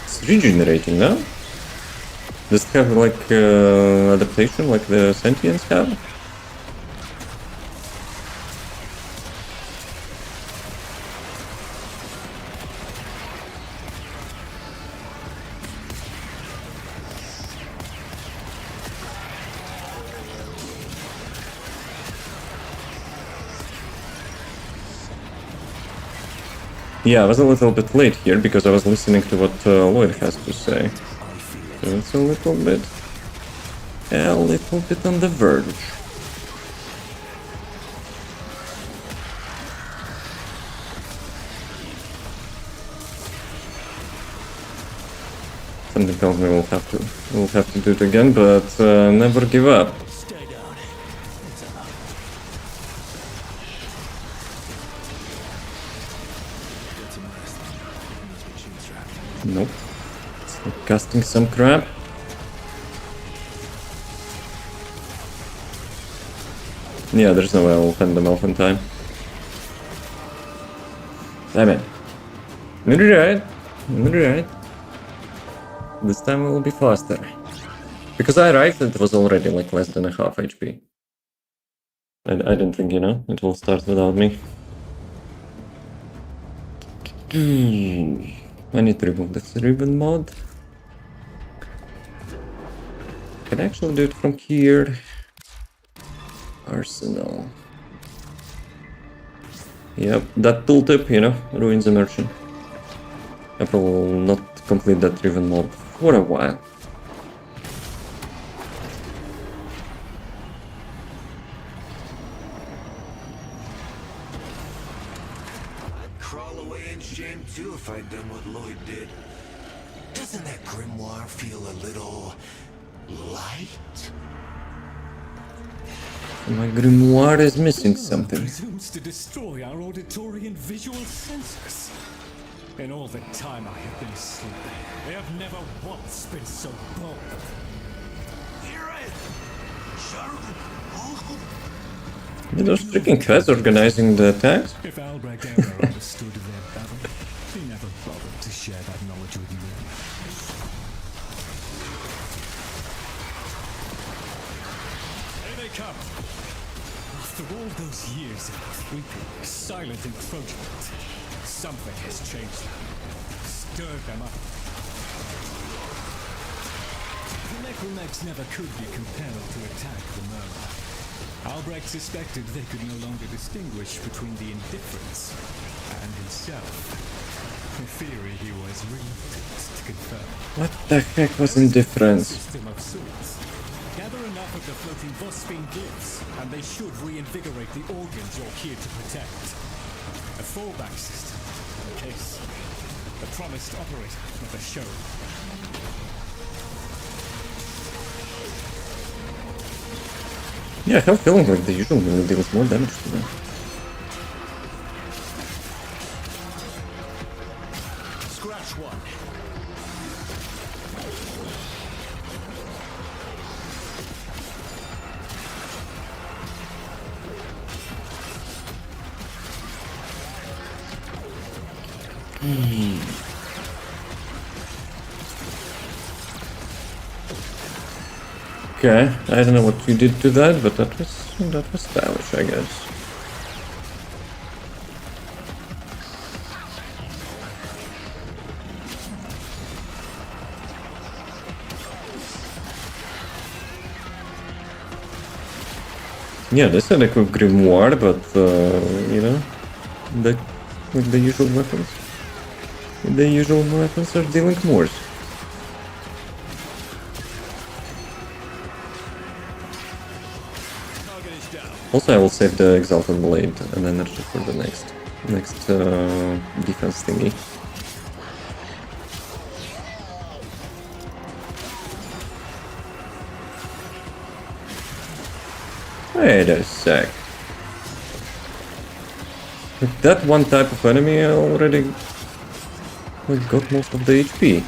[SPEAKER 1] It's regenerating now? Does it have like adaptation like the sentients have? Yeah, I was a little bit late here because I was listening to what Lloyd has to say. So it's a little bit on the verge. Something tells me we'll have to do it again, but never give up. Nope. It's like casting some crap. Yeah, there's no way I'll fend them off in time. Damn it. Alright. This time it will be faster. Because I arrived, it was already like less than a half HP. I didn't think, it will start without me. I need to remove this ribbon mod. Can I actually do it from here? Arsenal. Yep, that tooltip, ruins immersion. I probably will not complete that driven mob for a while.
[SPEAKER 7] I'd crawl away in shame too if I'd done what Lloyd did. Doesn't that grimoire feel a little light?
[SPEAKER 1] My grimoire is missing something.
[SPEAKER 14] Presumes to destroy our auditory and visual senses. In all the time I have been asleep, they have never once been so bold.
[SPEAKER 1] Those freaking cats organizing the attacks?
[SPEAKER 14] If Albrecht ever understood their battle, he never bothered to share that knowledge with me. Here they come. After all those years of creeping, silent encroachment, something has changed them. Stirred them up. The necromegs never could be compelled to attack the murmur. Albrecht suspected they could no longer distinguish between the indifferents and himself. In theory, he was reluctant to confirm.
[SPEAKER 1] What the heck was indifference?
[SPEAKER 14] System of sorts. Gather enough of the floating Warframe glyphs, and they should reinvigorate the organs you're here to protect. A fallback system, in case the promised operator never showed.
[SPEAKER 1] Yeah, I have a feeling like the usual melee deals more damage to them.
[SPEAKER 9] Scratch one.
[SPEAKER 1] Okay, I don't know what you did to that, but that was stylish, I guess. Yeah, this had a quick grimoire, but you know, with the usual weapons. The usual weapons are dealing mores. Also, I will save the Exalted Blade and energy for the next defense thingy. Wait a sec. With that one type of enemy, I already got most of the HP.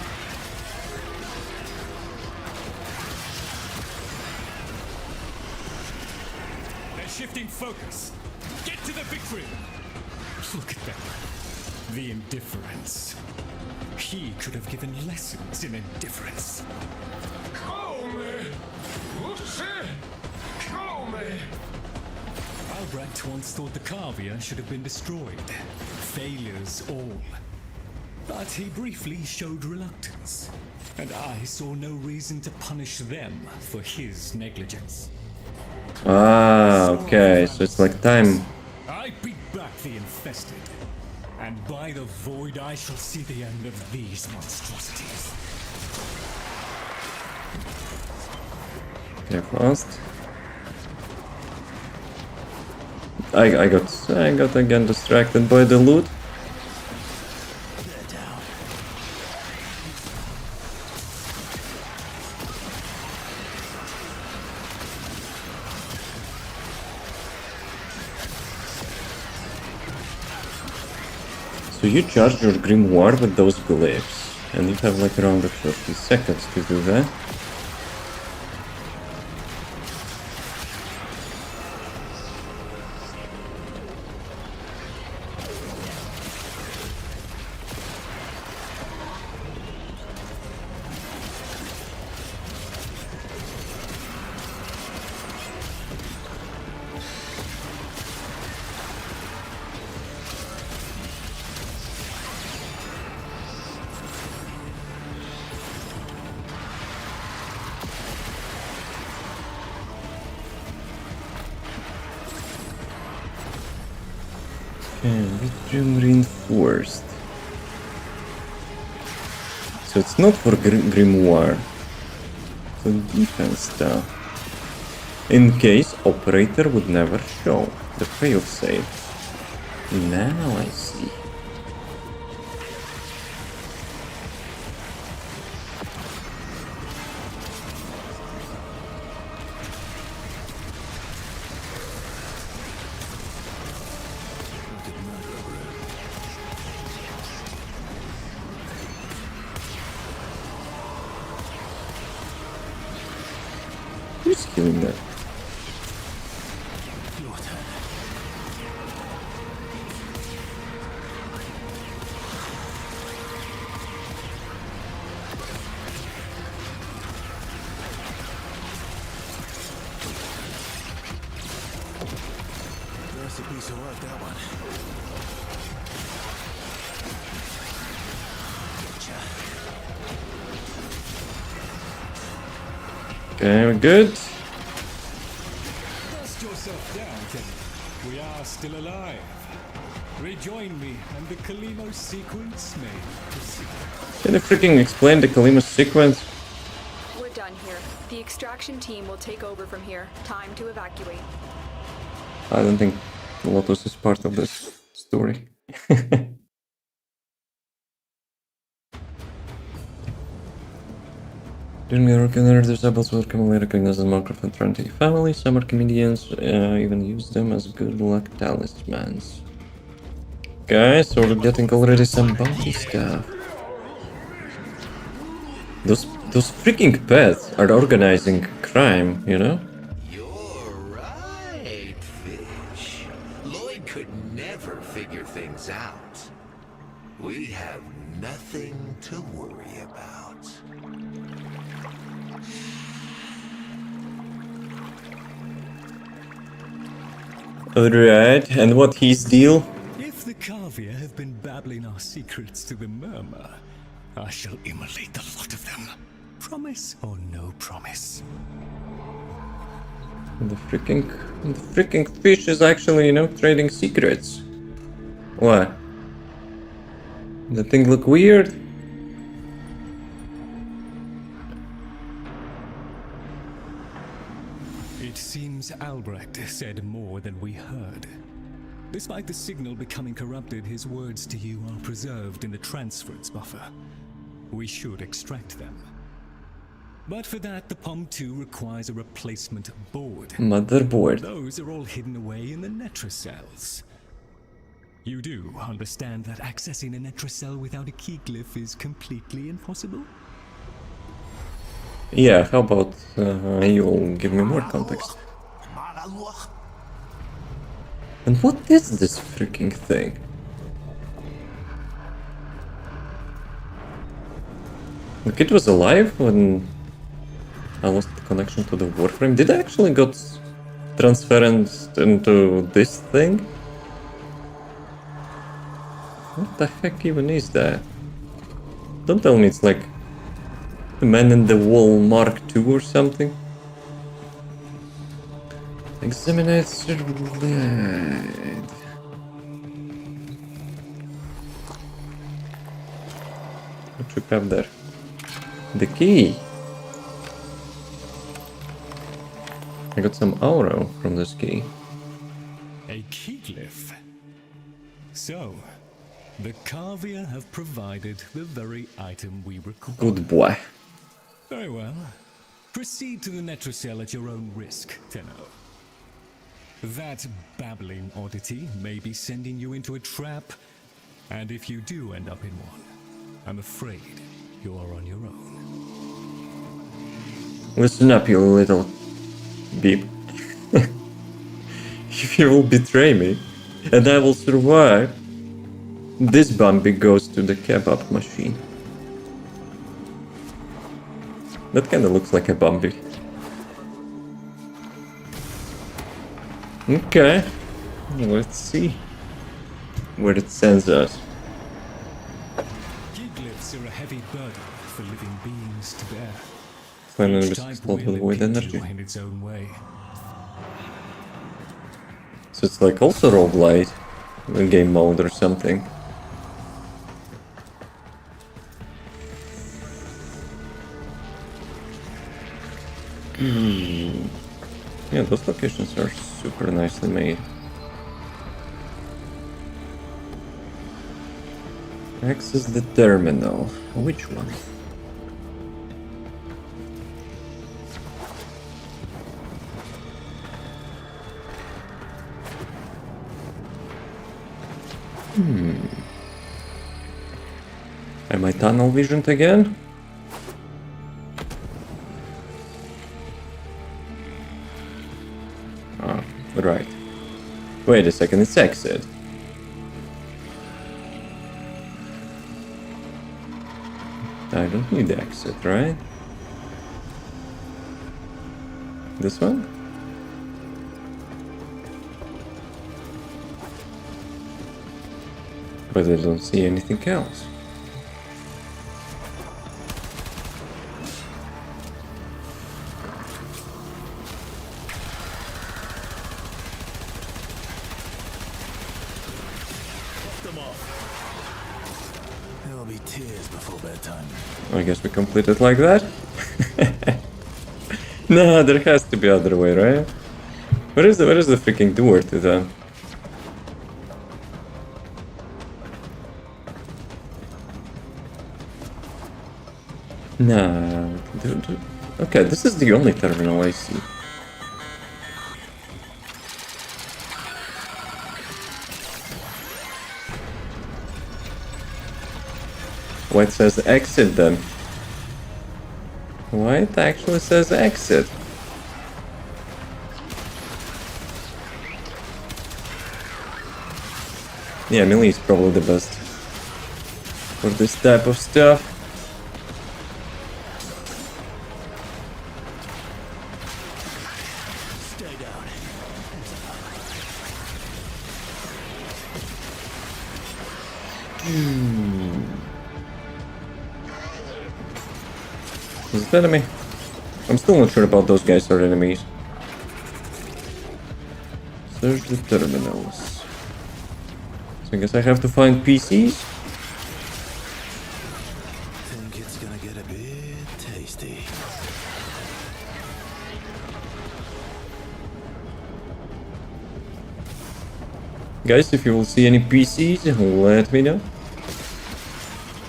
[SPEAKER 14] Shifting focus. Get to the victory. Look at them. The indifference. He could have given lessons in indifference. Albrecht once thought the Carvia should have been destroyed. Failures all. But he briefly showed reluctance. And I saw no reason to punish them for his negligence.
[SPEAKER 1] Ah, okay, so it's like time.
[SPEAKER 14] I beat back the infested, and by the void I shall see the end of these monstrosities.
[SPEAKER 1] Okay, fast. I got again distracted by the loot. So you charge your grimoire with those glyphs, and you have like around 30 seconds to do that. Okay, Vitrium reinforced. So it's not for Grimoire. So defense stuff. In case operator would never show. The payoff save. Now I see. Who's killing that?
[SPEAKER 9] That's a piece of work, that one.
[SPEAKER 1] Okay, we're good.
[SPEAKER 14] Dust yourself down, Tenno. We are still alive. Rejoin me, and the Kalimo sequence may proceed.
[SPEAKER 1] Can you freaking explain the Kalima sequence?
[SPEAKER 3] We're done here. The extraction team will take over from here. Time to evacuate.
[SPEAKER 1] I don't think Lotus is part of this story. During the Rock'n'Earth, disabled were commonly recognized as Minecraft and Trinity family. Summer comedians even use them as good luck talismans. Okay, so we're getting already some bounty stuff. Those freaking pets are organizing crime, you know?
[SPEAKER 7] You're right, Fish. Lloyd could never figure things out. We have nothing to worry about.
[SPEAKER 1] Alright, and what his deal?
[SPEAKER 14] If the Kavia have been babbling our secrets to the Murmur, I shall immolate the lot of them. Promise or no promise?
[SPEAKER 1] The freaking fish is actually, you know, trading secrets. What? The thing look weird?
[SPEAKER 14] It seems Albrecht said more than we heard. Despite the signal becoming corrupted, his words to you are preserved in the transference buffer. We should extract them. But for that, the POM-2 requires a replacement board.
[SPEAKER 1] Motherboard.
[SPEAKER 14] Those are all hidden away in the Netracells. You do understand that accessing a Netracell without a key glyph is completely impossible?
[SPEAKER 1] Yeah, how about you'll give me more context? And what is this freaking thing? The kid was alive when I lost the connection to the Warframe. Did I actually got transferred into this thing? What the heck even is that? Don't tell me it's like the Man in the Wall Mark II or something. Examine surveyed. What you have there? The key. I got some aura from this key.
[SPEAKER 14] A key glyph. So, the Kavia have provided the very item we require.
[SPEAKER 1] Good boy.
[SPEAKER 14] Very well. Proceed to the Netracell at your own risk, Tenno. That babbling oddity may be sending you into a trap, and if you do end up in one, I'm afraid you are on your own.
[SPEAKER 1] Listen up, you little beep. If you will betray me, and I will survive, this Bambi goes to the kebab machine. That kinda looks like a Bambi. Okay, let's see where it sends us.
[SPEAKER 14] Key glyphs are a heavy burden for living beings to bear.
[SPEAKER 1] Finally,
[SPEAKER 14] Each
[SPEAKER 1] this
[SPEAKER 14] type
[SPEAKER 1] slot
[SPEAKER 14] will
[SPEAKER 1] with void
[SPEAKER 14] impinge
[SPEAKER 1] energy.
[SPEAKER 14] you in its own way.
[SPEAKER 1] So it's like also roguelite, a game mode or something. Yeah, those locations are super nicely made. Access the terminal. Which one? Am I tunnel visioned again? Ah, right. Wait a second, it's exit. I don't need the exit, right? This one? But I don't see anything else.
[SPEAKER 9] There'll be tears before bedtime.
[SPEAKER 1] I guess we complete it like that? No, there has to be other way, right? Where is the freaking door to them? Nah. Okay, this is the only terminal I see. Why it says exit then? Why it actually says exit? Yeah, melee is probably the best for this type of stuff.
[SPEAKER 9] Stay down.
[SPEAKER 1] Is it enemy? I'm still not sure about those guys are enemies. Search the terminals. So I guess I have to find PCs?
[SPEAKER 9] Think it's gonna get a bit tasty.
[SPEAKER 1] Guys, if you will see any PCs, let me know.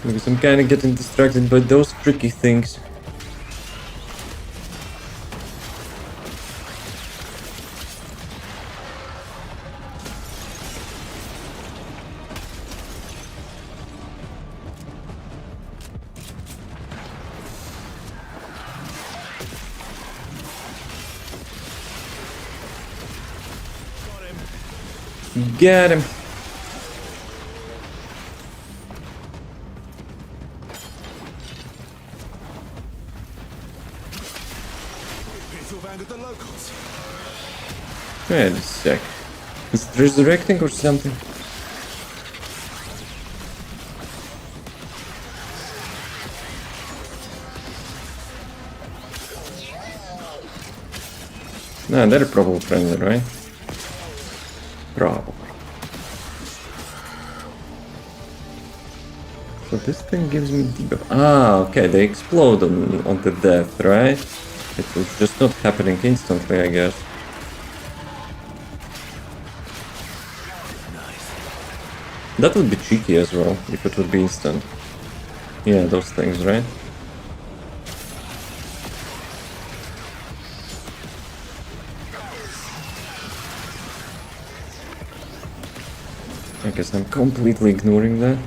[SPEAKER 1] Because I'm kinda getting distracted by those tricky things. Get him. Wait a sec. Is it resurrecting or something? Nah, they're probably friendly, right? Probably. So this thing gives me debuff. Ah, okay, they explode on the death, right? It was just not happening instantly, I guess. That would be cheeky as well, if it would be instant. Yeah, those things, right? I guess I'm completely ignoring that.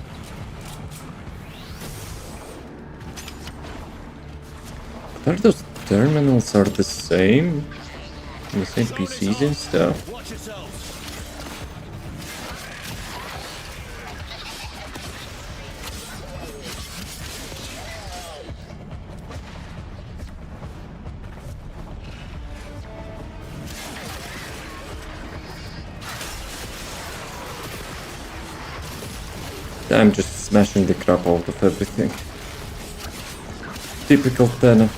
[SPEAKER 1] But are those terminals are the same? The same PCs and stuff? I'm just smashing the crap out of everything. Typical Tenno.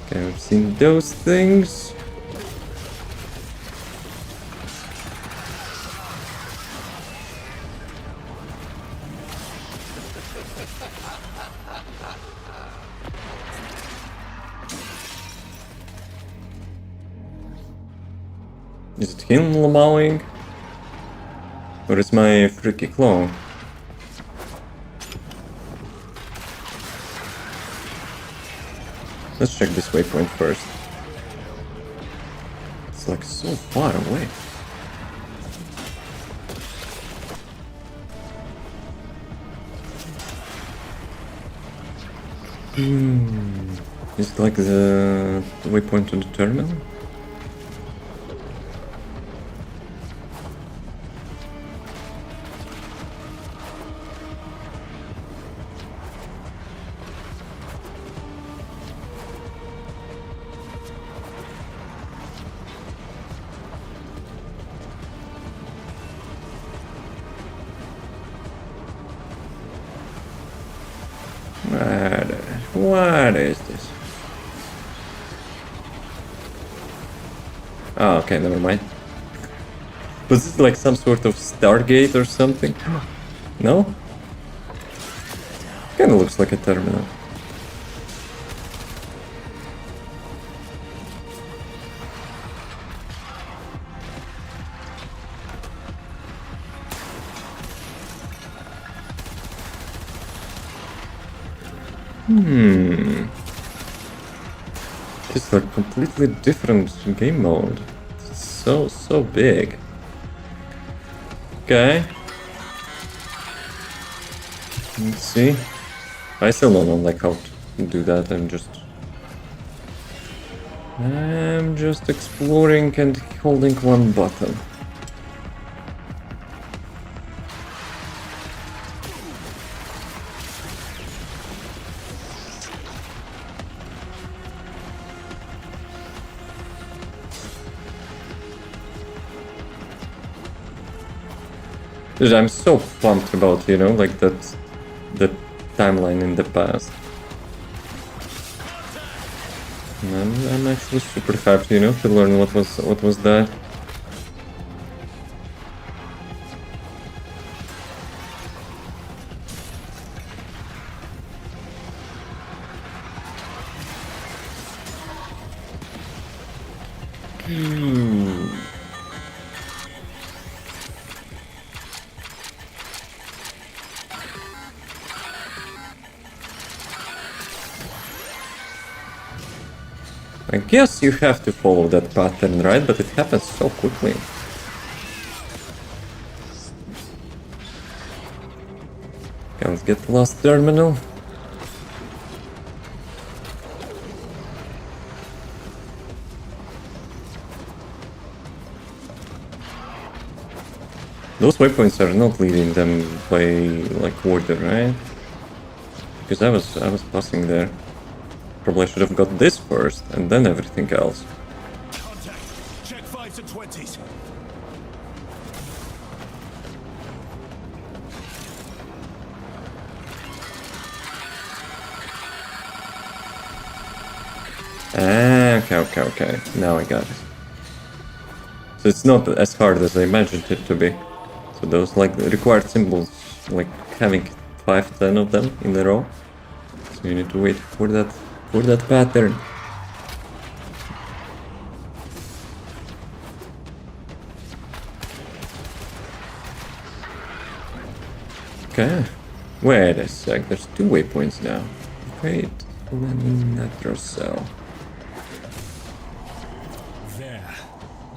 [SPEAKER 1] Okay, we've seen those things. Is it him lamawing? Or is my freaky clone? Let's check this waypoint first. It's like so far away. Is it like the waypoint to the terminal? What is this? Oh, okay, never mind. Was this like some sort of Stargate or something? No? Kinda looks like a terminal. It's a completely different game mode. It's so big. Okay. Let's see. I still don't know like how to do that. I'm just exploring and holding one button. Dude, I'm so pumped about, you know, like the timeline in the past. I'm actually super hyped, you know, to learn what was that. I guess you have to follow that pattern, right? But it happens so quickly. Okay, let's get the last terminal. Those waypoints are not leading them by like order, right? Because I was passing there. Probably should have got this first, and then everything else.
[SPEAKER 9] Contact. Check 5s and 20s.
[SPEAKER 1] Okay. Now I got it. So it's not as hard as I imagined it to be. So those like required symbols, like having 5-10 of them in a row. So you need to wait for that pattern. Okay. Wait a sec, there's 2 waypoints now. Wait, Netrocell.
[SPEAKER 14] There,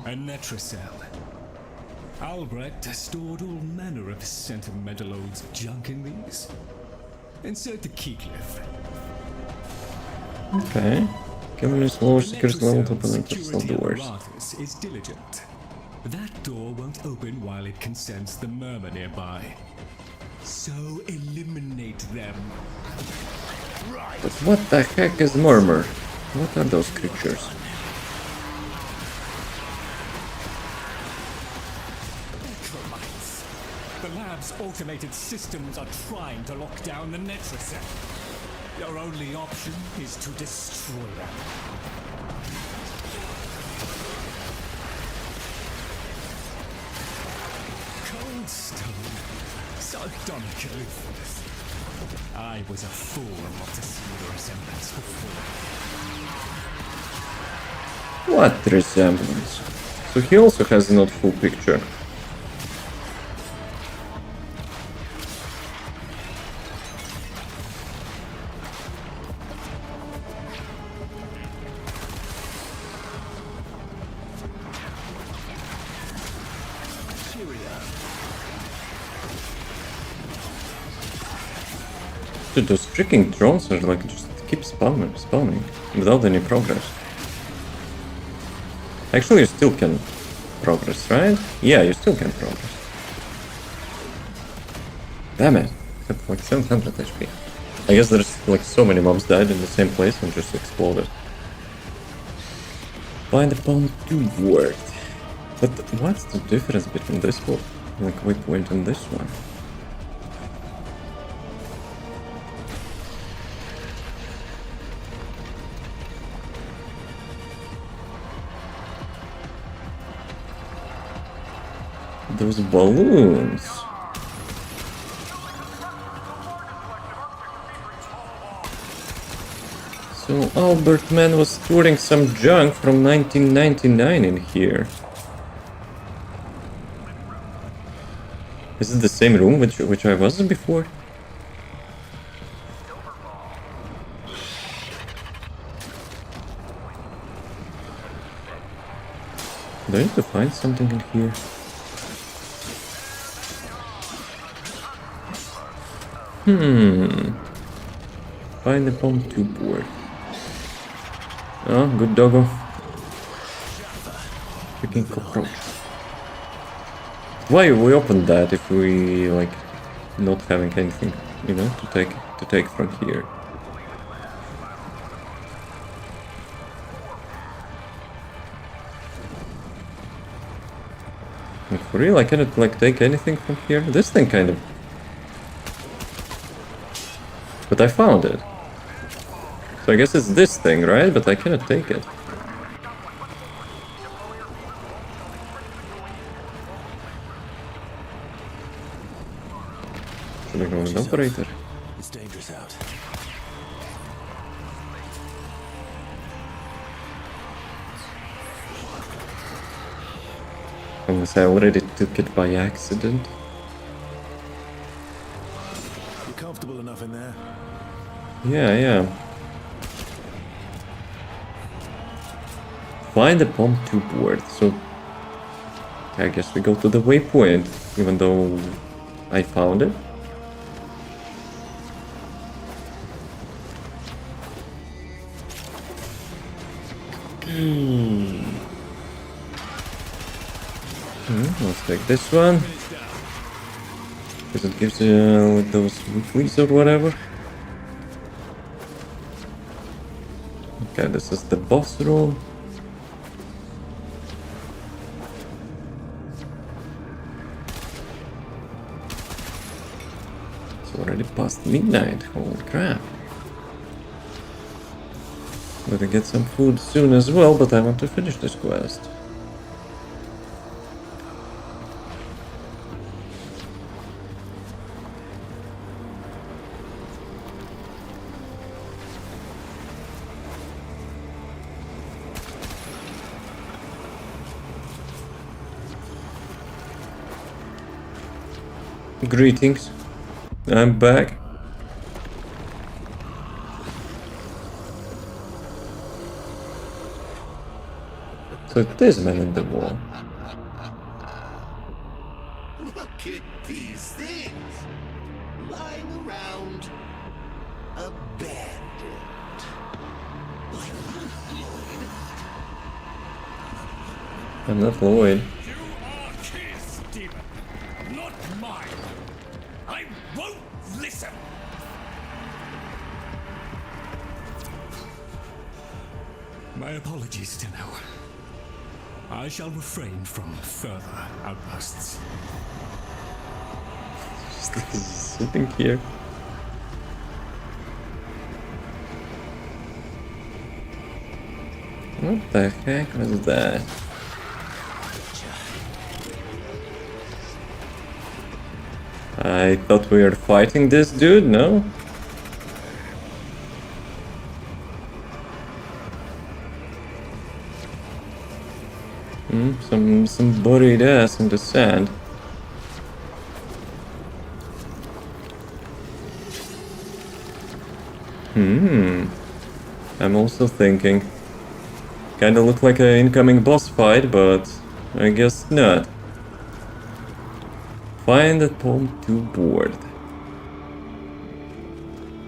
[SPEAKER 14] a Netrocell. Albrecht stored all manner of sentimental old junk in these. Insert the keycliff.
[SPEAKER 1] Okay. Killer's lower security level to open Netrocell doors.
[SPEAKER 14] Apparatus is diligent. That door won't open while it can sense the murmur nearby. So eliminate them.
[SPEAKER 1] But what the heck is Murmur? What are those creatures?
[SPEAKER 14] The lab's automated systems are trying to lock down the Netrocell. Your only option is to destroy them. Cold stone. Sardonically for this. I was a fool not to see the resemblance before.
[SPEAKER 1] What resemblance? So he also has not full picture. Dude, those freaking drones are like just keep spawning without any progress. Actually, you still can progress, right? Yeah, you still can progress. Damn it, I have like 700 HP. I guess there's like so many mobs died in the same place and just exploded. Find the bomb tube worked. But what's the difference between this one, like waypoint, and this one? Those balloons. So Albert Man was storing some junk from 1999 in here. Is it the same room which I was in before? Do I need to find something in here? Find the bomb tube board. Oh, good doggo. Freaking cockroach. Why we opened that if we like not having anything, you know, to take from here? Like for real, I cannot like take anything from here. This thing kind of. But I found it. So I guess it's this thing, right? But I cannot take it. Should I go with operator?
[SPEAKER 9] It's dangerous out.
[SPEAKER 1] Unless I already took it by accident.
[SPEAKER 9] You comfortable enough in there?
[SPEAKER 1] Yeah. Find the bomb tube word. So I guess we go to the waypoint, even though I found it. Let's take this one. Because it gives you those weeklies or whatever. Okay, this is the boss room. It's already past midnight, holy crap. Better get some food soon as well, but I want to finish this quest. Greetings, I'm back. So it is man in the wall.
[SPEAKER 7] Look at these things lying around, abandoned. Like Lloyd.
[SPEAKER 1] I'm not Lloyd.
[SPEAKER 14] My apologies, Tenno. I shall refrain from further outbursts.
[SPEAKER 1] Just sitting here. What the heck was that? I thought we were fighting this dude, no? Some buried ass in the sand. I'm also thinking. Kinda look like an incoming boss fight, but I guess not. Find the poem to board.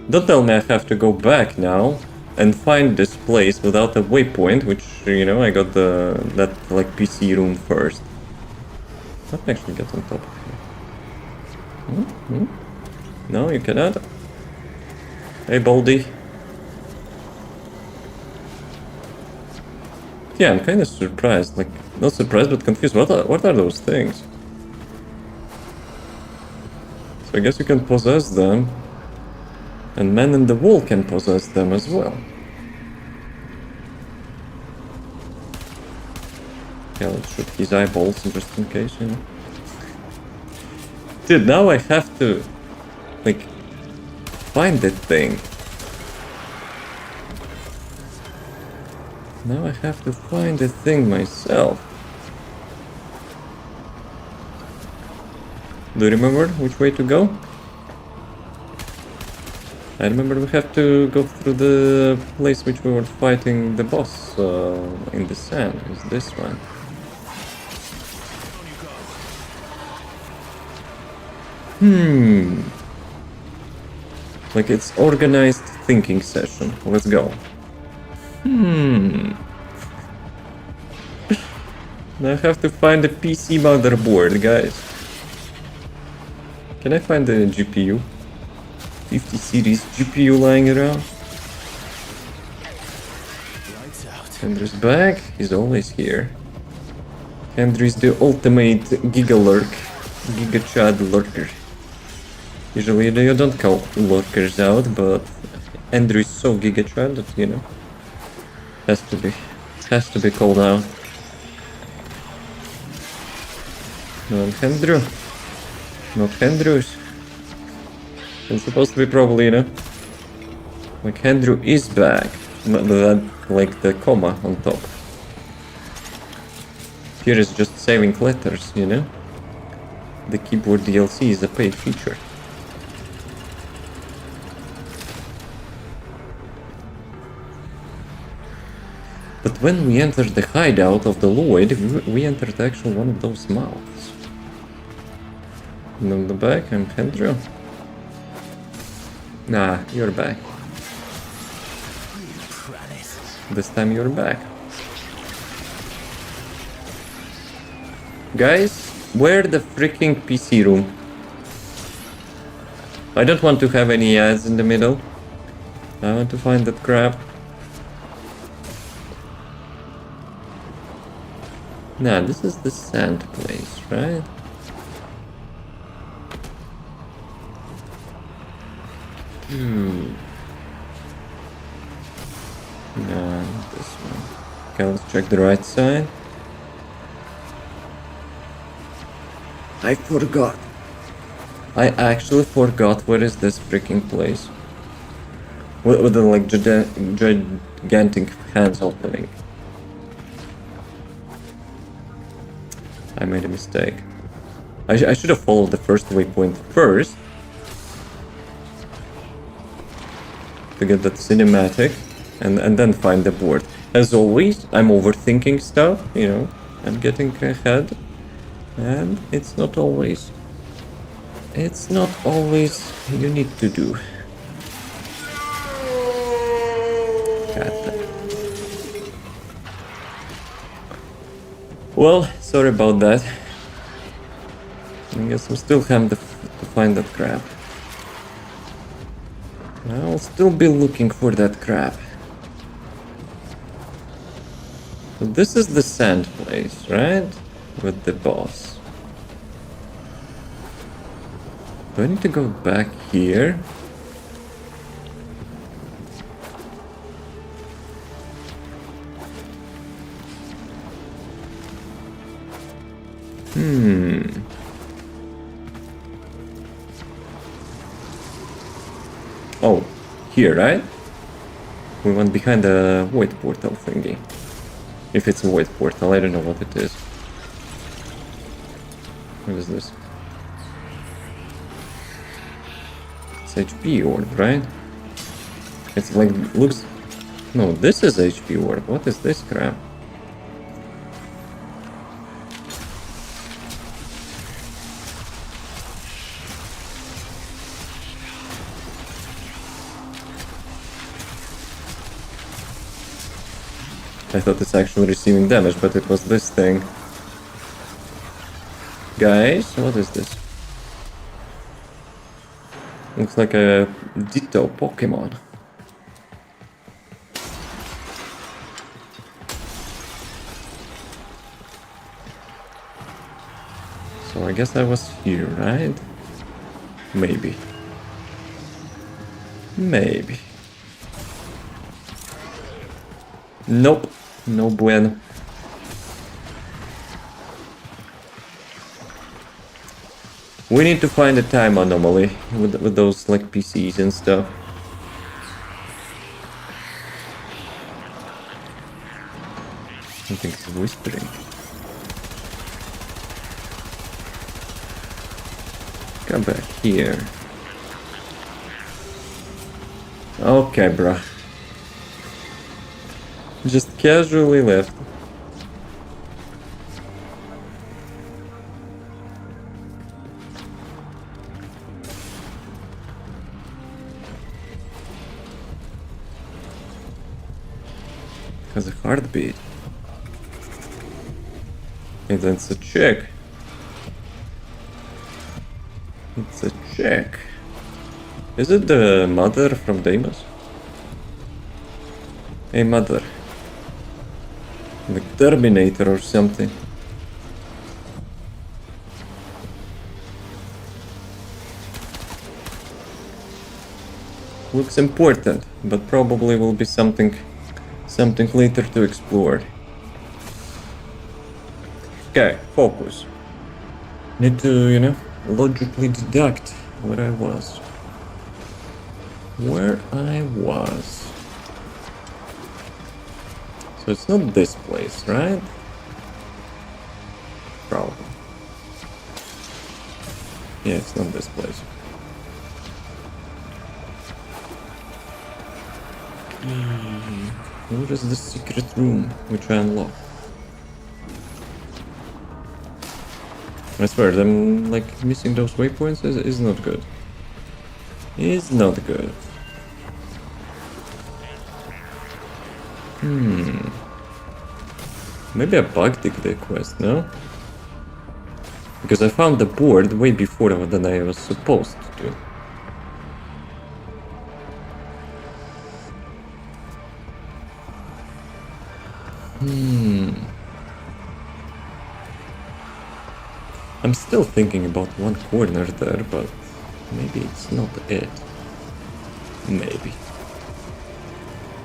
[SPEAKER 1] Don't tell me I have to go back now and find this place without a waypoint, which, you know, I got that like PC room first. Let me actually get on top of here. No, you cannot. Hey, Baldy. Yeah, I'm kind of surprised. Like, not surprised, but confused. What are those things? So I guess you can possess them. And Man in the Wall can possess them as well. Yeah, let's shoot his eyeballs just in case, you know. Dude, now I have to, like, find that thing. Now I have to find the thing myself. Do you remember which way to go? I remember we have to go through the place which we were fighting the boss in the sand. Is this one? Like it's organized thinking session. Let's go. Now I have to find the PC motherboard, guys. Can I find the GPU? 50 series GPU lying around. Henry's back. He's always here. Henry's the ultimate Giga Lurk. Giga Chad Lurker. Usually you don't call lurkers out, but Andrew's so Giga Chad that, you know, has to be called out. Not Andrew. Not Andrews. It's supposed to be probably, you know, like Andrew is back, but that, like the comma on top. Here is just saving letters, you know. The keyboard DLC is a paid feature. But when we entered the hideout of the Lloyd, we entered actually one of those mouths. And on the back, I'm Andrew. Nah, you're back. This time you're back. Guys, where the freaking PC room? I don't want to have any ads in the middle. I want to find that crap. Nah, this is the sand place, right? No, this one. Okay, let's check the right side. I forgot. I actually forgot where is this freaking place. With the like gigantic hands opening. I made a mistake. I should have followed the first waypoint first. To get that cinematic and then find the board. As always, I'm overthinking stuff, you know, I'm getting ahead, and it's not always you need to do. God damn. Well, sorry about that. I guess we still have to find that crap. I'll still be looking for that crap. So this is the sand place, right? With the boss. Do I need to go back here? Oh, here, right? We went behind the void portal thingy. If it's a void portal, I don't know what it is. What is this? It's HP orb, right? It's like, looks... No, this is HP orb. What is this crap? I thought it's actually receiving damage, but it was this thing. Guys, what is this? Looks like a Ditto Pokemon. So I guess I was here, right? Maybe. Maybe. Nope. No bueno. We need to find a time anomaly with those like PCs and stuff. I think it's whispering. Come back here. Okay, bruh. Just casually left. Has a heartbeat. And that's a check. It's a check. Is it the mother from Deimos? Hey, mother. The Terminator or something. Looks important, but probably will be something later to explore. Okay, focus. Need to, you know, logically deduct where I was. Where I was. So it's not this place, right? Probably. Yeah, it's not this place. Where is the secret room which I unlock? I swear, them like missing those waypoints is not good. Is not good. Maybe I bugged the quest, no? Because I found the board way before than I was supposed to. I'm still thinking about one corner there, but maybe it's not it. Maybe.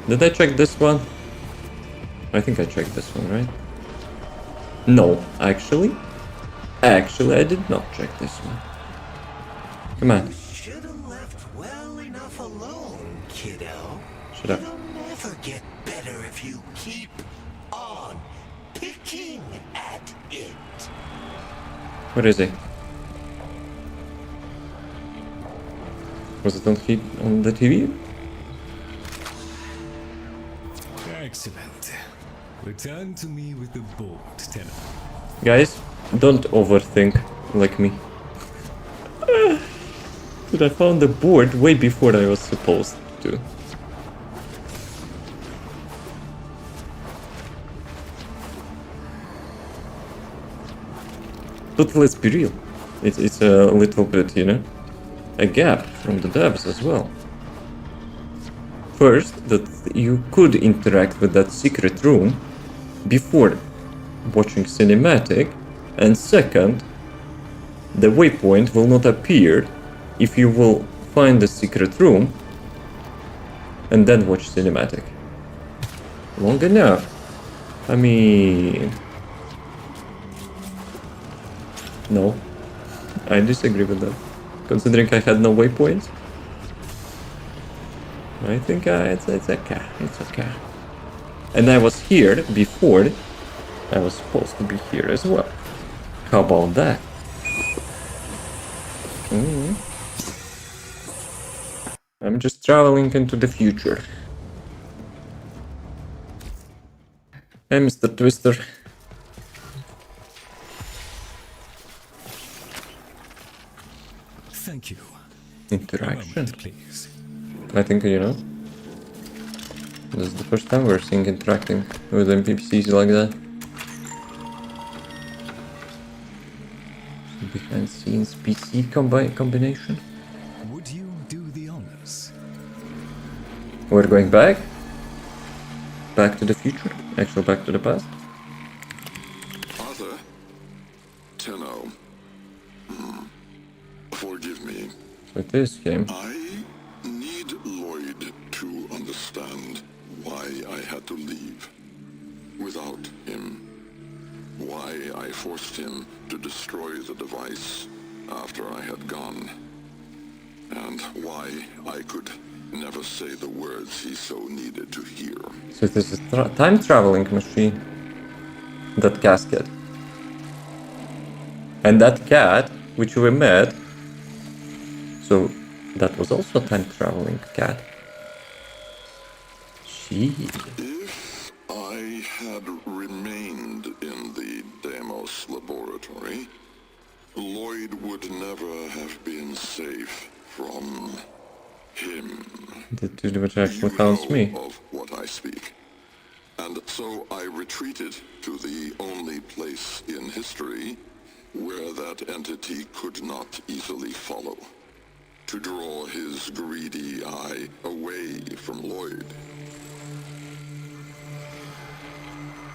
[SPEAKER 1] Did I check this one? I think I checked this one, right? No, actually I did not check this one. Come on.
[SPEAKER 7] Should have left well enough alone, kiddo.
[SPEAKER 1] Shut up.
[SPEAKER 7] You'll never get better if you keep on picking at it.
[SPEAKER 1] Where is he? Was it on the TV?
[SPEAKER 14] Excellent. Return to me with the board, Tenno.
[SPEAKER 1] Guys, don't overthink like me. But I found the board way before I was supposed to. But let's be real. It's a little bit, you know, a gap from the devs as well. First, that you could interact with that secret room before watching cinematic, and second, the waypoint will not appear if you will find the secret room and then watch cinematic. Long enough. I mean... No, I disagree with that. Considering I had no waypoints, I think it's okay. It's okay. And I was here before I was supposed to be here as well. How about that? I'm just traveling into the future. Hey, Mr. Twister.
[SPEAKER 14] Thank you.
[SPEAKER 1] Interaction.
[SPEAKER 14] A moment, please.
[SPEAKER 1] I think, you know, this is the first time we're seeing interacting with NPCs like that. Behind scenes PC combination.
[SPEAKER 14] Would you do the honors?
[SPEAKER 1] We're going back? Back to the future? Actually, back to the past?
[SPEAKER 16] Arthur, Tenno, forgive me.
[SPEAKER 1] With this game.
[SPEAKER 16] I need Lloyd to understand why I had to leave. Without him. Why I forced him to destroy the device after I had gone. And why I could never say the words he so needed to hear.
[SPEAKER 1] So this is a time-traveling machine. That casket. And that cat, which we met. So that was also a time-traveling cat. She.
[SPEAKER 16] If I had remained in the Deimos laboratory, Lloyd would never have been safe from him.
[SPEAKER 1] The dude which actually counts me.
[SPEAKER 16] Of what I speak. And so I retreated to the only place in history where that entity could not easily follow. To draw his greedy eye away from Lloyd.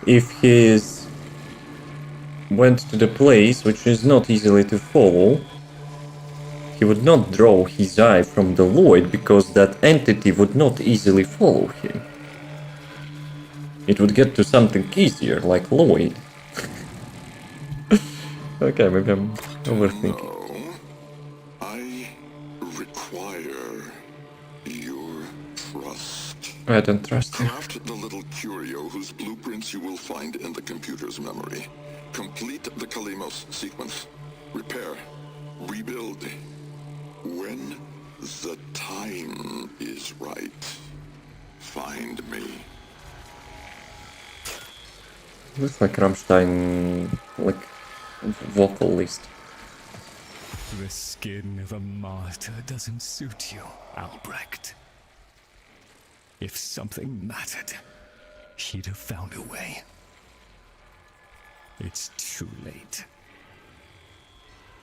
[SPEAKER 1] If he went to the place which is not easily to follow, he would not draw his eye from the Lloyd because that entity would not easily follow him. It would get to something easier, like Lloyd. Okay, maybe I'm overthinking.
[SPEAKER 16] No, I require your trust.
[SPEAKER 1] I don't trust you.
[SPEAKER 16] Craft the little curio whose blueprints you will find in the computer's memory. Complete the Kalimos sequence. Repair. Rebuild. When the time is right, find me.
[SPEAKER 1] Looks like Rammstein, like, vocalist.
[SPEAKER 14] The skin of a martyr doesn't suit you, Albrecht. If something mattered, he'd have found a way. It's too late.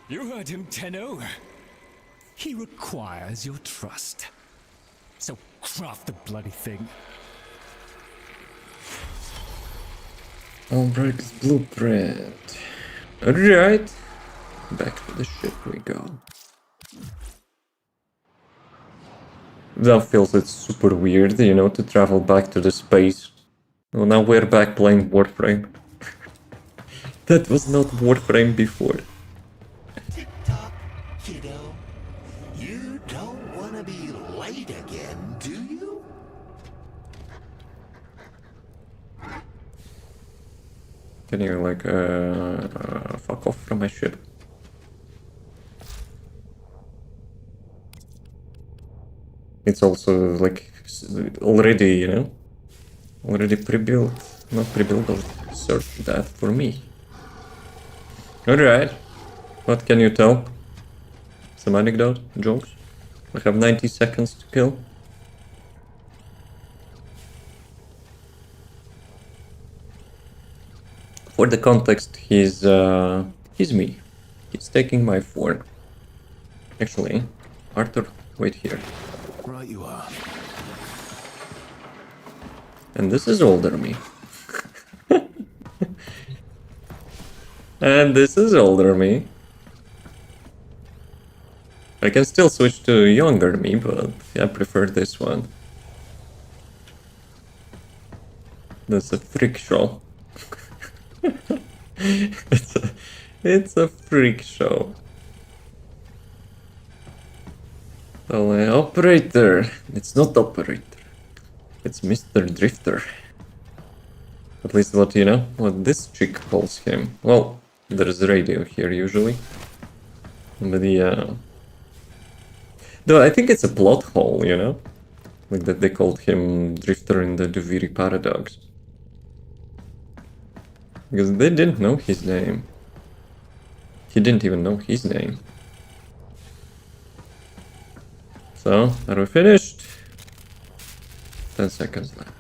[SPEAKER 14] You heard him, Tenno. He requires your trust. So craft the bloody thing.
[SPEAKER 1] Albrecht's blueprint. Alright. Back to the ship we go. That feels it's super weird, you know, to travel back to the space. Well, now we're back playing Warframe. That was not Warframe before.
[SPEAKER 7] Tick-tock, kiddo. You don't want to be late again, do you?
[SPEAKER 1] Can you, like, fuck off from my ship? It's also, like, already, you know, already pre-built. Not pre-built, but search that for me. Alright. What can you tell? Some anecdote? Jokes? I have 90 seconds to kill. For the context, he's me. He's taking my form. Actually, Arthur, wait here.
[SPEAKER 9] Right you are.
[SPEAKER 1] And this is older me. And this is older me. I can still switch to younger me, but I prefer this one. That's a freak show. It's a freak show. Oh, operator. It's not operator. It's Mr. Drifter. At least what, you know, what this chick calls him. Well, there's radio here usually. But yeah, Though I think it's a plot hole, you know? Like that they called him Drifter in the DUVIRI paradox. Because they didn't know his name. He didn't even know his name. So, are we finished? 10 seconds left.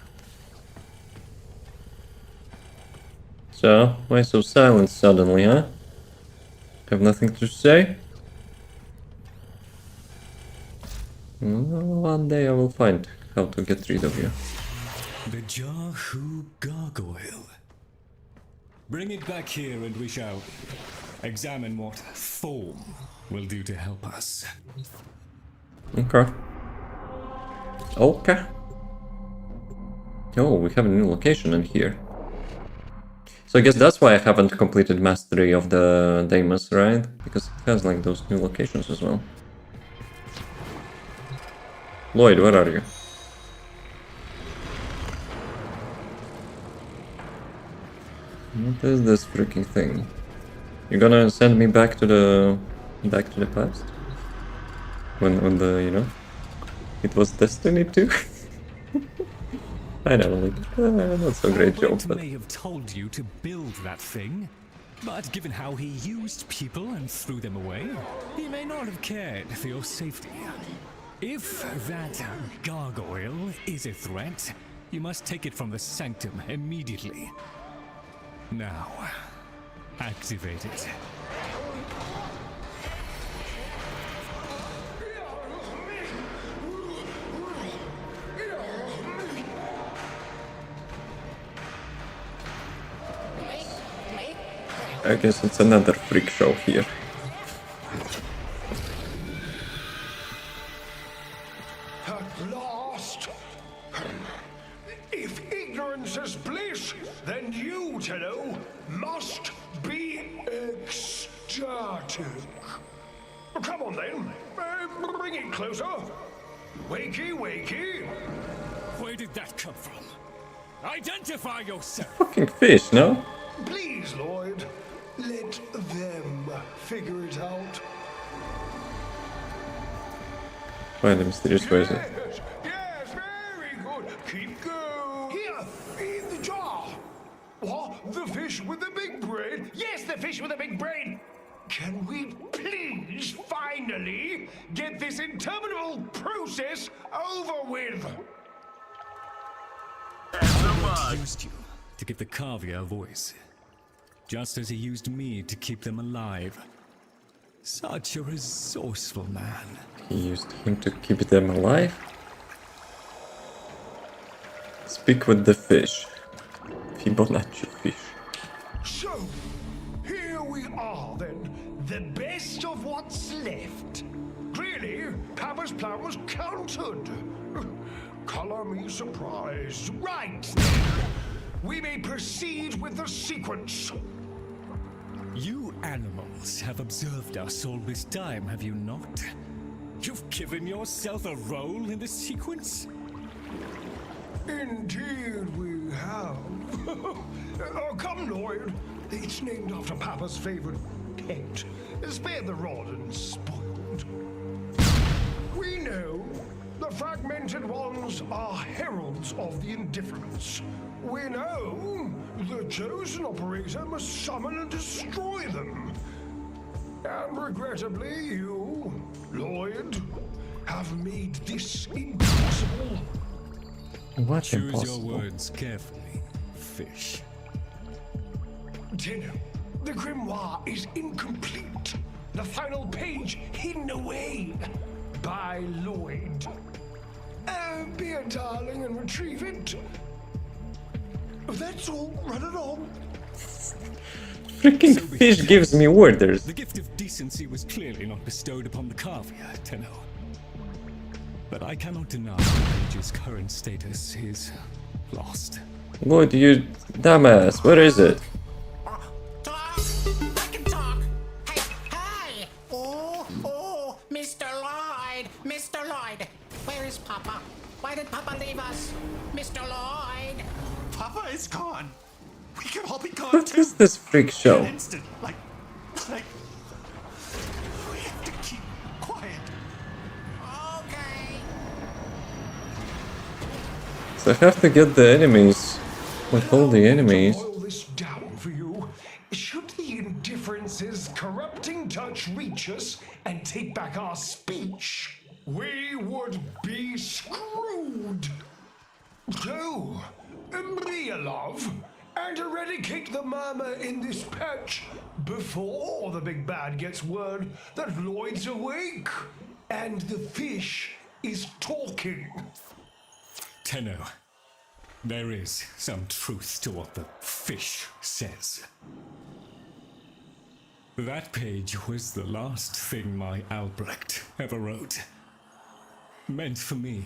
[SPEAKER 1] So, why so silent suddenly, huh? Have nothing to say? One day I will find how to get rid of you.
[SPEAKER 14] The Jahu gargoyle. Bring it back here and we shall examine what form will do to help us.
[SPEAKER 1] Okay. Okay. Oh, we have a new location in here. So I guess that's why I haven't completed mastery of the Daemons, right? Because it has like those new locations as well. Lloyd, where are you? What is this freaking thing? You're gonna send me back to the past? When the, you know, it was destined to? I know, like, not so great joke, but...
[SPEAKER 14] may have told you to build that thing, but given how he used people and threw them away, he may not have cared for your safety. If that gargoyle is a threat, you must take it from the sanctum immediately. Now, activate it.
[SPEAKER 1] I guess it's another freak show here.
[SPEAKER 17] At last! If ignorance is bliss, then you, Tenno, must be ecstatic. Come on then, bring it closer. Wakey, wakey.
[SPEAKER 14] Where did that come from? Identify yourself!
[SPEAKER 1] Fucking fish, no?
[SPEAKER 17] Please, Lloyd, let them figure it out.
[SPEAKER 1] Find the mysterious person.
[SPEAKER 17] Yes, very good. Keep going. Here, in the jar. What? The fish with the big brain? Yes, the fish with the big brain. Can we please finally get this interminable process over with?
[SPEAKER 14] He used you to give the Cavia a voice, just as he used me to keep them alive. Such a resourceful man.
[SPEAKER 1] He used him to keep them alive? Speak with the fish. Fibonacci fish.
[SPEAKER 17] So, here we are then, the best of what's left. Clearly, Papa's plan was countered. Color me surprised. Right! We may proceed with the sequence.
[SPEAKER 14] You animals have observed us all this time, have you not? You've given yourself a role in the sequence?
[SPEAKER 17] Indeed we have. Oh, come, Lloyd. It's named after Papa's favorite pet. Spare the rod and spoiled. We know the fragmented ones are heralds of the indifference. We know the chosen operator must summon and destroy them. And regrettably, you, Lloyd, have made this impossible.
[SPEAKER 1] What's
[SPEAKER 14] Choose
[SPEAKER 1] impossible?
[SPEAKER 14] your words carefully, fish.
[SPEAKER 17] Tenno, the grimoire is incomplete. The final page hidden away by Lloyd. Be a darling and retrieve it. That's all. Run along.
[SPEAKER 1] Freaking fish gives me orders.
[SPEAKER 14] The gift of decency was clearly not bestowed upon the Cavia, Tenno. But I cannot deny the page's current status is lost.
[SPEAKER 1] Lloyd, you dumbass, where is it?
[SPEAKER 18] I can talk. Hey! Oh, Mr. Lloyd! Mr. Lloyd! Where is Papa? Why did Papa leave us? Mr. Lloyd!
[SPEAKER 9] Papa is gone. We could all be gone
[SPEAKER 1] What
[SPEAKER 9] too.
[SPEAKER 1] is this freak show?
[SPEAKER 9] In an instant, like, we have to keep quiet.
[SPEAKER 1] So I have to get the enemies. Like all the enemies.
[SPEAKER 17] Boil this down for you. Should the indifference's corrupting touch reach us and take back our speech, we would be screwed. So, Maria love, and eradicate the murmur in this patch before the big bad gets word that Lloyd's awake and the fish is talking.
[SPEAKER 14] Tenno, there is some truth to what the fish says. That page was the last thing my Albrecht ever wrote. Meant for me.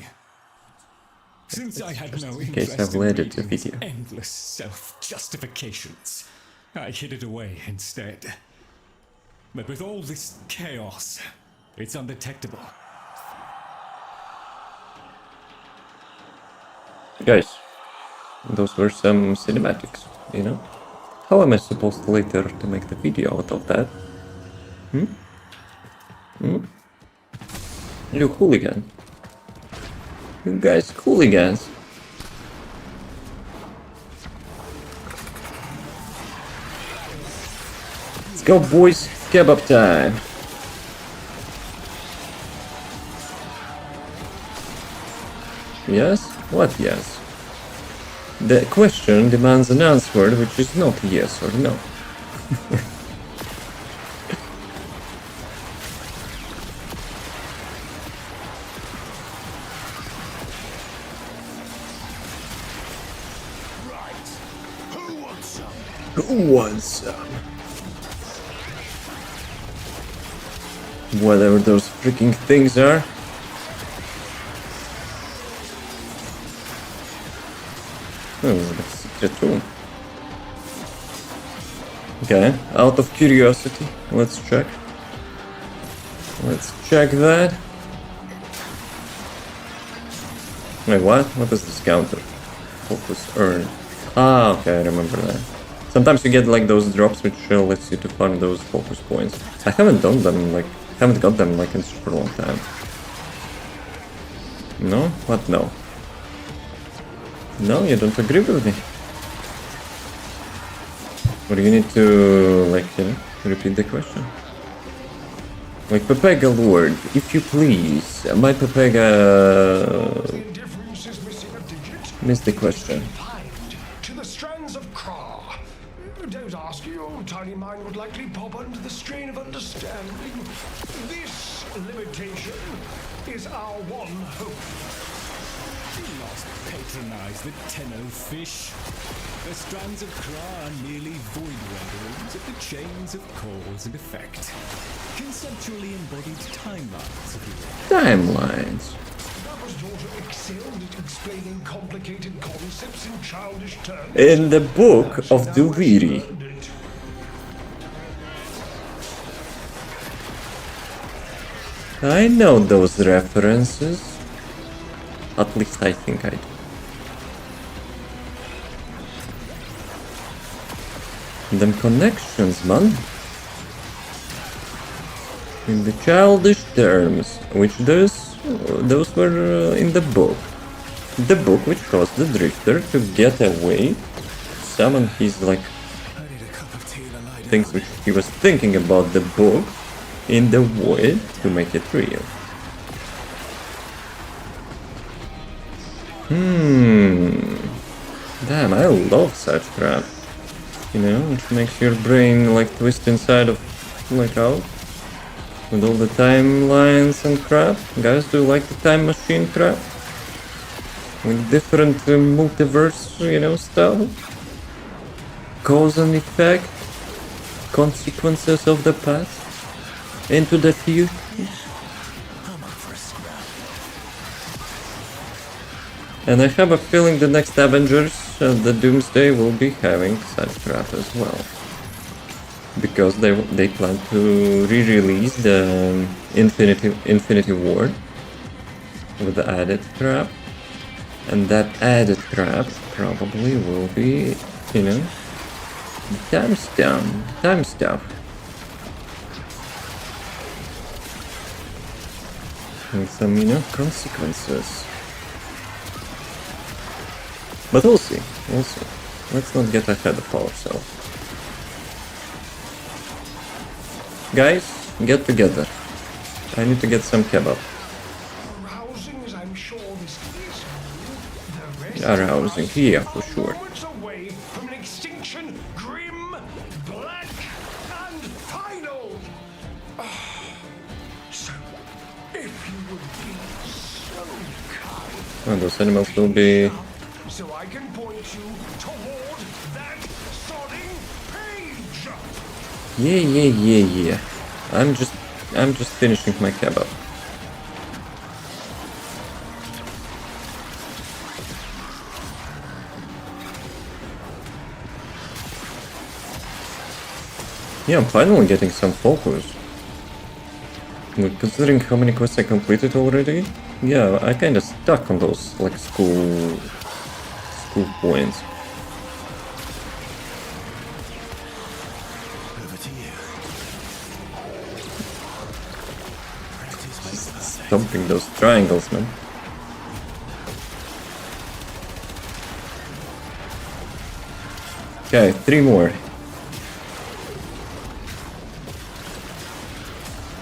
[SPEAKER 14] Since I had no interest in reading his endless self-justifications, I hid it away instead. But with all this chaos, it's undetectable.
[SPEAKER 1] Guys, those were some cinematics, you know? How am I supposed later to make the video out of that? You hooligan. You guys hooligans. Let's go, boys. Kebab time. Yes? What yes? The question demands an answer which is not yes or no. Who wants some? Whatever those freaking things are. Oh, that's a secret room. Okay, out of curiosity, let's check. Let's check that. Wait, what? What is this counter? Focus earn. Ah, okay, I remember that. Sometimes you get like those drops which lets you to farm those focus points. I haven't done them, like, haven't got them like in super long time. No? What no? No, you don't agree with me. Or you need to, like, you know, repeat the question. Like, Pepega Lord, if you please. My Pepega missed the question.
[SPEAKER 17] To the strands of Kra. Don't ask, your tiny mind would likely pop under the strain of understanding. This limitation is our one hope.
[SPEAKER 14] Do not patronize the Tenno fish. The strands of Kra are merely void renderings of the chains of cause and effect. Conceptually embodied timelines, if you will.
[SPEAKER 1] Timelines.
[SPEAKER 17] Papa's daughter excelled at explaining complicated concepts in childish terms.
[SPEAKER 1] In the book of DUVIRI. I know those references. At least I think I do. Them connections, man. In the childish terms, which those were in the book. The book which caused the Drifter to get away, summon his, like, things which he was thinking about the book in the void to make it real. Damn, I love such crap. You know, which makes your brain like twist inside of, like, out. With all the timelines and crap. Guys, do you like the time machine crap? With different multiverse, you know, stuff? Cause and effect? Consequences of the past? Into the future? And I have a feeling the next Avengers, the Doomsday, will be having such crap as well. Because they plan to re-release the Infinity War with the added crap. And that added crap probably will be, you know, time stuff. And some, you know, consequences. But we'll see. We'll see. Let's not get ahead of ourselves. Guys, get together. I need to get some kebab.
[SPEAKER 17] Arousing as I'm sure this is, the rest
[SPEAKER 1] Arousing, yeah, for sure.
[SPEAKER 17] moments away from an extinction grim, black, and final. So, if you would be so kind,
[SPEAKER 1] And those animals will be...
[SPEAKER 17] so I can point you toward that sodding page.
[SPEAKER 1] Yeah. I'm just finishing my kebab. Yeah, I'm finally getting some focus. Like, considering how many quests I completed already, yeah, I kinda stuck on those, like, school points. Stomping those triangles, man. Okay, 3 more.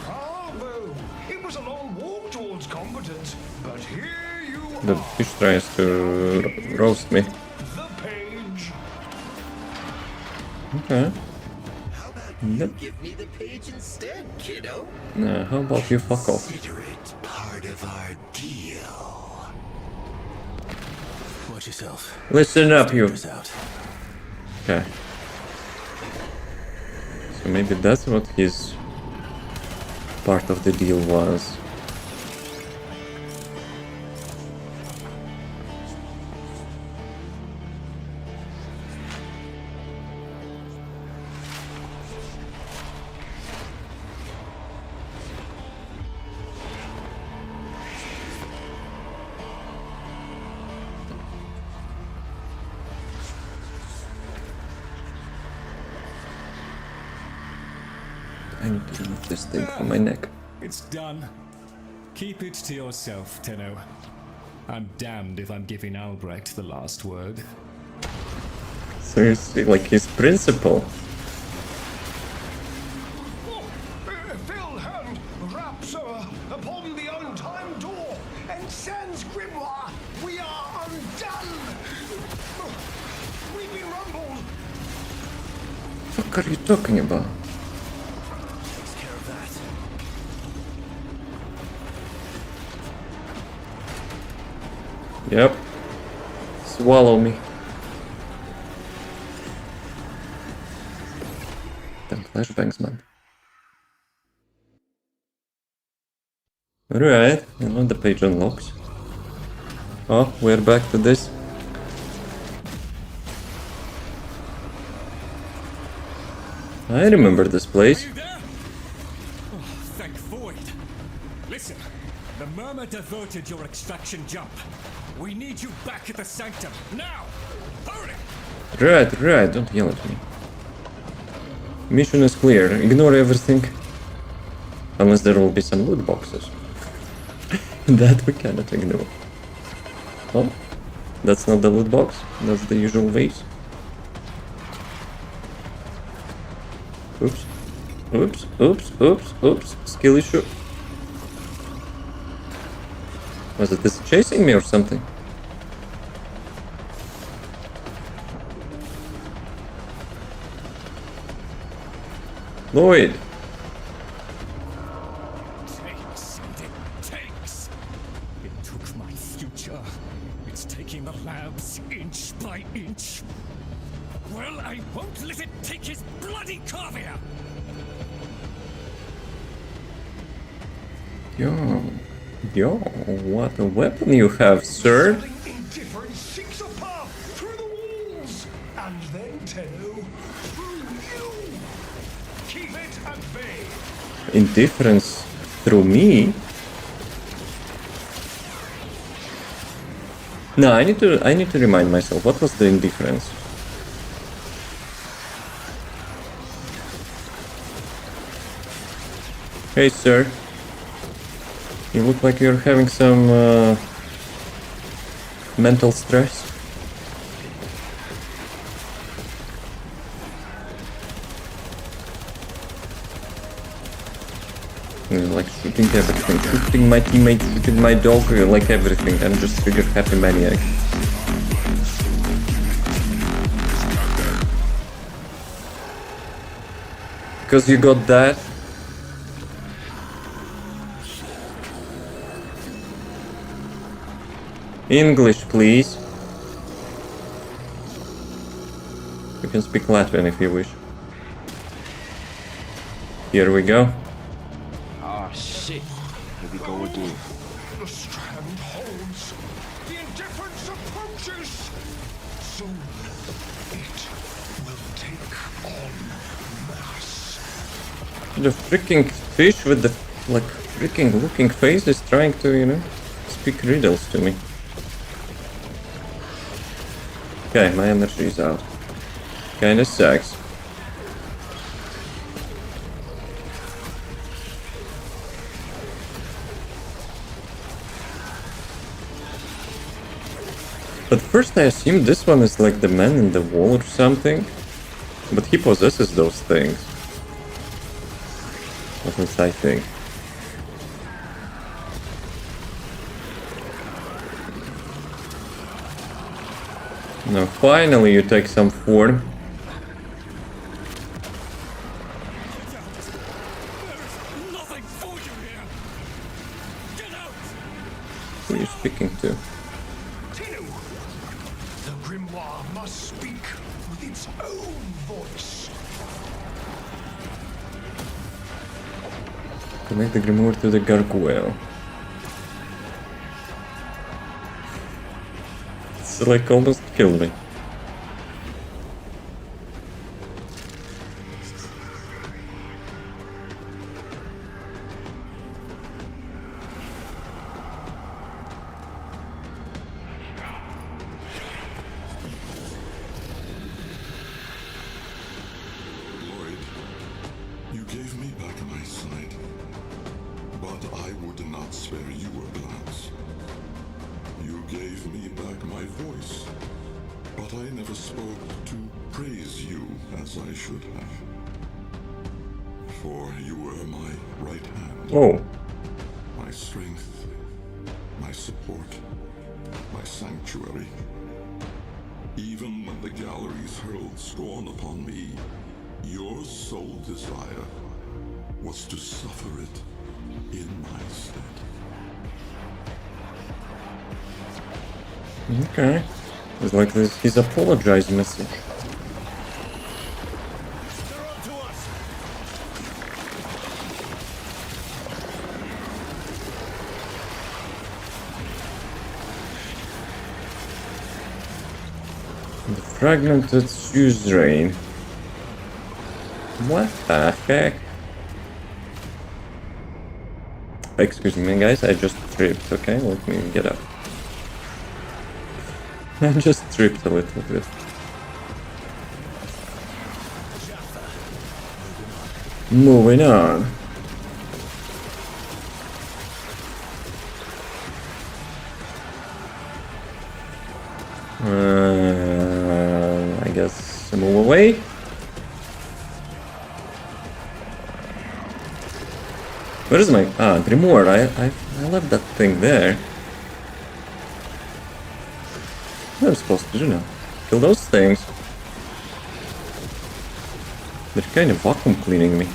[SPEAKER 17] Bravo! It was a long walk towards competence, but here you
[SPEAKER 1] The fish tries to roast me.
[SPEAKER 17] the page.
[SPEAKER 1] Okay.
[SPEAKER 7] Give me the page instead, kiddo.
[SPEAKER 1] How about you fuck off?
[SPEAKER 7] Consider it part of our deal.
[SPEAKER 9] Watch yourself.
[SPEAKER 1] Listen up, you.
[SPEAKER 9] Out.
[SPEAKER 1] Okay. So maybe that's what his part of the deal was. I need to remove this thing from my neck.
[SPEAKER 14] It's done. Keep it to yourself, Tenno. I'm damned if I'm giving Albrecht the last word.
[SPEAKER 1] Seriously, like his principal.
[SPEAKER 17] Phil hand raps upon the untimed door, and sans grimoire, we are undone. We've been rumbled.
[SPEAKER 1] What are you talking about?
[SPEAKER 9] Takes care of that.
[SPEAKER 1] Yep. Swallow me. Damn flashbangs, man. Alright, and when the page unlocks. Oh, we're back to this. I remember this place.
[SPEAKER 14] Oh, thank Void. Listen, the Murmur diverted your extraction jump. We need you back at the Sanctum, now! Hurry!
[SPEAKER 1] Right, don't yell at me. Mission is clear, ignore everything. Unless there will be some loot boxes. That we cannot ignore. Oh, that's not the loot box, that's the usual vase. Oops, skill issue. Was it this chasing me or something? Lloyd!
[SPEAKER 14] Takes and it takes. It took my future. It's taking the labs inch by inch. Well, I won't let it take his bloody caviar!
[SPEAKER 1] Yo, what a weapon you have, sir!
[SPEAKER 17] Indifference seeks a path through the walls, and then Tenno, through you. Keep it at bay.
[SPEAKER 1] Indifference through me? No, I need to remind myself, what was the indifference? Hey, sir. You look like you're having some mental stress. You know, like shooting everything, shooting my teammates, shooting my dog, like everything. I'm just trigger happy maniac. Because you got that. English, please. You can speak Latvian if you wish. Here we go.
[SPEAKER 19] Ah, shit. Here we go again.
[SPEAKER 17] The strand holds. The indifference approaches. Soon it will take on mass.
[SPEAKER 1] The freaking fish with the like freaking looking face is trying to, you know, speak riddles to me. Okay, my energy is out. Kinda sucks. But first I assumed this one is like the man in the wall or something. But he possesses those things. At least I think. Now finally you take some form. Who are you speaking to?
[SPEAKER 17] Tenno! The grimoire must speak with its own voice.
[SPEAKER 1] Connect the grimoire to the gargoyle. It's like almost killed me.
[SPEAKER 16] Lloyd, you gave me back my sight, but I would not spare you a glance. You gave me back my voice, but I never spoke to praise you as I should have. For you were my right hand.
[SPEAKER 1] Oh.
[SPEAKER 16] My strength, my support, my sanctuary. Even when the galleries hurled scorn upon me, your sole desire was to suffer it in my stead.
[SPEAKER 1] Okay. It's like this, his apologize message. The fragmented suzerain. What the heck? Excuse me guys, I just tripped, okay? Let me get up. I just tripped a little bit. Moving on. I guess move away. Where is my grimoire? I left that thing there. What am I supposed to do now? Kill those things. They're kind of vacuum cleaning me.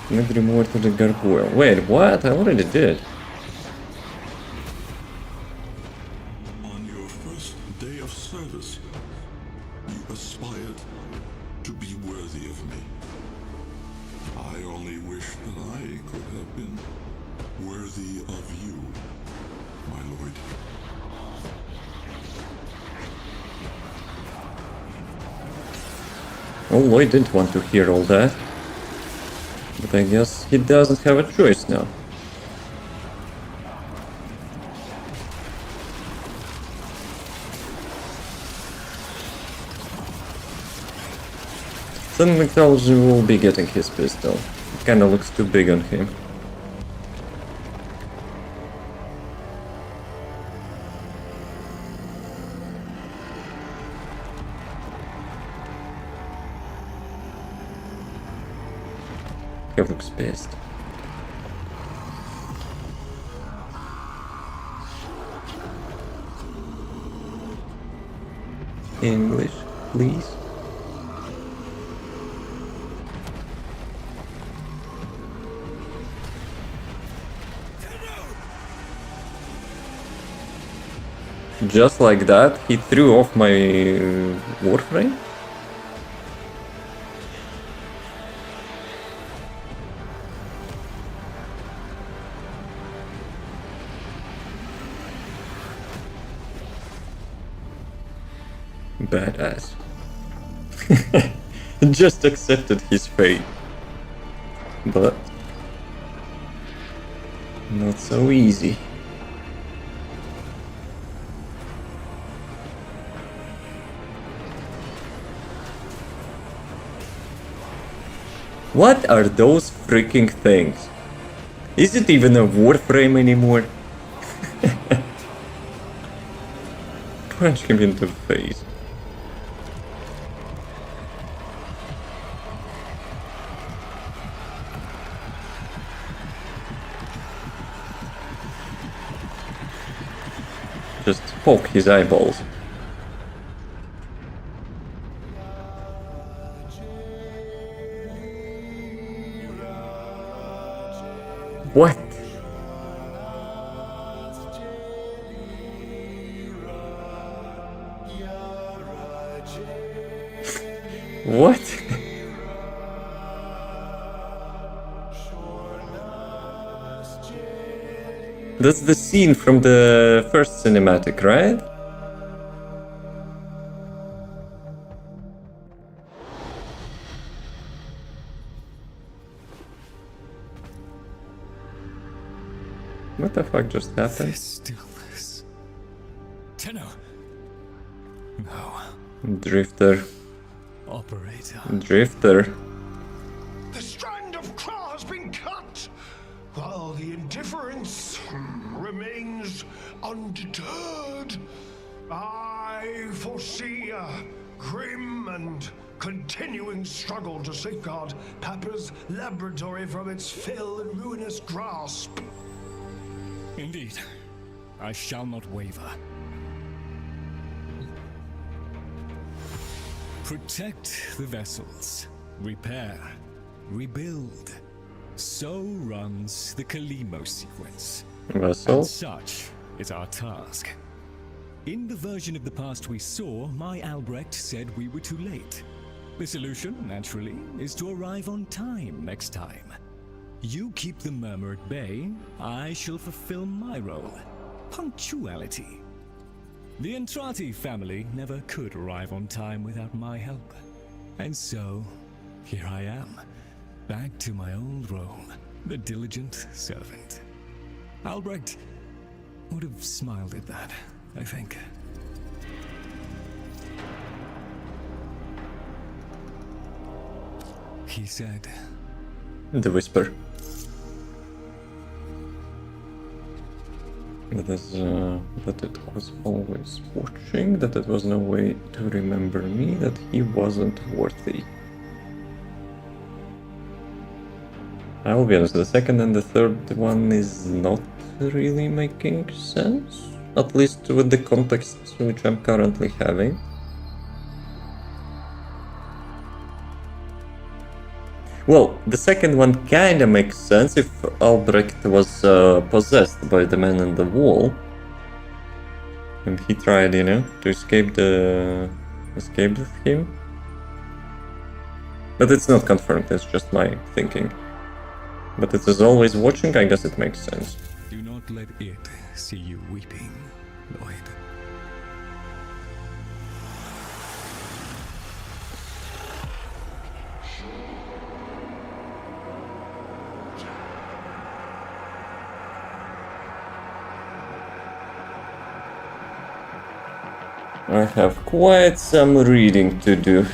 [SPEAKER 1] Connect the grimoire to the gargoyle. Wait, what? I already did.
[SPEAKER 16] On your first day of service, you aspired to be worthy of me. I only wish that I could have been worthy of you, my lord.
[SPEAKER 1] Oh, Lloyd didn't want to hear all that. But I guess he doesn't have a choice now. Then Mythology will be getting his pistol. It kinda looks too big on him. He looks pissed. English, please. Just like that, he threw off my Warframe? Badass. Just accepted his fate. But not so easy. What are those freaking things? Is it even a Warframe anymore? Punch him into the face. Just poke his eyeballs. What? What? That's the scene from the first cinematic, right? What the fuck just happened?
[SPEAKER 14] This stillness. Tenno. No.
[SPEAKER 1] Drifter.
[SPEAKER 14] Operator.
[SPEAKER 1] Drifter.
[SPEAKER 17] The strand of claw has been cut, while the indifference remains undeterred. I foresee a grim and continuing struggle to safeguard Papa's laboratory from its fell and ruinous grasp.
[SPEAKER 14] Indeed. I shall not waver. Protect the vessels. Repair. Rebuild. So runs the Kalimo sequence.
[SPEAKER 1] Vessel?
[SPEAKER 14] And such is our task. In the version of the past we saw, my Albrecht said we were too late. The solution, naturally, is to arrive on time next time. You keep the murmur at bay, I shall fulfill my role. Punctuality. The Entrati family never could arrive on time without my help. And so, here I am, back to my old role, the diligent servant. Albrecht would have smiled at that, I think. He said...
[SPEAKER 1] The whisper. That it was always watching, that it was no way to remember me, that he wasn't worthy. I will be honest, the second and the third one is not really making sense, at least with the context which I'm currently having. Well, the second one kinda makes sense if Albrecht was possessed by the man in the wall. And he tried, you know, to escape with him. But it's not confirmed, it's just my thinking. But it is always watching, I guess it makes sense.
[SPEAKER 14] Do not let it see you weeping, Lloyd.
[SPEAKER 1] I have quite some reading to do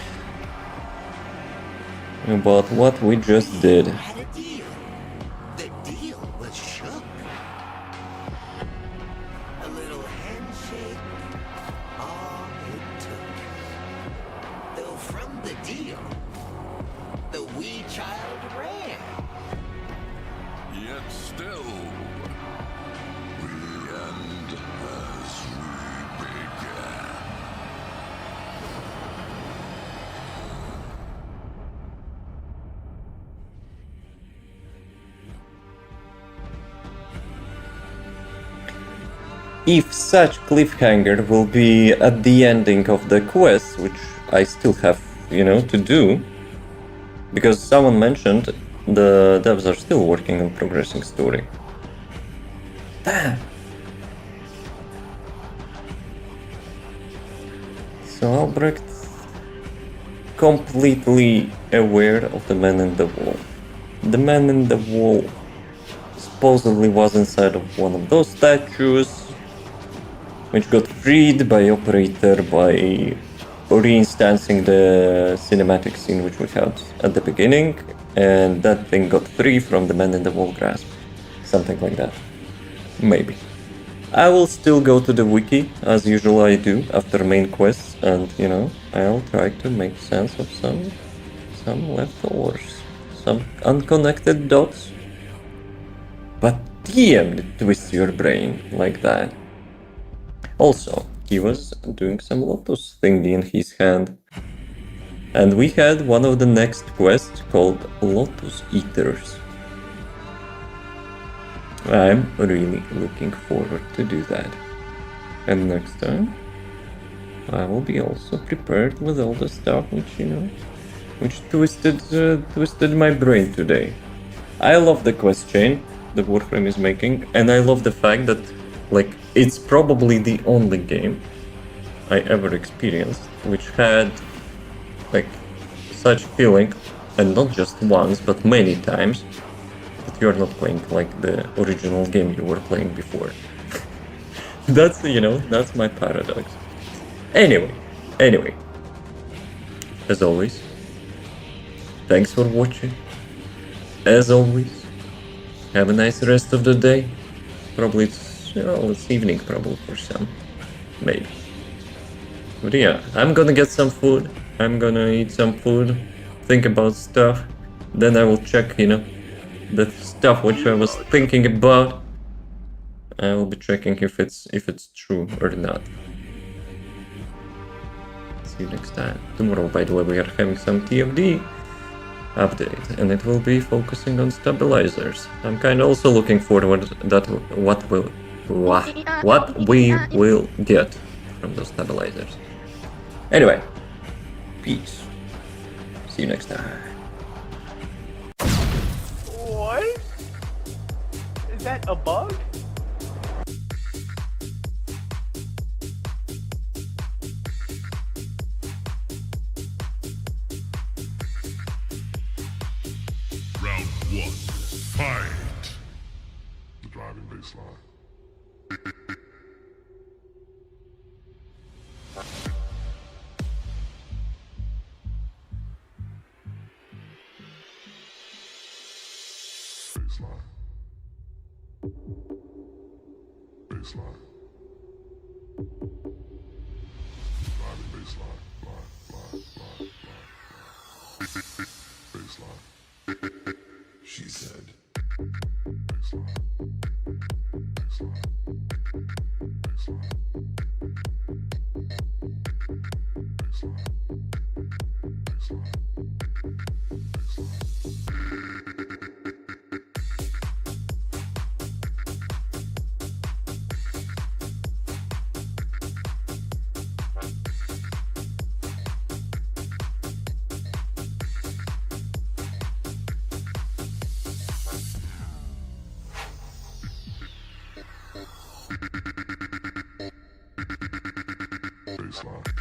[SPEAKER 1] about what we just did.
[SPEAKER 7] Had a deal. The deal was shook. A little handshake, all it took. Though from the deal, the wee child ran.
[SPEAKER 1] if such cliffhanger will be at the ending of the quest, which I still have, you know, to do, because someone mentioned the devs are still working on progressing story. Damn! So Albrecht completely aware of the man in the wall. The man in the wall supposedly was inside of one of those statues, which got freed by operator by reinstancing the cinematic scene which we had at the beginning, and that thing got free from the man in the wall grasp. Something like that. Maybe. I will still go to the wiki, as usual I do, after main quests, and, you know, I'll try to make sense of some leftovers, some unconnected dots. But damn, it twists your brain like that. Also, he was doing some Lotus thingy in his hand. And we had one of the next quests called Lotus Eaters. I'm really looking forward to do that. And next time, I will be also prepared with all the stuff which, you know, which twisted my brain today. I love the quest chain that Warframe is making, and I love the fact that, like, it's probably the only game I ever experienced which had, like, such feeling, and not just once, but many times, that you're not playing like the original game you were playing before. That's, you know, that's my paradox. Anyway, as always, thanks for watching. As always, have a nice rest of the day. Probably it's, you know, it's evening probably for some, maybe. But yeah, I'm gonna get some food. I'm gonna eat some food, think about stuff. Then I will check, you know, the stuff which I was thinking about. I will be checking if it's true or not. See you next time. Tomorrow, by the way, we are having some TFD update, and it will be focusing on stabilizers. I'm kind of also looking forward that what we will get from those stabilizers. Anyway, peace. See you next time.
[SPEAKER 20] What? Is that a bug?
[SPEAKER 13] Round one, fight! The driving baseline. Baseline. Driving baseline. Baseline. She said. Baseline. Baseline. Baseline. Baseline. Baseline. Baseline.